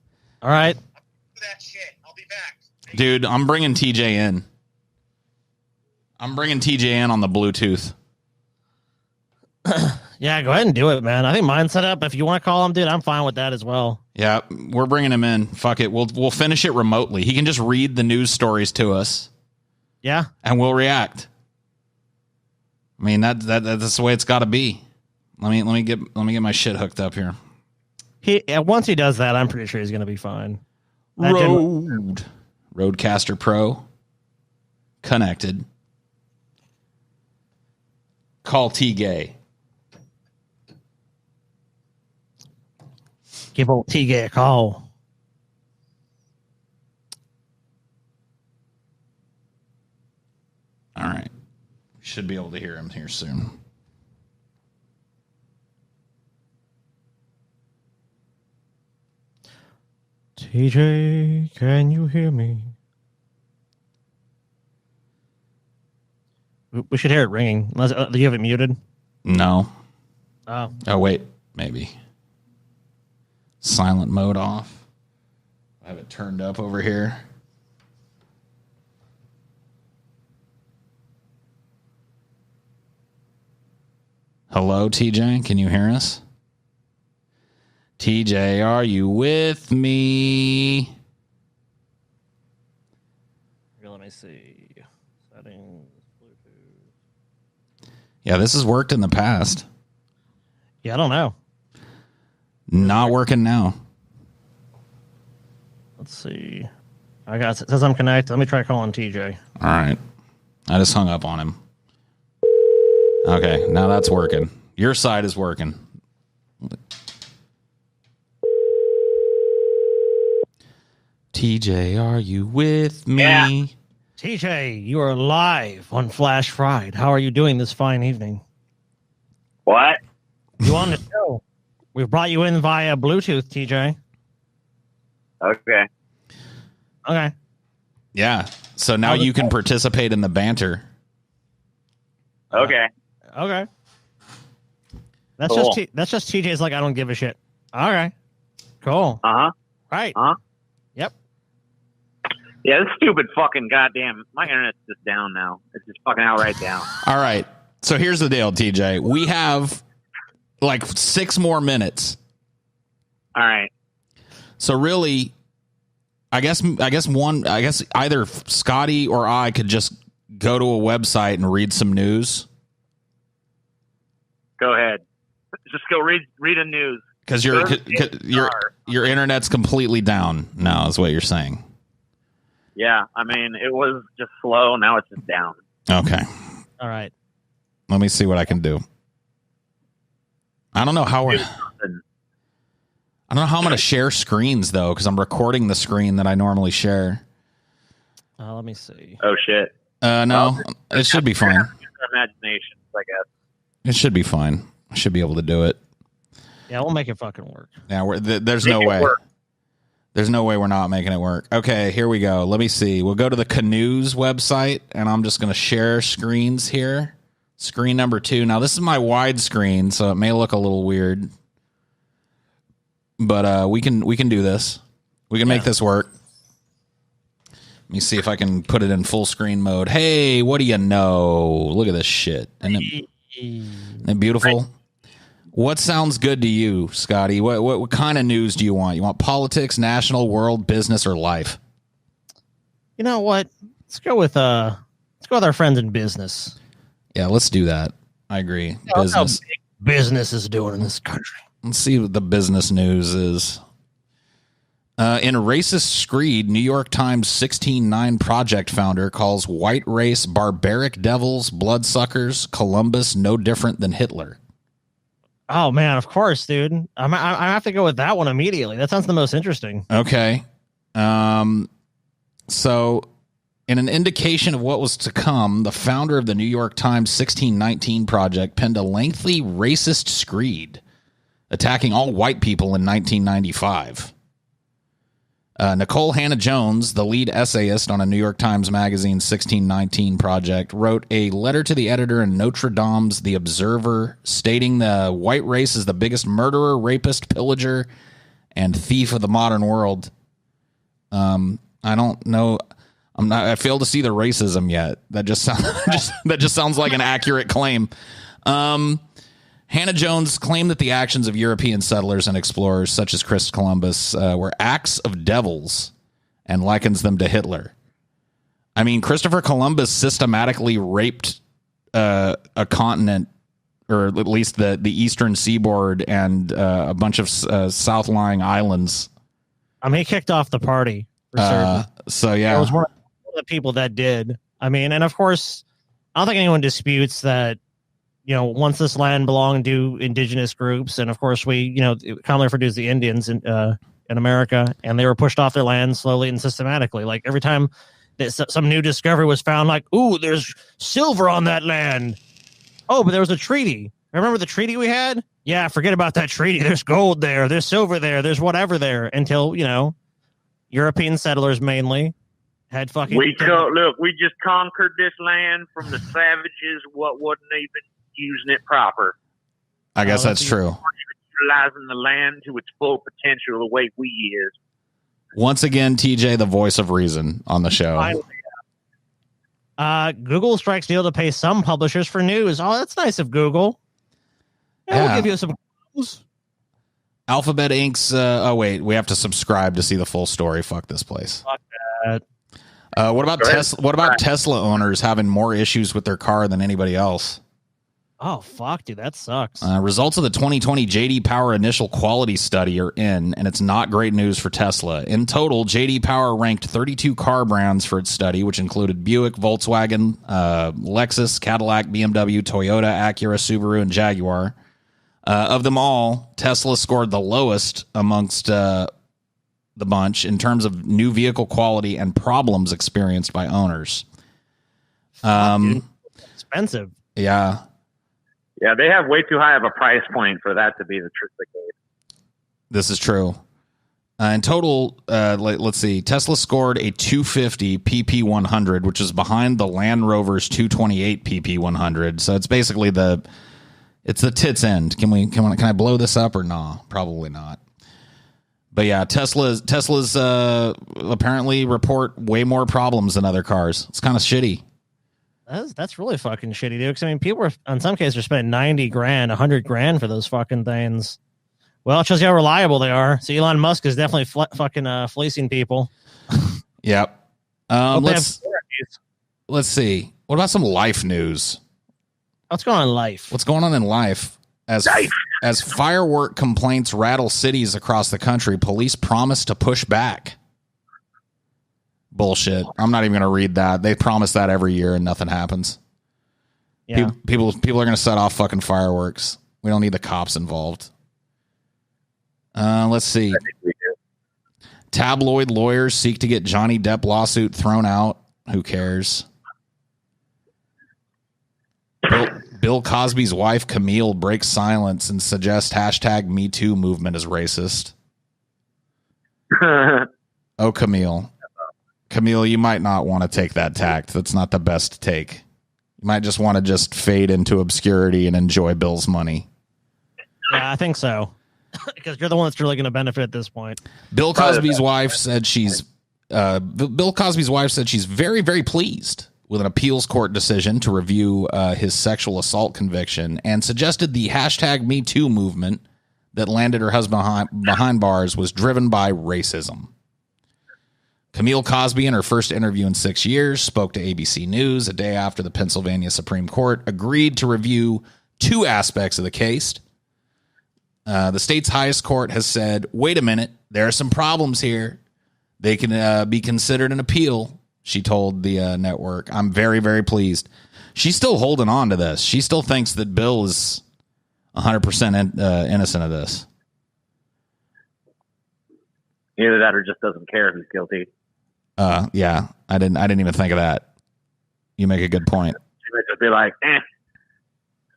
All right. Do that shit. I'll be back. Dude, I'm bringing TJ in. I'm bringing TJ in on the Bluetooth. Yeah, go ahead and do it, man. I think mine's set up. If you want to call him, dude, I'm fine with that as well. Yeah, we're bringing him in. Fuck it. We'll finish it remotely. He can just read the news stories to us, Yeah. and we'll react. I mean that's the way it's got to be. Let me get my shit hooked up here. Once he does that, I'm pretty sure he's gonna be fine. That Roadcaster Pro connected. Call T-Gay. Give old TJ a call. All right. Should be able to hear him here soon. TJ, can you hear me? We should hear it ringing. Unless do you have it muted? No. Oh. Oh, wait. Maybe. Silent mode off. I have it turned up over here. Hello, TJ. Can you hear us? TJ, are you with me? Let me see. Settings. Bluetooth. Yeah, this has worked in the past. Yeah, I don't know. Not working now. Let's see. It says I'm connected. Let me try calling TJ. All right. I just hung up on him. Okay, now that's working. Your side is working. TJ, are you with me? Yeah. TJ, you are live on Flash Fried. How are you doing this fine evening? What? You on the show? We've brought you in via Bluetooth, TJ. Okay. Okay. Yeah. So now you can participate in the banter. Okay. Okay. That's Cool. that's just TJ's like I don't give a shit. Okay. Cool. Uh-huh. Right. Uh-huh. Yep. Yeah, this stupid fucking goddamn... My internet's just down now. It's just fucking outright down. All right. So here's the deal, TJ. We have like 6 more minutes. All right. So really, I guess either Scotty or I could just go to a website and read some news. Go ahead. Just go read the news. Because your internet's completely down now, is what you're saying. Yeah, I mean, it was just slow. Now it's just down. Okay. All right. Let me see what I can do. I don't know how I'm going to share screens though, because I'm recording the screen that I normally share. Let me see. Oh shit. No, it should be fine. Imagination, I guess. It should be fine. I should be able to do it. Yeah, we'll make it fucking work. Yeah, there's no way. There's no way we're not making it work. Okay, here we go. Let me see. We'll go to the Canoes website, and I'm just going to share screens here. Screen number 2. Now, this is my widescreen, so it may look a little weird. But we can do this. We can make this work. Let me see if I can put it in full screen mode. Hey, what do you know? Look at this shit. Isn't it beautiful? What sounds good to you, Scotty? What kind of news do you want? You want politics, national, world, business, or life? You know what? Let's go with our friends in business. Yeah, let's do that. I agree. Business. How big business is doing in this country. Let's see what the business news is. In Racist Screed, New York Times 16/9 Project founder calls white race barbaric devils, bloodsuckers, Columbus no different than Hitler. Oh man, of course, dude. I have to go with that one immediately. That sounds the most interesting. Okay. So, in an indication of what was to come, the founder of the New York Times 1619 Project penned a lengthy racist screed attacking all white people in 1995. Nicole Hannah-Jones, the lead essayist on a New York Times Magazine 1619 Project, wrote a letter to the editor in Notre Dame's The Observer stating the white race is the biggest murderer, rapist, pillager, and thief of the modern world. I don't know. I fail to see the racism yet. That just sounds like an accurate claim. Hannah-Jones claimed that the actions of European settlers and explorers such as Chris Columbus were acts of devils and likens them to Hitler. I mean, Christopher Columbus systematically raped a continent, or at least the eastern seaboard and a bunch of south-lying islands. I mean, he kicked off the party. For certain. So, yeah. I was one of the people that did. I mean, and of course, I don't think anyone disputes that, you know, once this land belonged to indigenous groups, and of course we, you know, commonly referred to as the Indians in America, and they were pushed off their land slowly and systematically. Like every time that some new discovery was found, like, ooh, there's silver on that land. Oh, but there was a treaty. Remember the treaty we had? Yeah, forget about that treaty. There's gold there. There's silver there. There's whatever there. Until, you know, European settlers mainly had fucking... Look, we just conquered this land from the savages what wasn't even using it proper. I guess that's true. Utilizing the land to its full potential the way we is. Once again, TJ, the voice of reason on the show. Google strikes deal to pay some publishers for news. Oh, that's nice of Google. Yeah. We'll give you some clues. Alphabet Inc.'s... oh, wait. We have to subscribe to see the full story. Fuck this place. Fuck that. What about Tesla? What about Tesla owners having more issues with their car than anybody else? Oh, fuck, dude. That sucks. Results of the 2020 J.D. Power initial quality study are in, and it's not great news for Tesla. In total, J.D. Power ranked 32 car brands for its study, which included Buick, Volkswagen, Lexus, Cadillac, BMW, Toyota, Acura, Subaru, and Jaguar. Of them all, Tesla scored the lowest amongst the bunch in terms of new vehicle quality and problems experienced by owners. Dude. Expensive. Yeah. Yeah, they have way too high of a price point for that to be the case. This is true. In total, let's see. Tesla scored a 250 PP100, which is behind the Land Rover's 228 PP100. So it's basically it's the tits end. Can I blow this up or no? Probably not. But yeah, Tesla's apparently report way more problems than other cars. It's kind of shitty. That's really fucking shitty, dude. Because I mean, people are, in some cases, are spending $90,000, $100,000 for those fucking things. Well, it shows you how reliable they are. So Elon Musk is definitely fucking fleecing people. Yep. Let's see. What about some life news? What's going on in life? What's going on in life? As firework complaints rattle cities across the country, police promise to push back. Bullshit. I'm not even going to read that. They promise that every year and nothing happens. Yeah. People are going to set off fucking fireworks. We don't need the cops involved. Let's see. I think we do. Tabloid lawyers seek to get Johnny Depp lawsuit thrown out. Who cares? Bill Cosby's wife, Camille, breaks silence and suggests hashtag Me Too movement is racist. Oh, Camille. Camille, you might not want to take that tact. That's not the best take. You might just want to just fade into obscurity and enjoy Bill's money. Yeah, I think so. Because you're the one that's really going to benefit at this point. Bill Cosby's wife said she's very, very pleased with an appeals court decision to review his sexual assault conviction and suggested the hashtag Me Too movement that landed her husband behind bars was driven by racism. Camille Cosby, in her first interview in 6 years, spoke to ABC News a day after the Pennsylvania Supreme Court agreed to review two aspects of the case. The state's highest court has said, wait a minute, there are some problems here. They can be considered an appeal, she told the network. I'm very, very pleased. She's still holding on to this. She still thinks that Bill is 100% innocent of this. Either that or just doesn't care if he's guilty. Yeah, I didn't even think of that. You make a good point. She might just be like,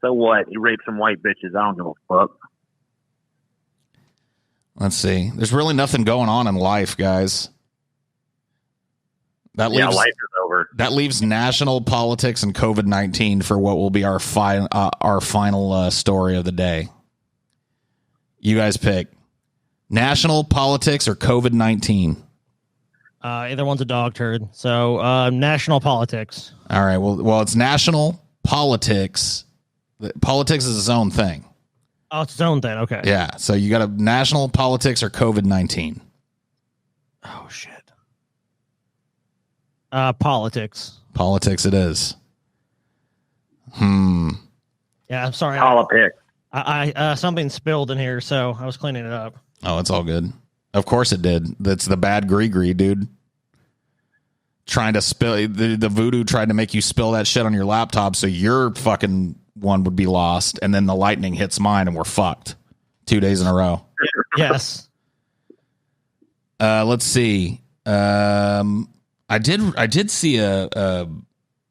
so what? He raped some white bitches. I don't give a fuck. Let's see. There's really nothing going on in life, guys. Life is over. That leaves national politics and COVID-19 for what will be our final story of the day. You guys pick. National politics or COVID-19? Either one's a dog turd. So national politics. All right. Well, it's national politics. Politics is its own thing. Oh, it's its own thing. Okay. Yeah. So you got a national politics or COVID-19? Oh, shit. Politics. Politics it is. Yeah, I'm sorry. Politics. I something spilled in here, so I was cleaning it up. Oh, it's all good. Of course it did. That's the bad gree, dude. Trying to spill the voodoo tried to make you spill that shit on your laptop so your fucking one would be lost, and then the lightning hits mine and we're fucked 2 days in a row. Yes. Let's see. I did see a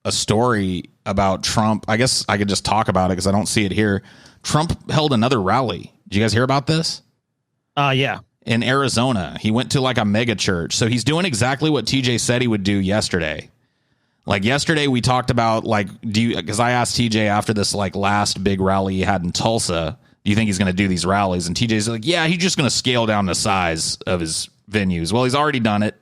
story about Trump. I guess I could just talk about it because I don't see it here. Trump held another rally. Did you guys hear about this? Yeah. In Arizona. He went to like a mega church. So he's doing exactly what TJ said he would do yesterday. Like yesterday we talked about because I asked TJ after this like last big rally he had in Tulsa, do you think he's going to do these rallies? And TJ's like, yeah, he's just going to scale down the size of his venues. Well, he's already done it.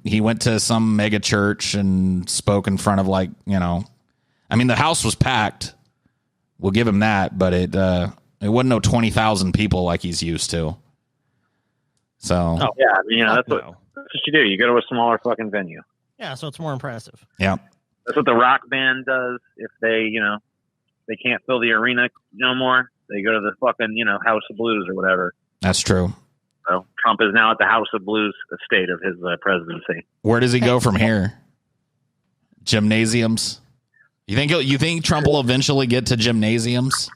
He went to some mega church and spoke in front of the house was packed. We'll give him that, but it wasn't no 20,000 people like he's used to. So yeah, that's what you do. You go to a smaller fucking venue. Yeah, so it's more impressive. Yeah, that's what the rock band does. If they they can't fill the arena no more, they go to the fucking House of Blues or whatever. That's true. So Trump is now at the House of Blues state of his presidency. Where does he go from here? Gymnasiums? You think Trump will eventually get to gymnasiums?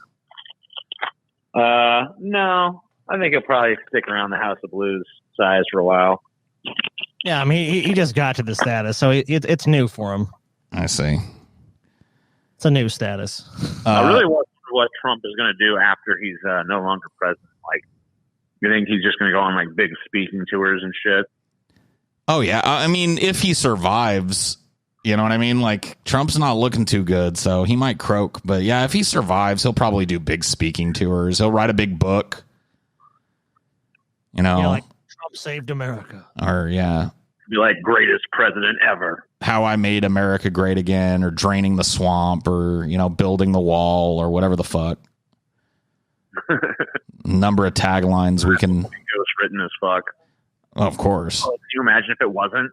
No. I think he'll probably stick around the House of Blues size for a while. Yeah, I mean, he just got to the status, so it's new for him. I see. It's a new status. I really wonder what Trump is going to do after he's no longer president. Like, you think he's just going to go on like big speaking tours and shit? Oh yeah, I mean, if he survives, you know what I mean. Like Trump's not looking too good, so he might croak. But yeah, if he survives, he'll probably do big speaking tours. He'll write a big book. Like Trump saved America, or be like greatest president ever. How I made America great again, or draining the swamp, or building the wall, or whatever the fuck. Number of taglines we can. Ghostwritten as fuck. Oh, of course. Oh, can you imagine if it wasn't?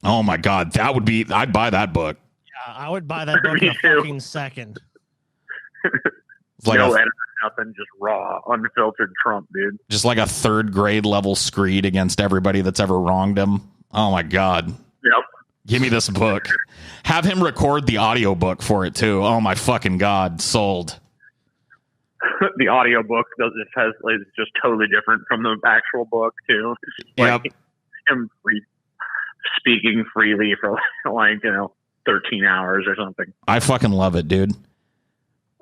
Oh my God, that would be. I'd buy that book. Yeah, I would buy that book in a fucking second. It's like no editor, nothing, just raw, unfiltered Trump, dude. Just like a third grade level screed against everybody that's ever wronged him. Oh my God. Yep. Give me this book. Have him record the audiobook for it too. Oh my fucking God. Sold. The audiobook is just totally different from the actual book too. Like him speaking freely for 13 hours or something. I fucking love it, dude.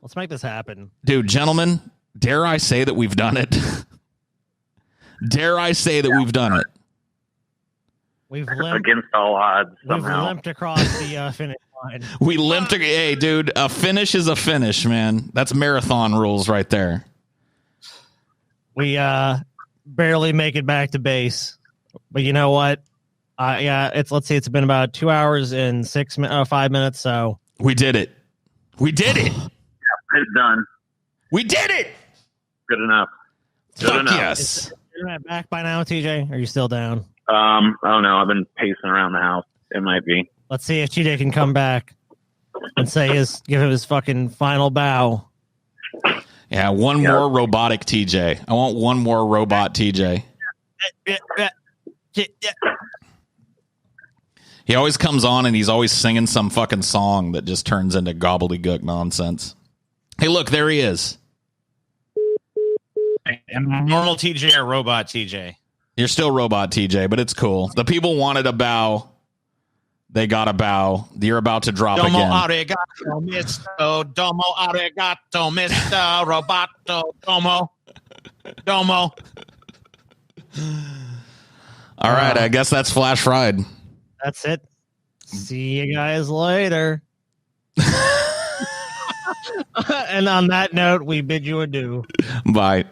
Let's make this happen. Dude, gentlemen, dare I say that we've done it? Dare I say that we've done it? We've limped against all odds somehow. We've limped across the finish line. We limped. Hey, dude, a finish is a finish, man. That's marathon rules right there. We barely make it back to base, but you know what? It's been about 2 hours and 5 minutes. So we did it. We did it. It's done. We did it. Good enough. Fuck yes. Is it back by now, TJ? Or are you still down? I don't know. I've been pacing around the house. It might be. Let's see if TJ can come back and give him his fucking final bow. Yeah, one more robotic TJ. I want one more robot TJ. He always comes on and he's always singing some fucking song that just turns into gobbledygook nonsense. Hey, look, there he is. Am normal TJ or robot TJ? You're still robot TJ, but it's cool. The people wanted a bow. They got a bow. You're about to drop Domo again. arigato, Mr. Domo arigato, Mr. Roboto. Domo. All right, I guess that's Flash Fried. That's it. See you guys later. And on that note, we bid you adieu. Bye.